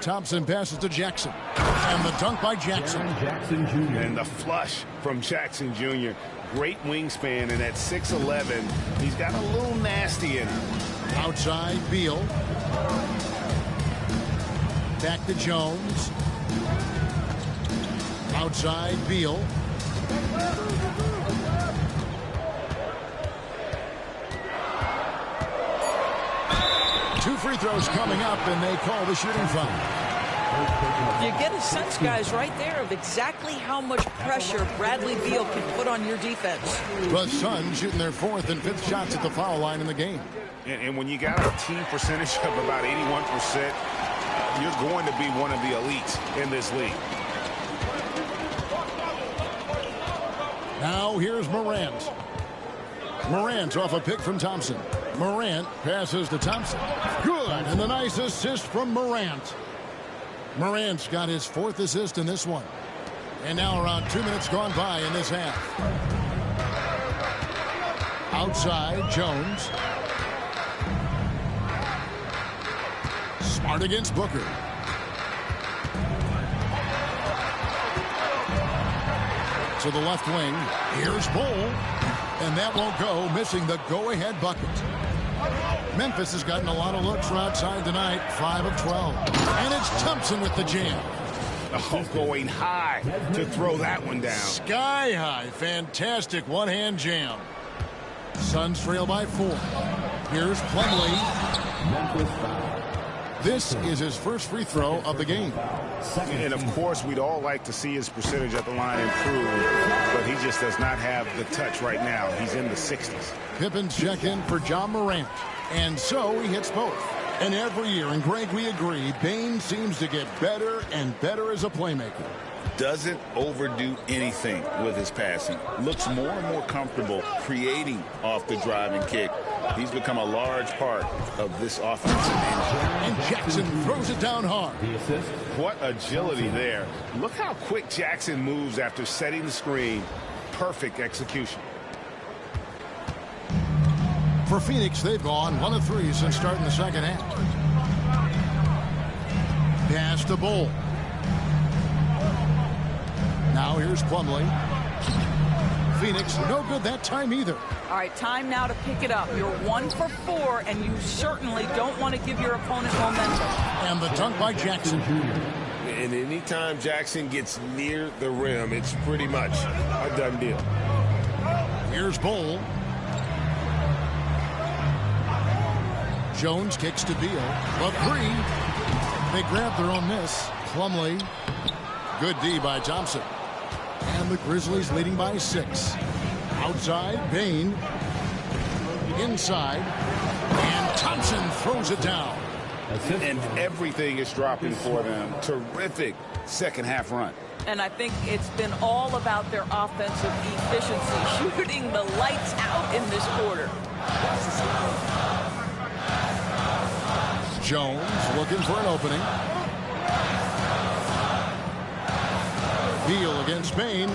Thompson passes to Jackson. And the dunk by Jackson. And the flush from Jackson Jr. Great wingspan, and at 6'11", he's got a little nasty in him. Outside, Beal. Back to Jones. Outside, Beal. Two free throws coming up, and they call the shooting foul. You get a sense, guys, right there of exactly how much pressure Bradley Beal can put on your defense. The Suns shooting their 4th and 5th shots at the foul line in the game. And when you got a team percentage of about 81%, you're going to be one of the elites in this league. Now here's Morant. Morant off a pick from Thompson. Morant passes to Thompson. Good. And the nice assist from Morant. Morant's got his 4th assist in this one. And now around 2 minutes gone by in this half. Outside, Jones. Smart against Booker. To the left wing. Here's Bull. And that won't go, missing the go-ahead bucket. Memphis has gotten a lot of looks from outside tonight, 5 of 12. And it's Thompson with the jam. Oh, going high to throw that one down. Sky high. Fantastic one-hand jam. Suns trail by 4. Here's Plumlee. This is his first free throw of the game. And, of course, we'd all like to see his percentage at the line improve, but he just does not have the touch right now. He's in the 60s. Pippen's check in for John Morant. And so he hits both. And every year, and Greg, we agree, Bane seems to get better and better as a playmaker. Doesn't overdo anything with his passing. Looks more and more comfortable creating off the driving kick. He's become a large part of this offensive engine. And Jackson throws it down hard. What agility there. Look how quick Jackson moves after setting the screen. Perfect execution. For Phoenix, they've gone 1 of 3 since starting the second half. Pass to Bull. Now here's Plumlee. Phoenix, no good that time either. All right, time now to pick it up. You're 1 for 4, and you certainly don't want to give your opponent momentum. And the dunk by Jackson. And anytime Jackson gets near the rim, it's pretty much a done deal. Here's Bull. Jones kicks to Beal. The 3. They grab their own miss. Plumlee. Good D by Thompson. And the Grizzlies leading by 6. Outside, Bane. Inside. And Thompson throws it down. And everything is dropping for them. Terrific second half run. And I think it's been all about their offensive efficiency, shooting the lights out in this quarter. Jones looking for an opening. Beal against Bane.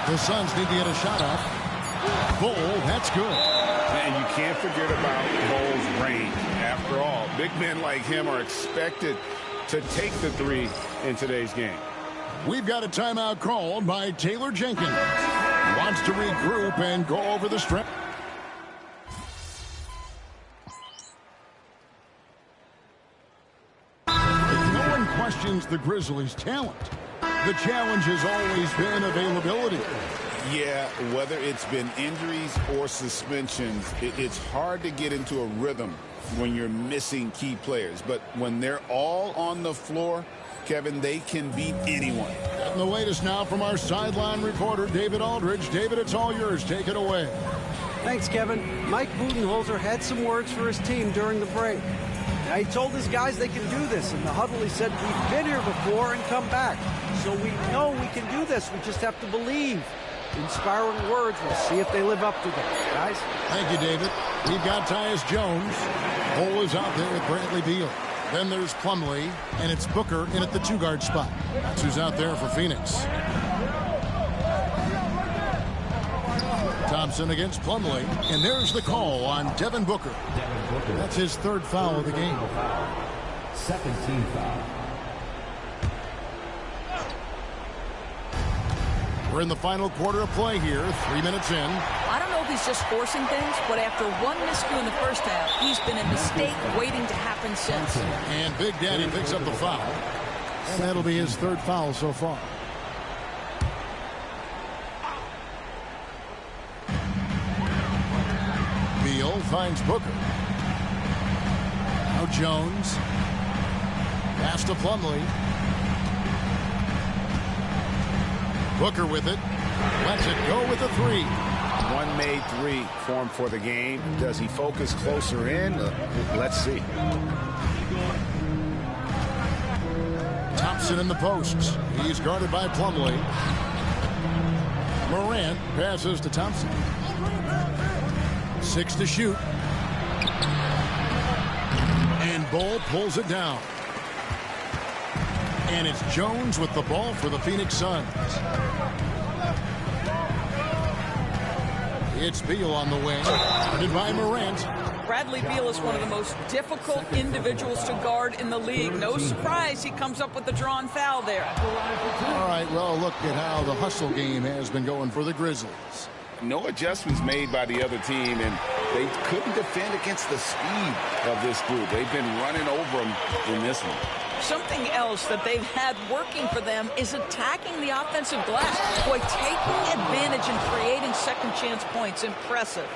The Suns need to get a shot off. Bull, that's good. And you can't forget about Bull's range. After all, big men like him are expected to take the 3 in today's game. We've got a timeout called by Taylor Jenkins. He wants to regroup and go over the stretch. No one questions the Grizzlies' talent. The challenge has always been availability. Yeah, whether it's been injuries or suspensions, it's hard to get into a rhythm when you're missing key players. But when they're all on the floor, Kevin, they can beat anyone. And the latest now from our sideline reporter, David Aldridge. David, it's all yours. Take it away. Thanks, Kevin. Mike Budenholzer had some words for his team during the break. Now, he told his guys they can do this. In the huddle, he said, we've been here before and come back. So we know we can do this. We just have to believe. Inspiring words. We'll see if they live up to them. Guys? Thank you, David. We've got Tyus Jones. Bull is out there with Bradley Beal. Then there's Plumlee, and it's Booker in at the 2-guard spot. That's who's out there for Phoenix. Thompson against Plumlee, and there's the call on Devin Booker. That's his 3rd foul of the game. Second team foul. We're in the final quarter of play here, 3 minutes in. I don't know if he's just forcing things, but after one miscue in the first half, he's been a mistake waiting to happen since. And Big Daddy picks up the foul. And that'll be his 3rd foul so far. Beal finds Booker. Now Jones. Pass to Plumlee. Booker with it. Lets it go with a 3. One made 3 formed for the game. Does he focus closer in? Let's see. Thompson in the posts. He's guarded by Plumlee. Morant passes to Thompson. 6 to shoot. And Bull pulls it down. And it's Jones with the ball for the Phoenix Suns. It's Beal on the wing. Guarded by Morant. Bradley Beal is one of the most difficult individuals to guard in the league. No surprise he comes up with the drawn foul there. All right, well, look at how the hustle game has been going for the Grizzlies. No adjustments made by the other team, and they couldn't defend against the speed of this group. They've been running over them in this one. Something else that they've had working for them is attacking the offensive glass. Boy, taking advantage and creating second chance points. Impressive.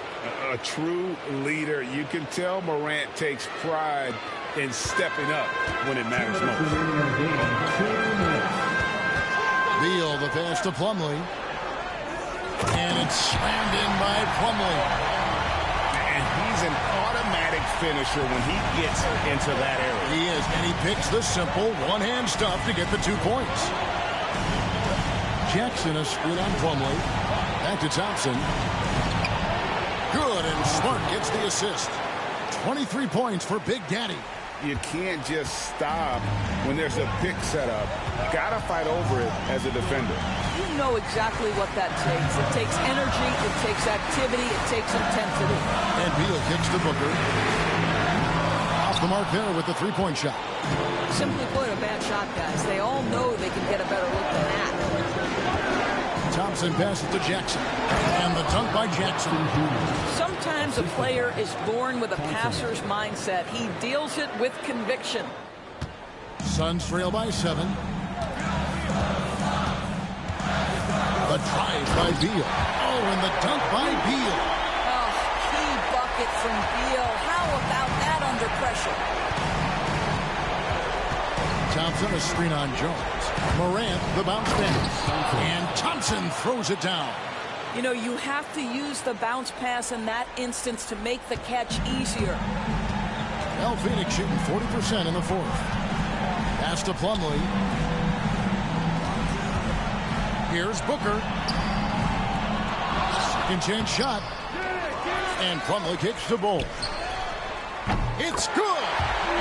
A true leader. You can tell Morant takes pride in stepping up when it matters most. Beal, the pass to Plumlee. And it's slammed in by Plumlee. And he's an automatic big finisher when he gets into that area. He is, and he picks the simple one-hand stuff to get the 2 points. Jackson, a screen on Plumlee. Back to Thompson. Good, and Smart gets the assist. 23 points for Big Daddy. You can't just stop when there's a pick set up. Got to fight over it as a defender. You know exactly what that takes. It takes energy, it takes activity, it takes intensity. And Beal kicks to Booker. Off the mark there with the 3-point shot. Simply put, a bad shot, guys. They all know they can get a better look than that. Thompson passes to Jackson. And the dunk by Jackson. Sometimes a player is born with a passer's mindset. He deals it with conviction. Suns trail by 7. The drive by Beal. Oh, and the dunk by Beal. Oh, key bucket from Beal. How about that under pressure? Thompson, a screen on Jones. Morant, the bounce pass. And Thompson throws it down. You know, you have to use the bounce pass in that instance to make the catch easier. Well, Phoenix shooting 40% in the 4th. Pass to Plumlee. Here's Booker. Second chance shot. And Plumlee kicks the ball. It's good.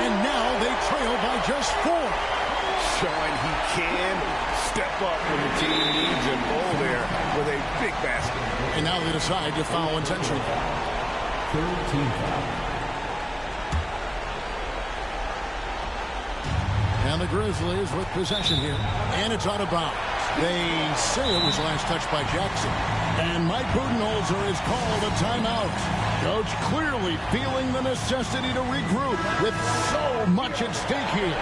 And now they trail by just 4. Showing he can step up when the team needs him. Oh, there with a big basket. And now they decide to foul intentionally. 3rd team foul. And the Grizzlies with possession here. And it's out of bounds. They say it was last touched by Jackson. And Mike Budenholzer is called a timeout. Coach clearly feeling the necessity to regroup with so much at stake here.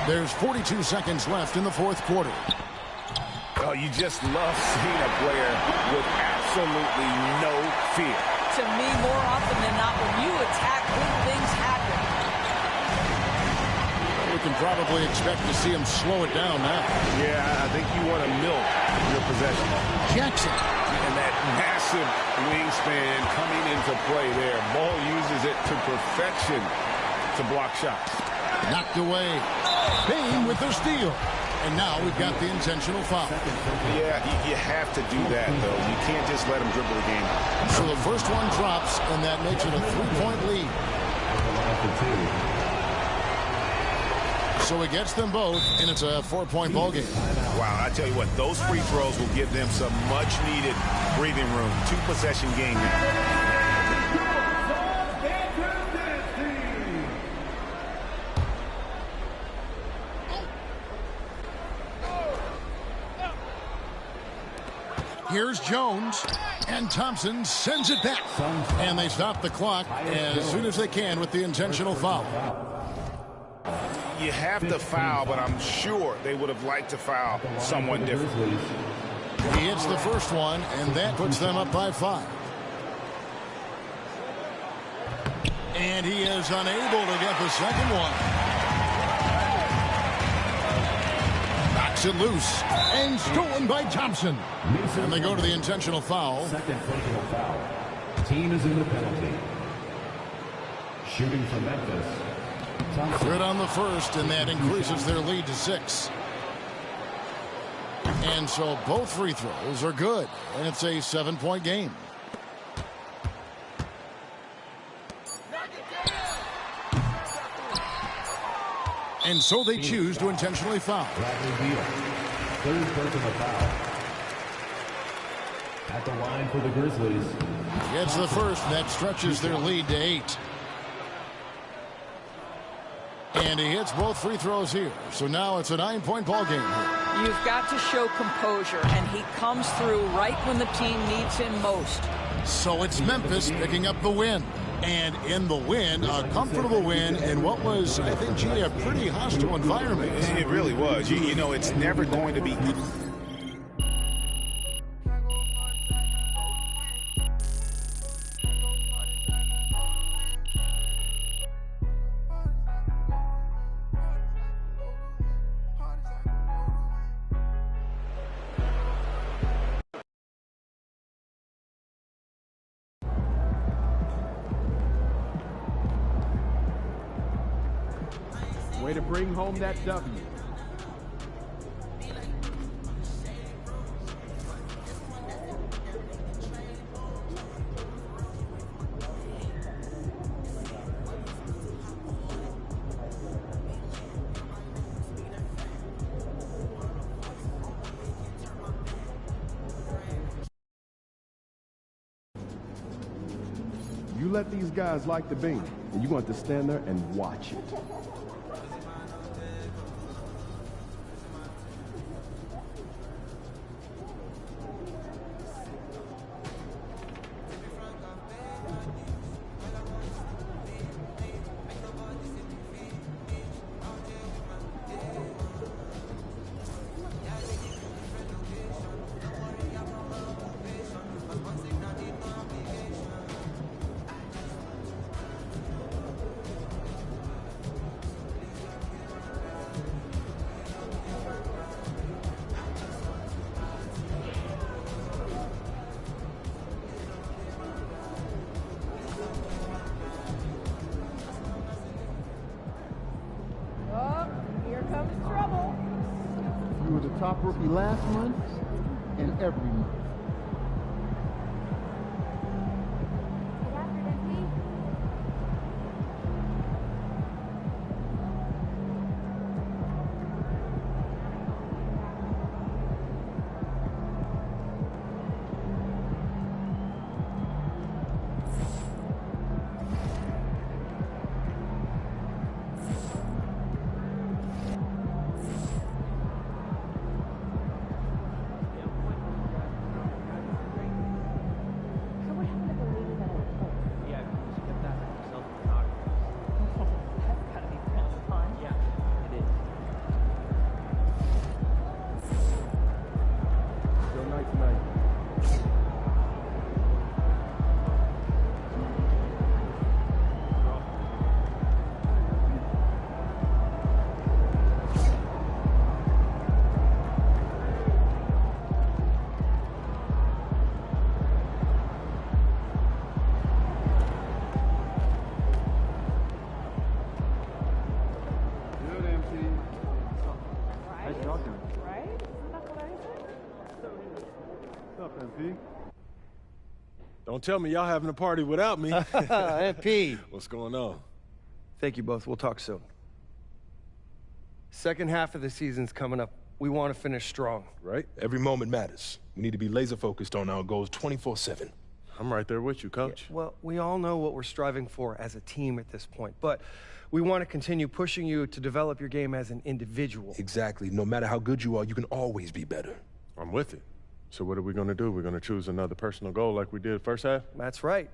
There's 42 seconds left in the 4th quarter. Oh, you just love seeing a player with absolutely no fear. To me, more often than not, when you attack, good things happen. We can probably expect to see him slow it down now. Yeah, I think you want to milk your possession. Jackson. And that massive wingspan coming into play there. Ball uses it to perfection to block shots. Knocked away. Payne with the steal. And now we've got the intentional foul. Yeah, you have to do that, though. You can't just let him dribble the game. So the first one drops, and that makes it a 3-point lead. So he gets them both, and it's a 4-point ball game. Wow, I tell you what, those free throws will give them some much-needed breathing room. 2-possession game now. Here's Jones, and Thompson sends it back. And they stop the clock as soon as they can with the intentional foul. You have to foul, but I'm sure they would have liked to foul someone different. He hits the first one, and that puts them up by 5. And he is unable to get the second one. Knocks it loose, and stolen by Thompson. And they go to the intentional foul. Second personal foul. Team is in the penalty. Shooting from Memphis. Thompson. Good on the first, and that increases their lead to 6. And so both free throws are good, and it's a 7-point game. And so they choose to intentionally foul. Bradley Beal. 3rd personal foul. At the line for the Grizzlies. Gets the first, that stretches their lead to 8. And he hits both free throws here. So now it's a 9-point ball game here. You've got to show composure, and he comes through right when the team needs him most. So it's Memphis picking up the win. And in the win, a comfortable win in what was, I think, gee, a pretty hostile environment. It really was. You know, it's never going to be Way to bring home that W. You let these guys like the beam, and you're going to stand there and watch it. You were the top rookie last month and every month. Don't tell me y'all having a party without me. MP. What's going on? Thank you both. We'll talk soon. Second half of the season's coming up. We want to finish strong. Right? Every moment matters. We need to be laser focused on our goals 24/7. I'm right there with you, Coach. Yeah, well, we all know what we're striving for as a team at this point, but we want to continue pushing you to develop your game as an individual. Exactly. No matter how good you are, you can always be better. I'm with it. So what are we going to do? We're going to choose another personal goal like we did first half? That's right.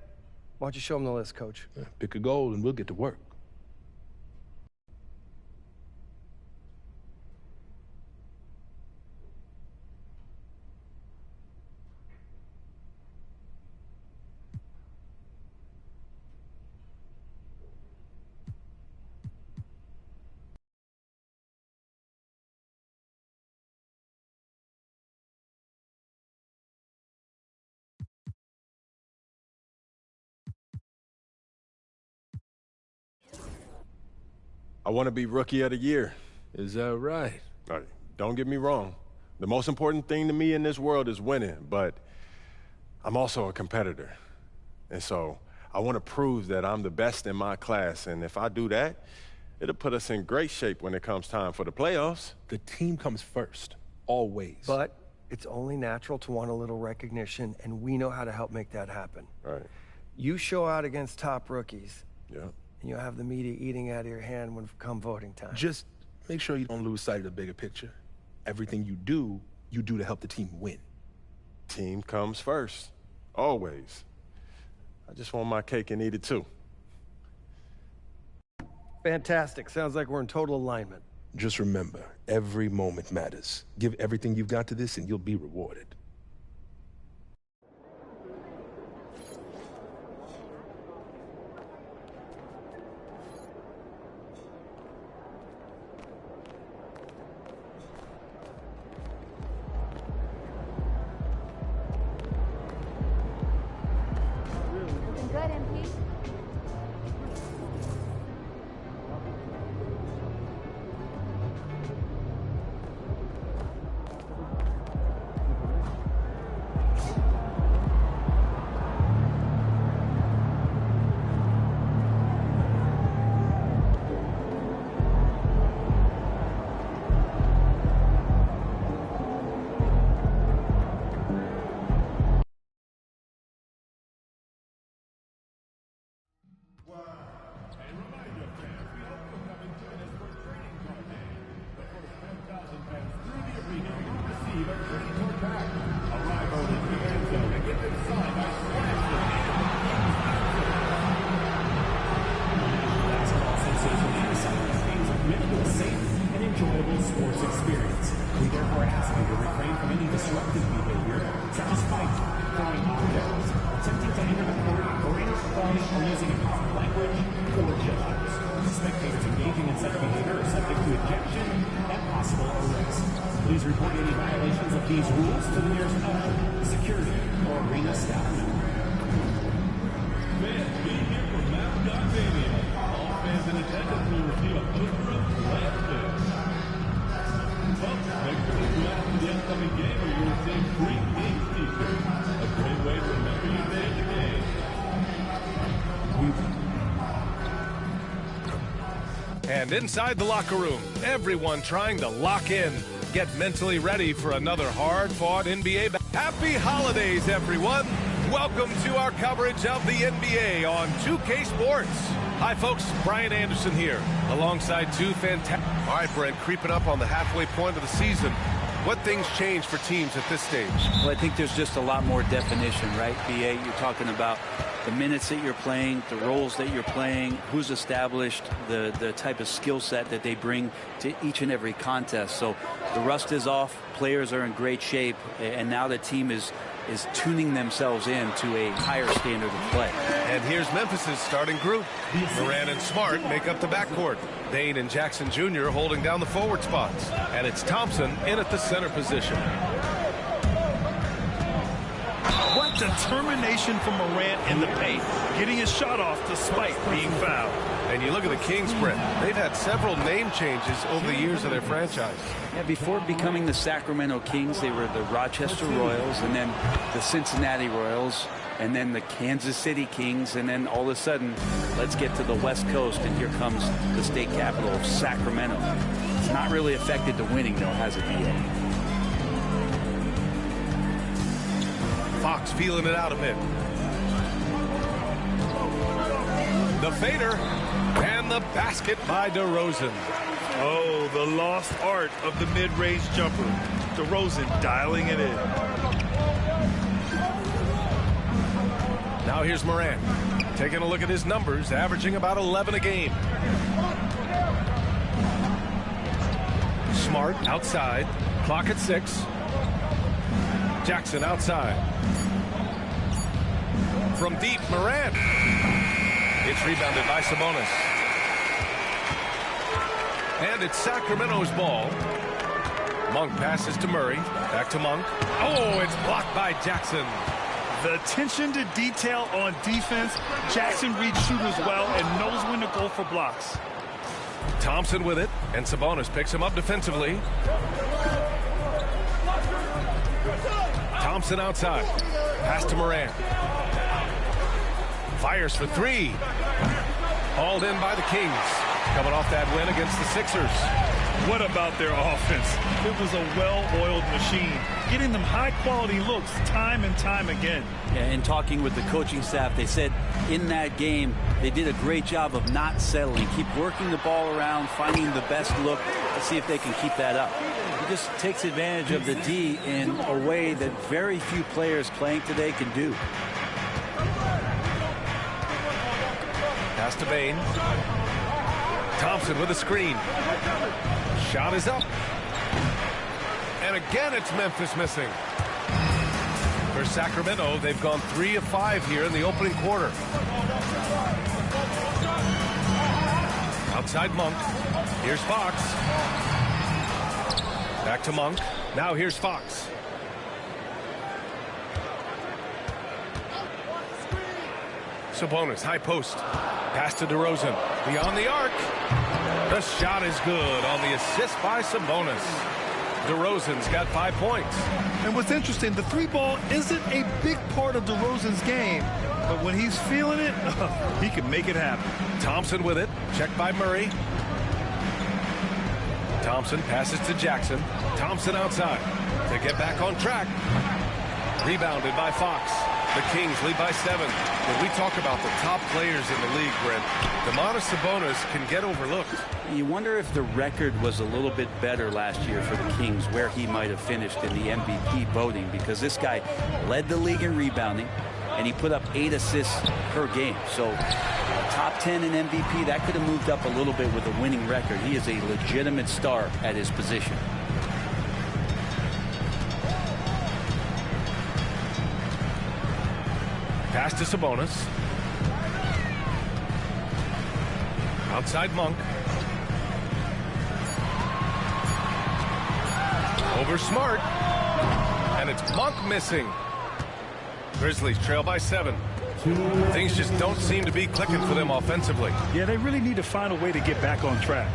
Why don't you show them the list, Coach? Yeah, pick a goal and we'll get to work. I want to be Rookie of the Year. Is that right? Don't get me wrong. The most important thing to me in this world is winning, but I'm also a competitor. And so I want to prove that I'm the best in my class, and if I do that, it'll put us in great shape when it comes time for the playoffs. The team comes first, always. But it's only natural to want a little recognition, and we know how to help make that happen. Right. You show out against top rookies. Yeah. And you'll have the media eating out of your hand when come voting time. Just make sure you don't lose sight of the bigger picture. Everything you do to help the team win. Team comes first, always. I just want my cake and eat it too. Fantastic. Sounds like we're in total alignment. Just remember, every moment matters. Give everything you've got to this and you'll be rewarded. experience. We therefore ask you to refrain from any disruptive behavior, such as fighting, throwing objects, attempting to enter the court, or interfering or using improper language or gestures. Spectators engaging in such behavior are subject to ejection and possible arrest. Please report any violations of these rules to the nearest usher, security, or arena staff member. Fans being here for Mascot Stadium. All fans in attendance will receive a booster of last day. Folks, make sure to go out to the upcoming game or you'll receive free Kings t-shirts. A great way to remember your day at the game. And inside the locker room, everyone trying to lock in, get mentally ready for another hard-fought NBA. Happy holidays, everyone. Welcome to our coverage of the NBA on 2K Sports. Hi, folks. Brian Anderson here, alongside two fantastic... All right, Brent, creeping up on the halfway point of the season. What things change for teams at this stage? Well, I think there's just a lot more definition, right, BA? You're talking about the minutes that you're playing, the roles that you're playing, who's established, the type of skill set that they bring to each and every contest. So the rust is off, players are in great shape, and now the team is tuning themselves in to a higher standard of play. And here's Memphis's starting group. Morant and Smart make up the backcourt. Bane and Jackson Jr. holding down the forward spots. And it's Thompson in at the center position. What determination from Morant in the paint, getting his shot off despite being fouled. And you look at the Kings, Brent. They've had several name changes over the years of their franchise. Yeah, before becoming the Sacramento Kings, they were the Rochester Royals, and then the Cincinnati Royals, and then the Kansas City Kings, and then all of a sudden, let's get to the West Coast, and here comes the state capital of Sacramento. It's not really affected the winning, though, has it, BA? Fox feeling it out a bit. The fader and the basket by DeRozan. Oh, the lost art of the mid-range jumper. DeRozan dialing it in. Now here's Morant. Taking a look at his numbers, averaging about 11 a game. Smart outside. Clock at 6. Jackson outside. From deep, Morant. It's rebounded by Sabonis. And it's Sacramento's ball. Monk passes to Murray. Back to Monk. Oh, it's blocked by Jackson. The attention to detail on defense. Jackson reads shooters well and knows when to go for blocks. Thompson with it, and Sabonis picks him up defensively. Thompson outside. Pass to Morant. Fires for 3. Hauled in by the Kings. Coming off that win against the Sixers. What about their offense? It was a well-oiled machine, getting them high-quality looks time and time again. Yeah, in talking with the coaching staff, they said in that game they did a great job of not settling. Keep working the ball around, finding the best look. Let's see if they can keep that up. He just takes advantage of the D in a way that very few players playing today can do. Pass to Bane. Thompson with a screen. Shot is up. And again, it's Memphis missing. For Sacramento, they've gone 3 of 5 here in the opening quarter. Outside Monk. Here's Fox. Back to Monk. Now here's Fox. Sabonis, high post. Pass to DeRozan. Beyond the arc. The shot is good on the assist by Sabonis. DeRozan's got 5 points. And what's interesting, the 3-ball isn't a big part of DeRozan's game, but when he's feeling it, he can make it happen. Thompson with it. Checked by Murray. Thompson passes to Jackson. Thompson outside to get back on track. Rebounded by Fox. The Kings lead by 7. When we talk about the top players in the league, Brent, Domantas Sabonis can get overlooked. You wonder if the record was a little bit better last year for the Kings, where he might have finished in the MVP voting, because this guy led the league in rebounding, and he put up 8 assists per game. So top 10 in MVP, that could have moved up a little bit with a winning record. He is a legitimate star at his position. Pass to Sabonis. Outside Monk. Over Smart. And it's Monk missing. Grizzlies trail by 7. Things just don't seem to be clicking for them offensively. Yeah, they really need to find a way to get back on track.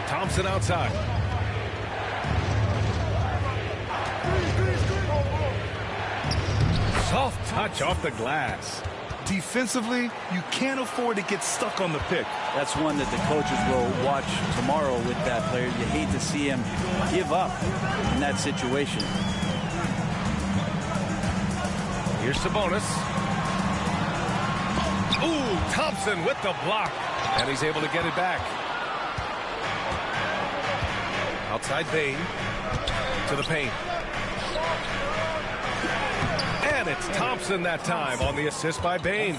Thompson outside. Soft touch off the glass. Defensively, you can't afford to get stuck on the pick. That's one that the coaches will watch tomorrow with that player. You hate to see him give up in that situation. Here's Sabonis. Ooh, Thompson with the block. And he's able to get it back. Outside Bane. To the paint. And it's Thompson that time on the assist by Bane.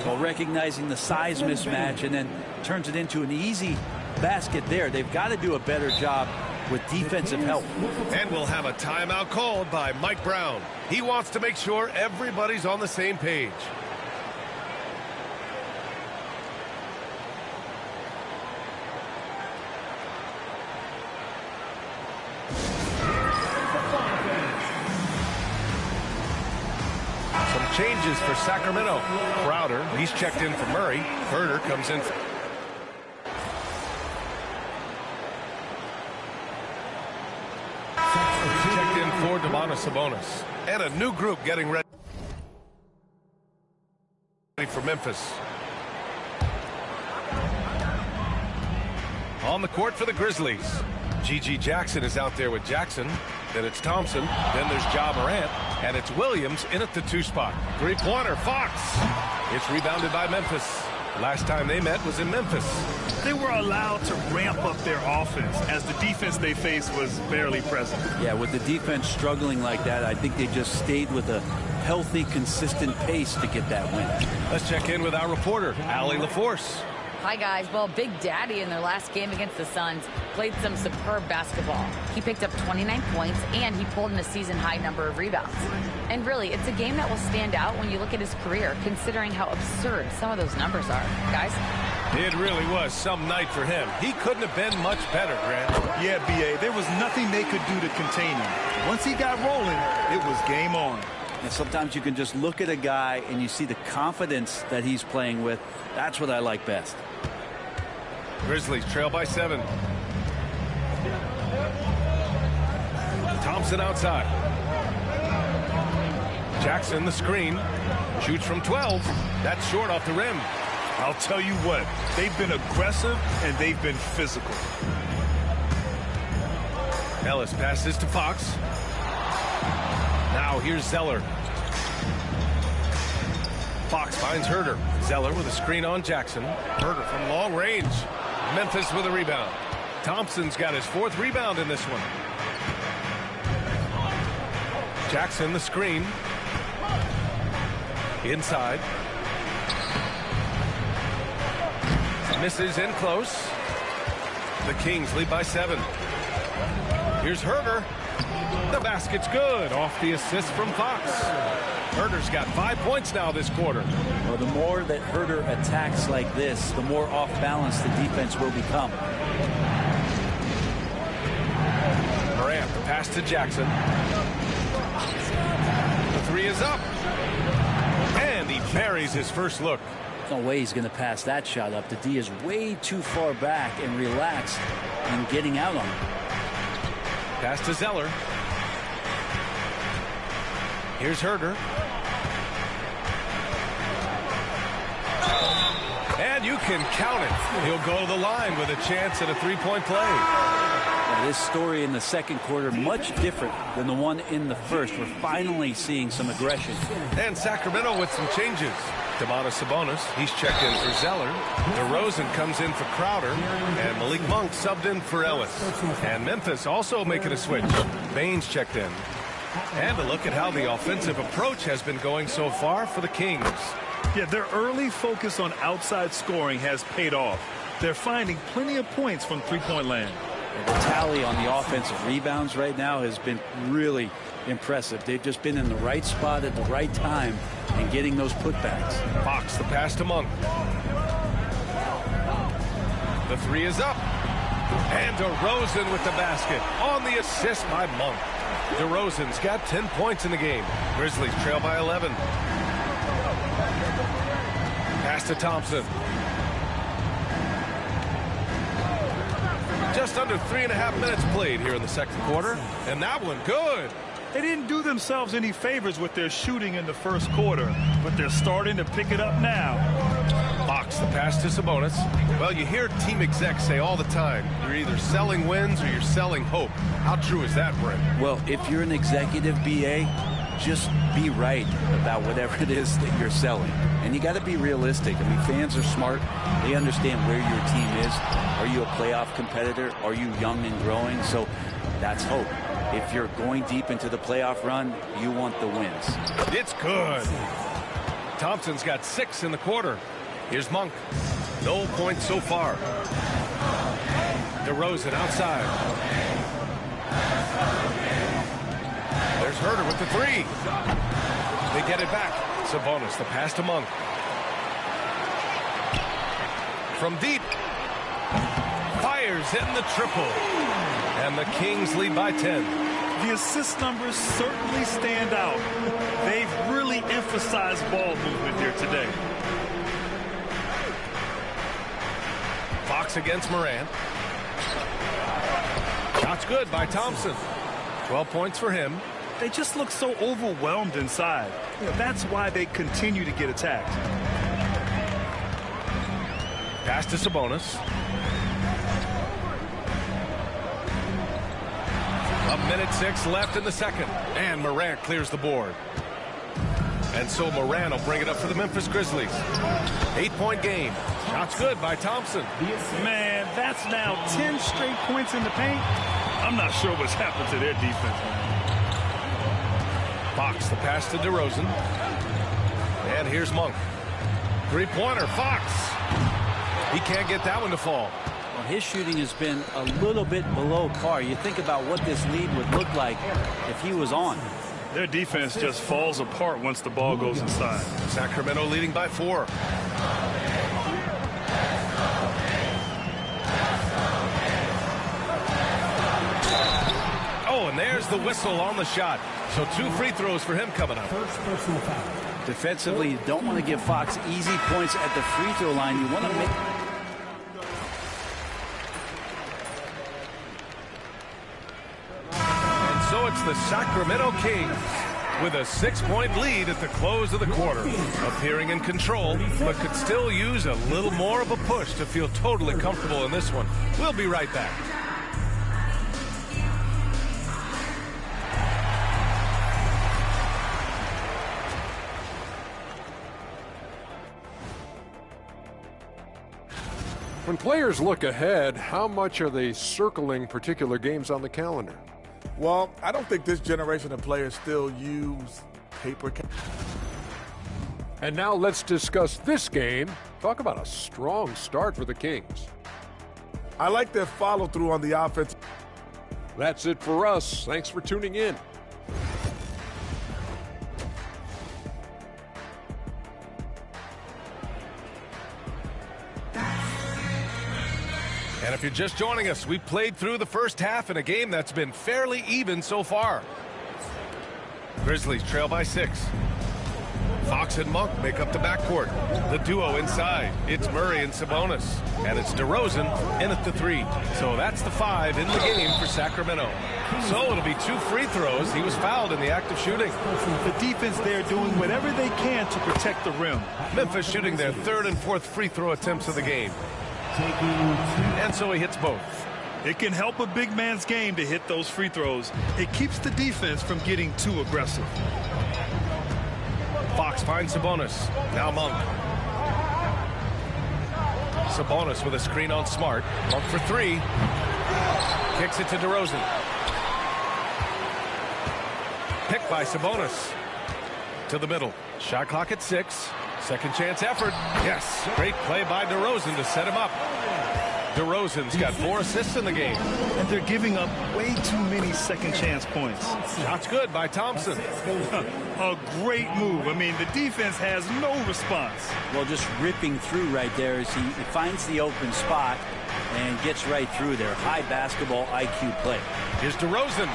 Well, recognizing the size mismatch and then turns it into an easy basket there. They've got to do a better job with defensive help. And we'll have a timeout called by Mike Brown. He wants to make sure everybody's on the same page. Changes for Sacramento. Crowder, he's checked in for Murray. Herder comes in. Checked in for Domantas Sabonis. And a new group getting ready for Memphis. On the court for the Grizzlies. G.G. Jackson is out there with Jackson. Then it's Thompson. Then there's Ja Morant. And it's Williams in at the 2 spot. Three-pointer, Fox. It's rebounded by Memphis. Last time they met was in Memphis. They were allowed to ramp up their offense as the defense they faced was barely present. Yeah, with the defense struggling like that, I think they just stayed with a healthy, consistent pace to get that win. Let's check in with our reporter, Allie LaForce. Hi, guys. Well, Big Daddy in their last game against the Suns played some superb basketball. He picked up 29 points, and he pulled in a season-high number of rebounds. And really, it's a game that will stand out when you look at his career, considering how absurd some of those numbers are. Guys? It really was some night for him. He couldn't have been much better, Grant. Yeah, B.A., there was nothing they could do to contain him. Once he got rolling, it was game on. And sometimes you can just look at a guy and you see the confidence that he's playing with. That's what I like best. Grizzlies trail by 7. Thompson outside. Jackson the screen. Shoots from 12. That's short off the rim. I'll tell you what, they've been aggressive and they've been physical. Ellis passes to Fox. Now here's Zeller. Fox finds Herder. Zeller with a screen on Jackson. Herder from long range. Memphis with a rebound. Thompson's got his 4th rebound in this one. Jackson the screen. Inside. Misses in close. The Kings lead by 7. Here's Herder. The basket's good off the assist from Fox. Herder's got 5 points now this quarter. Well, the more that Herder attacks like this, the more off balance the defense will become. Morant, the pass to Jackson. The 3 is up. And he buries his first look. No way he's going to pass that shot up. The D is way too far back and relaxed in getting out on him. Pass to Zeller. Here's Herder. And you can count it. He'll go to the line with a chance at a 3-point play. Now, this story in the second quarter, much different than the one in the first. We're finally seeing some aggression. And Sacramento with some changes. Domantas Sabonis, he's checked in for Zeller. DeRozan comes in for Crowder. And Malik Monk subbed in for Ellis. And Memphis also making a switch. Baines checked in. And a look at how the offensive approach has been going so far for the Kings. Yeah, their early focus on outside scoring has paid off. They're finding plenty of points from three-point land. The tally on the offensive rebounds right now has been really impressive. They've just been in the right spot at the right time and getting those putbacks. Fox, the pass to Monk. The three is up. And DeRozan with the basket on the assist by Monk. DeRozan's got 10 points in the game. Grizzlies trail by 11. Pass to Thompson. Just under 3.5 minutes played here in the second quarter. And that one good. They didn't do themselves any favors with their shooting in the first quarter, but they're starting to pick it up now. Fox, the pass to Sabonis. Well, you hear team execs say all the time, you're either selling wins or you're selling hope. How true is that, Brent? Well, if you're an executive BA, just be right about whatever it is that you're selling. And you got to be realistic. I mean, fans are smart. They understand where your team is. Are you a playoff competitor? Are you young and growing? So that's hope. If you're going deep into the playoff run, you want the wins. It's good. Thompson's got 6 in the quarter. Here's Monk. No points so far. DeRozan outside. There's Herter with the 3. They get it back. Sabonis, the pass to Monk. From deep. Fires in the triple. And the Kings lead by 10. The assist numbers certainly stand out. They've really emphasized ball movement here today. Fox against Morant. Shot's good by Thompson. 12 points for him. They just look so overwhelmed inside. That's why they continue to get attacked. Pass to Sabonis. A minute 6 left in the second. And Morant clears the board. And so Morant will bring it up for the Memphis Grizzlies. 8-point game. Shots good by Thompson. Man, that's now 10 straight points in the paint. I'm not sure what's happened to their defense. Fox, the pass to DeRozan. And here's Monk. Three-pointer, Fox. He can't get that one to fall. Well, his shooting has been a little bit below par. You think about what this lead would look like if he was on. Their defense just falls apart once the ball goes inside. Sacramento leading by 4. Oh, and there's the whistle on the shot. So 2 free throws for him coming up. Defensively, you don't want to give Fox easy points at the free throw line. You want to make... And so it's the Sacramento Kings with a 6-point lead at the close of the quarter. Appearing in control, but could still use a little more of a push to feel totally comfortable in this one. We'll be right back. When players look ahead, how much are they circling particular games on the calendar? Well, I don't think this generation of players still use paper. And now let's discuss this game. Talk about a strong start for the Kings. I like their follow-through on the offense. That's it for us. Thanks for tuning in. And if you're just joining us, we've played through the first half in a game that's been fairly even so far. Grizzlies trail by 6. Fox and Monk make up the backcourt. The duo inside. It's Murray and Sabonis. And it's DeRozan in at the 3. So that's the 5 in the game for Sacramento. So it'll be 2 free throws. He was fouled in the act of shooting. The defense there doing whatever they can to protect the rim. Memphis shooting their 3rd and 4th free throw attempts of the game. And so he hits both. It can help a big man's game to hit those free throws. It keeps the defense from getting too aggressive. Fox finds Sabonis. Now Monk. Sabonis with a screen on Smart. Monk for 3. Kicks it to DeRozan. Picked by Sabonis. To the middle. Shot clock at 6. Second chance effort. Yes. Great play by DeRozan to set him up. DeRozan's got 4 assists in the game. And they're giving up way too many second chance points. Shots good by Thompson. A great move. I mean, the defense has no response. Well, just ripping through right there as he finds the open spot and gets right through there. High basketball IQ play. Here's DeRozan.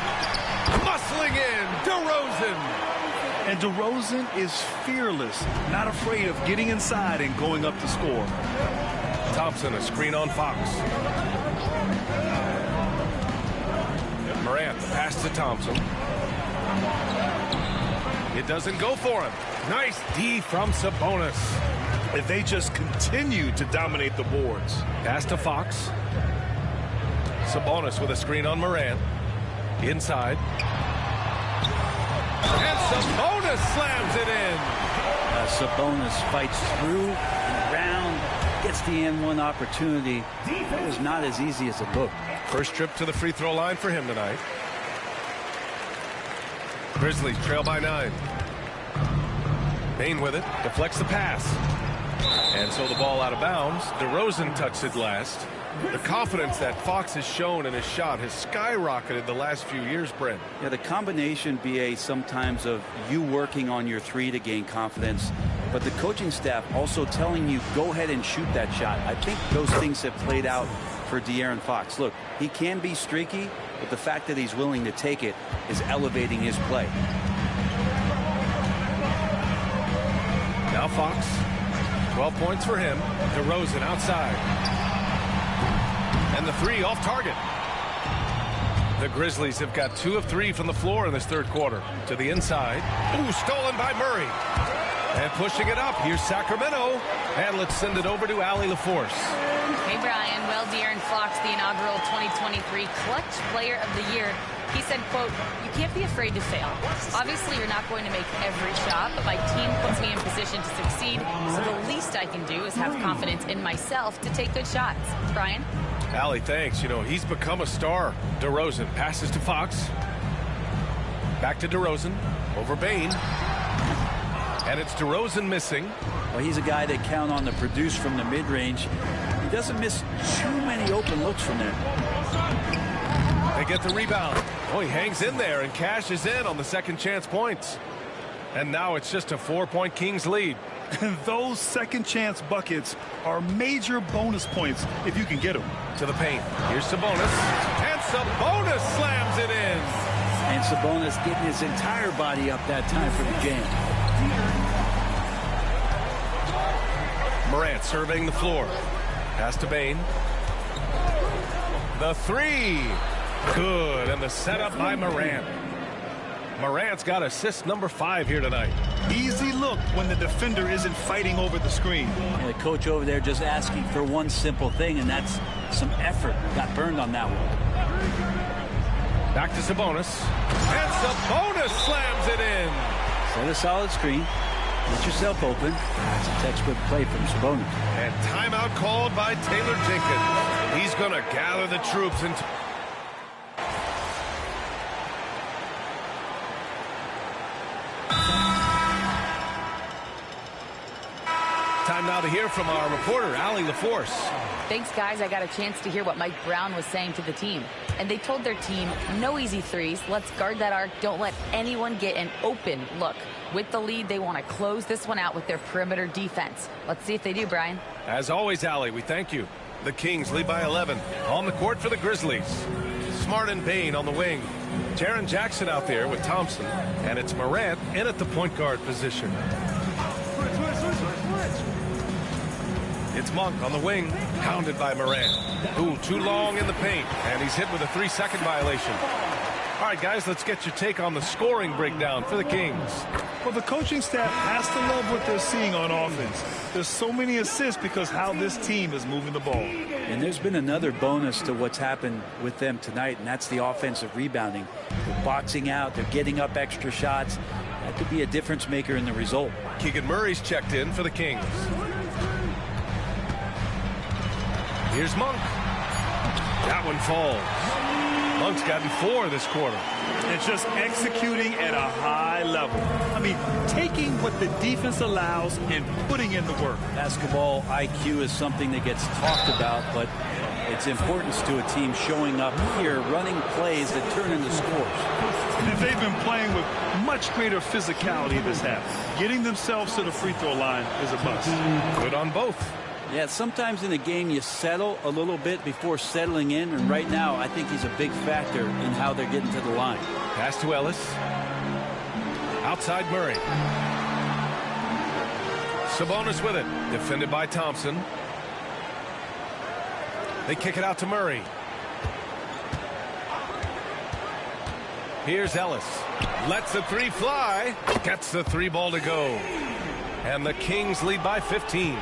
Muscling in. DeRozan. And DeRozan is fearless, not afraid of getting inside and going up to score. Thompson, a screen on Fox. Morant, the pass to Thompson. It doesn't go for him. Nice D from Sabonis. And they just continue to dominate the boards. Pass to Fox. Sabonis with a screen on Morant. Inside. And Sabonis slams it in. Sabonis fights through and around, gets the N1 opportunity. That was not as easy as it looked. First trip to the free throw line for him tonight. Grizzlies trail by 9. Bane with it, deflects the pass. And so the ball out of bounds. DeRozan touched it last. The confidence that Fox has shown in his shot has skyrocketed the last few years, Brent. Yeah, the combination, BA, sometimes of you working on your 3 to gain confidence, but the coaching staff also telling you, go ahead and shoot that shot. I think those things have played out for De'Aaron Fox. Look, he can be streaky, but the fact that he's willing to take it is elevating his play. Now Fox, 12 points for him. DeRozan outside. And the 3 off target. The Grizzlies have got 2 of 3 from the floor in this third quarter. To the inside. Ooh, stolen by Murray. And pushing it up. Here's Sacramento. And let's send it over to Allie LaForce. Hey, Brian. Well, De'Aaron Fox, the inaugural 2023 Clutch Player of the Year, he said, quote, "You can't be afraid to fail. Obviously, you're not going to make every shot, but my team puts me in position to succeed, so the least I can do is have confidence in myself to take good shots." Brian? Allie, thanks. You know, he's become a star. DeRozan passes to Fox. Back to DeRozan. Over Bane. And it's DeRozan missing. Well, he's a guy that count on to produce from the mid-range. He doesn't miss too many open looks from there. They get the rebound. Oh, he hangs in there and cashes in on the second chance points. And now it's just a 4-point Kings lead. And those second chance buckets are major bonus points if you can get them. To the paint. Here's Sabonis. And Sabonis slams it in. And Sabonis getting his entire body up that time for the jam. Morant surveying the floor. Pass to Bane. The 3. Good. And the setup by Morant. Morant's got assist number 5 here tonight. Easy look when the defender isn't fighting over the screen. And the coach over there just asking for one simple thing, and that's some effort. Got burned on that one. Back to Sabonis. And Sabonis slams it in. Set a solid screen. Get yourself open. It's a textbook play from Sabonis. And timeout called by Taylor Jenkins. He's going to gather the troops and... Time now to hear from our reporter, Allie LaForce. Thanks, guys. I got a chance to hear what Mike Brown was saying to the team. And they told their team, no easy threes. Let's guard that arc. Don't let anyone get an open look. With the lead, they want to close this one out with their perimeter defense. Let's see if they do, Brian. As always, Allie, we thank you. The Kings lead by 11. On the court for the Grizzlies. Smart and Bane on the wing. Jaren Jackson out there with Thompson. And it's Morant in at the point guard position. It's Monk on the wing, pounded by Morant. Ooh, too long in the paint, and he's hit with a 3-second violation. All right, guys, let's get your take on the scoring breakdown for the Kings. Well, the coaching staff has to love what they're seeing on offense. There's so many assists because how this team is moving the ball. And there's been another bonus to what's happened with them tonight, and that's the offensive rebounding. They're boxing out, they're getting up extra shots. That could be a difference maker in the result. Keegan Murray's checked in for the Kings. Here's Monk. That one falls. Monk's gotten 4 this quarter. And just executing at a high level. I mean, taking what the defense allows and putting in the work. Basketball IQ is something that gets talked about, but It's importance to a team showing up here, running plays that turn into scores. And they've been playing with much greater physicality this half. Getting themselves to the free throw line is a must. Good on both. Yeah, sometimes in a game you settle a little bit before settling in, and right now I think he's a big factor in how they're getting to the line. Pass to Ellis. Outside Murray. Sabonis with it. Defended by Thompson. They kick it out to Murray. Here's Ellis. Lets the three fly. Gets the three ball to go. And the Kings lead by 15.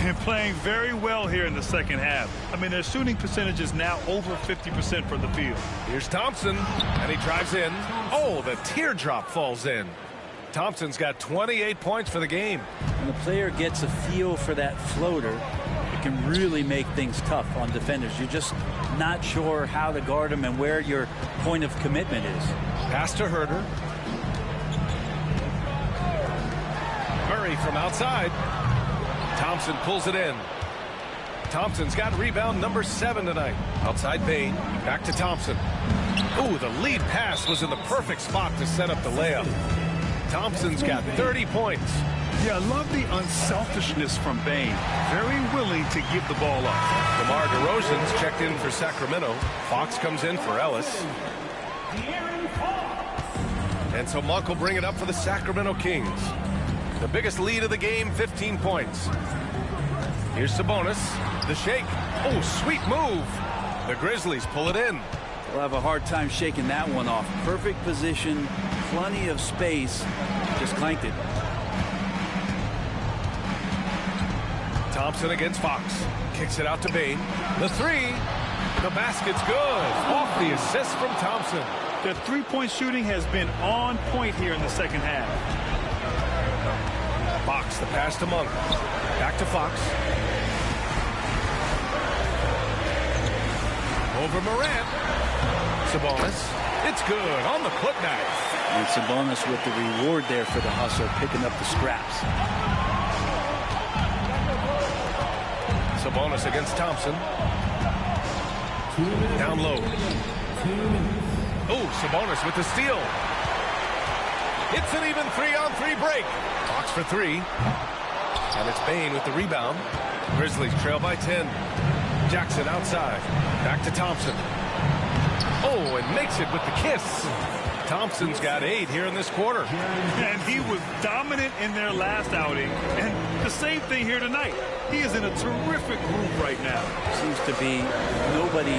And playing very well here in the second half. I mean, their shooting percentage is now over 50% from the field. Here's Thompson, and he drives in. Oh, the teardrop falls in. Thompson's got 28 points for the game. When the player gets a feel for that floater, it can really make things tough on defenders. You're just not sure how to guard them and where your point of commitment is. Pass to Herter. Murray from outside. Thompson pulls it in. Thompson's got rebound number 7 tonight. Outside Bane. Back to Thompson. Ooh, the lead pass was in the perfect spot to set up the layup. Thompson's got 30 points. Yeah, I love the unselfishness from Bane. Very willing to give the ball up. DeMar DeRozan's checked in for Sacramento. Fox comes in for Ellis. And so Monk will bring it up for the Sacramento Kings. The biggest lead of the game, 15 points. Here's Sabonis. The shake. Oh, sweet move. The Grizzlies pull it in. They'll have a hard time shaking that one off. Perfect position, plenty of space. Just clanked it. Thompson against Fox. Kicks it out to Bane. The three. The basket's good. Off the assist from Thompson. The three-point shooting has been on point here in the second half. Fox, the pass to Monk. Back to Fox. Over Morant. Sabonis. It's good on the putback. And Sabonis with the reward there for the hustle, picking up the scraps. Sabonis against Thompson. Down low. Oh, Sabonis with the steal. It's an even 3-on-3 break. Fox for 3. And it's Bane with the rebound. Grizzlies trail by 10. Jackson outside. Back to Thompson. Oh, and makes it with the kiss. Thompson's got 8 here in this quarter. And he was dominant in their last outing. And the same thing here tonight. He is in a terrific groove right now. Seems to be nobody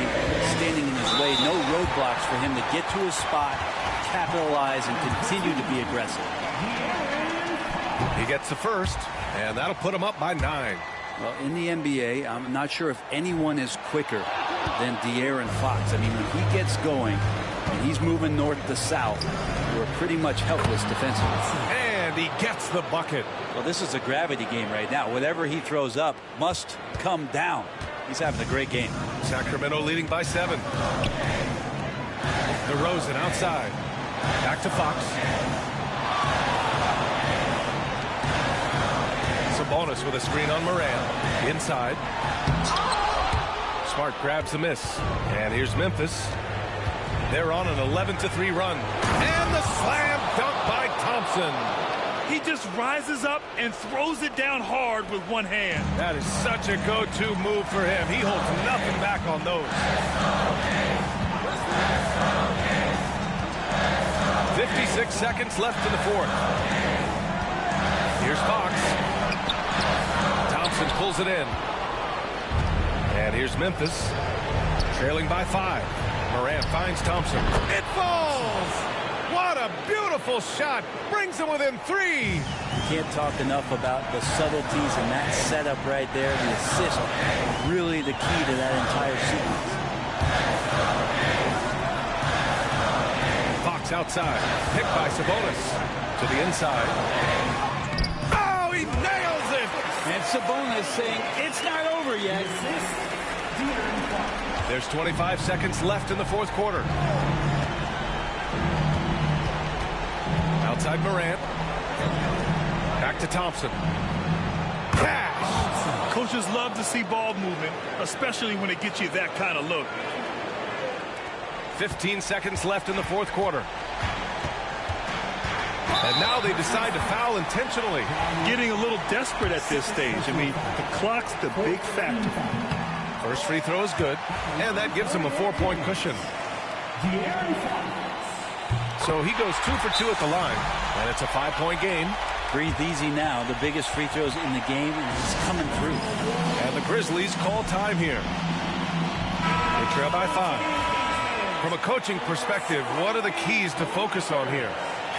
standing in his way. No roadblocks for him to get to his spot, capitalize, and continue to be aggressive. He gets the first, and that'll put him up by 9. Well, in the NBA, I'm not sure if anyone is quicker than De'Aaron Fox. I mean, when he gets going and he's moving north to south, we're pretty much helpless defensively. And he gets the bucket. Well, this is a gravity game right now. Whatever he throws up must come down. He's having a great game. Sacramento leading by 7. DeRozan outside. Back to Fox. Sabonis with a screen on Morant. Inside. Smart grabs the miss. And here's Memphis. They're on an 11-3 run. And the slam dunk by Thompson. He just rises up and throws it down hard with one hand. That is such a go-to move for him. He holds nothing back on those. 56 seconds left in the fourth. Here's Fox. Thompson pulls it in. And here's Memphis. Trailing by 5. Morant finds Thompson. It falls! What a beautiful shot. Brings him within 3. You can't talk enough about the subtleties in that setup right there. The assist, really the key to that entire sequence. Fox outside. Picked by Sabonis. To the inside. Oh, he nails it! And Sabonis saying, it's not over yet. There's 25 seconds left in the fourth quarter. Outside Morant. Back to Thompson. Cash. Coaches love to see ball movement, especially when it gets you that kind of look. 15 seconds left in the fourth quarter. And now they decide to foul intentionally. Getting a little desperate at this stage. I mean, the clock's the big factor. First free throw is good, and that gives him a 4-point cushion. So he goes 2 for 2 at the line, and it's a 5-point game. Breathe easy now. The biggest free throws in the game is coming through. And the Grizzlies call time here. They trail by 5. From a coaching perspective, what are the keys to focus on here?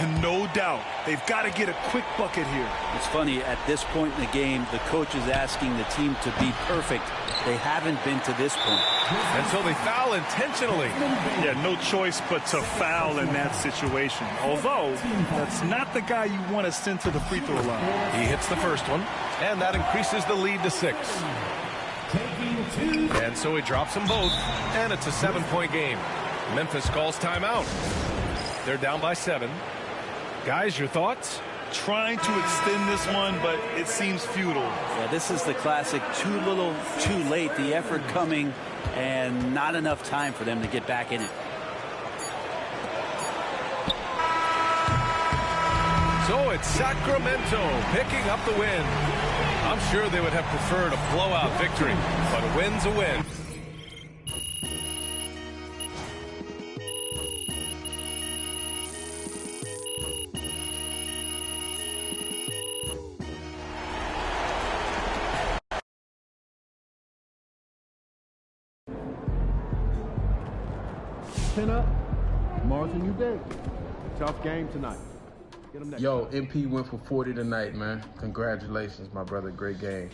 And no doubt, they've got to get a quick bucket here. It's funny, at this point in the game, the coach is asking the team to be perfect. They haven't been to this point. And so they foul intentionally. Yeah, no choice but to foul in that situation. Although, that's not the guy you want to send to the free throw line. He hits the first one, and that increases the lead to 6. And so he drops them both, and it's a 7-point game. Memphis calls timeout. They're down by 7. Guys, your thoughts? Trying to extend this one, but it seems futile. Yeah, this is the classic too little, too late. The effort coming and not enough time for them to get back in it. So it's Sacramento picking up the win. I'm sure they would have preferred a blowout victory, but a win's a win. Pin up, tomorrow's a new day. Tough game tonight. Get them next Yo, MP went for 40 tonight, man. Congratulations, my brother. Great game.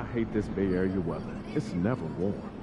I hate this Bay Area weather. It's never warm.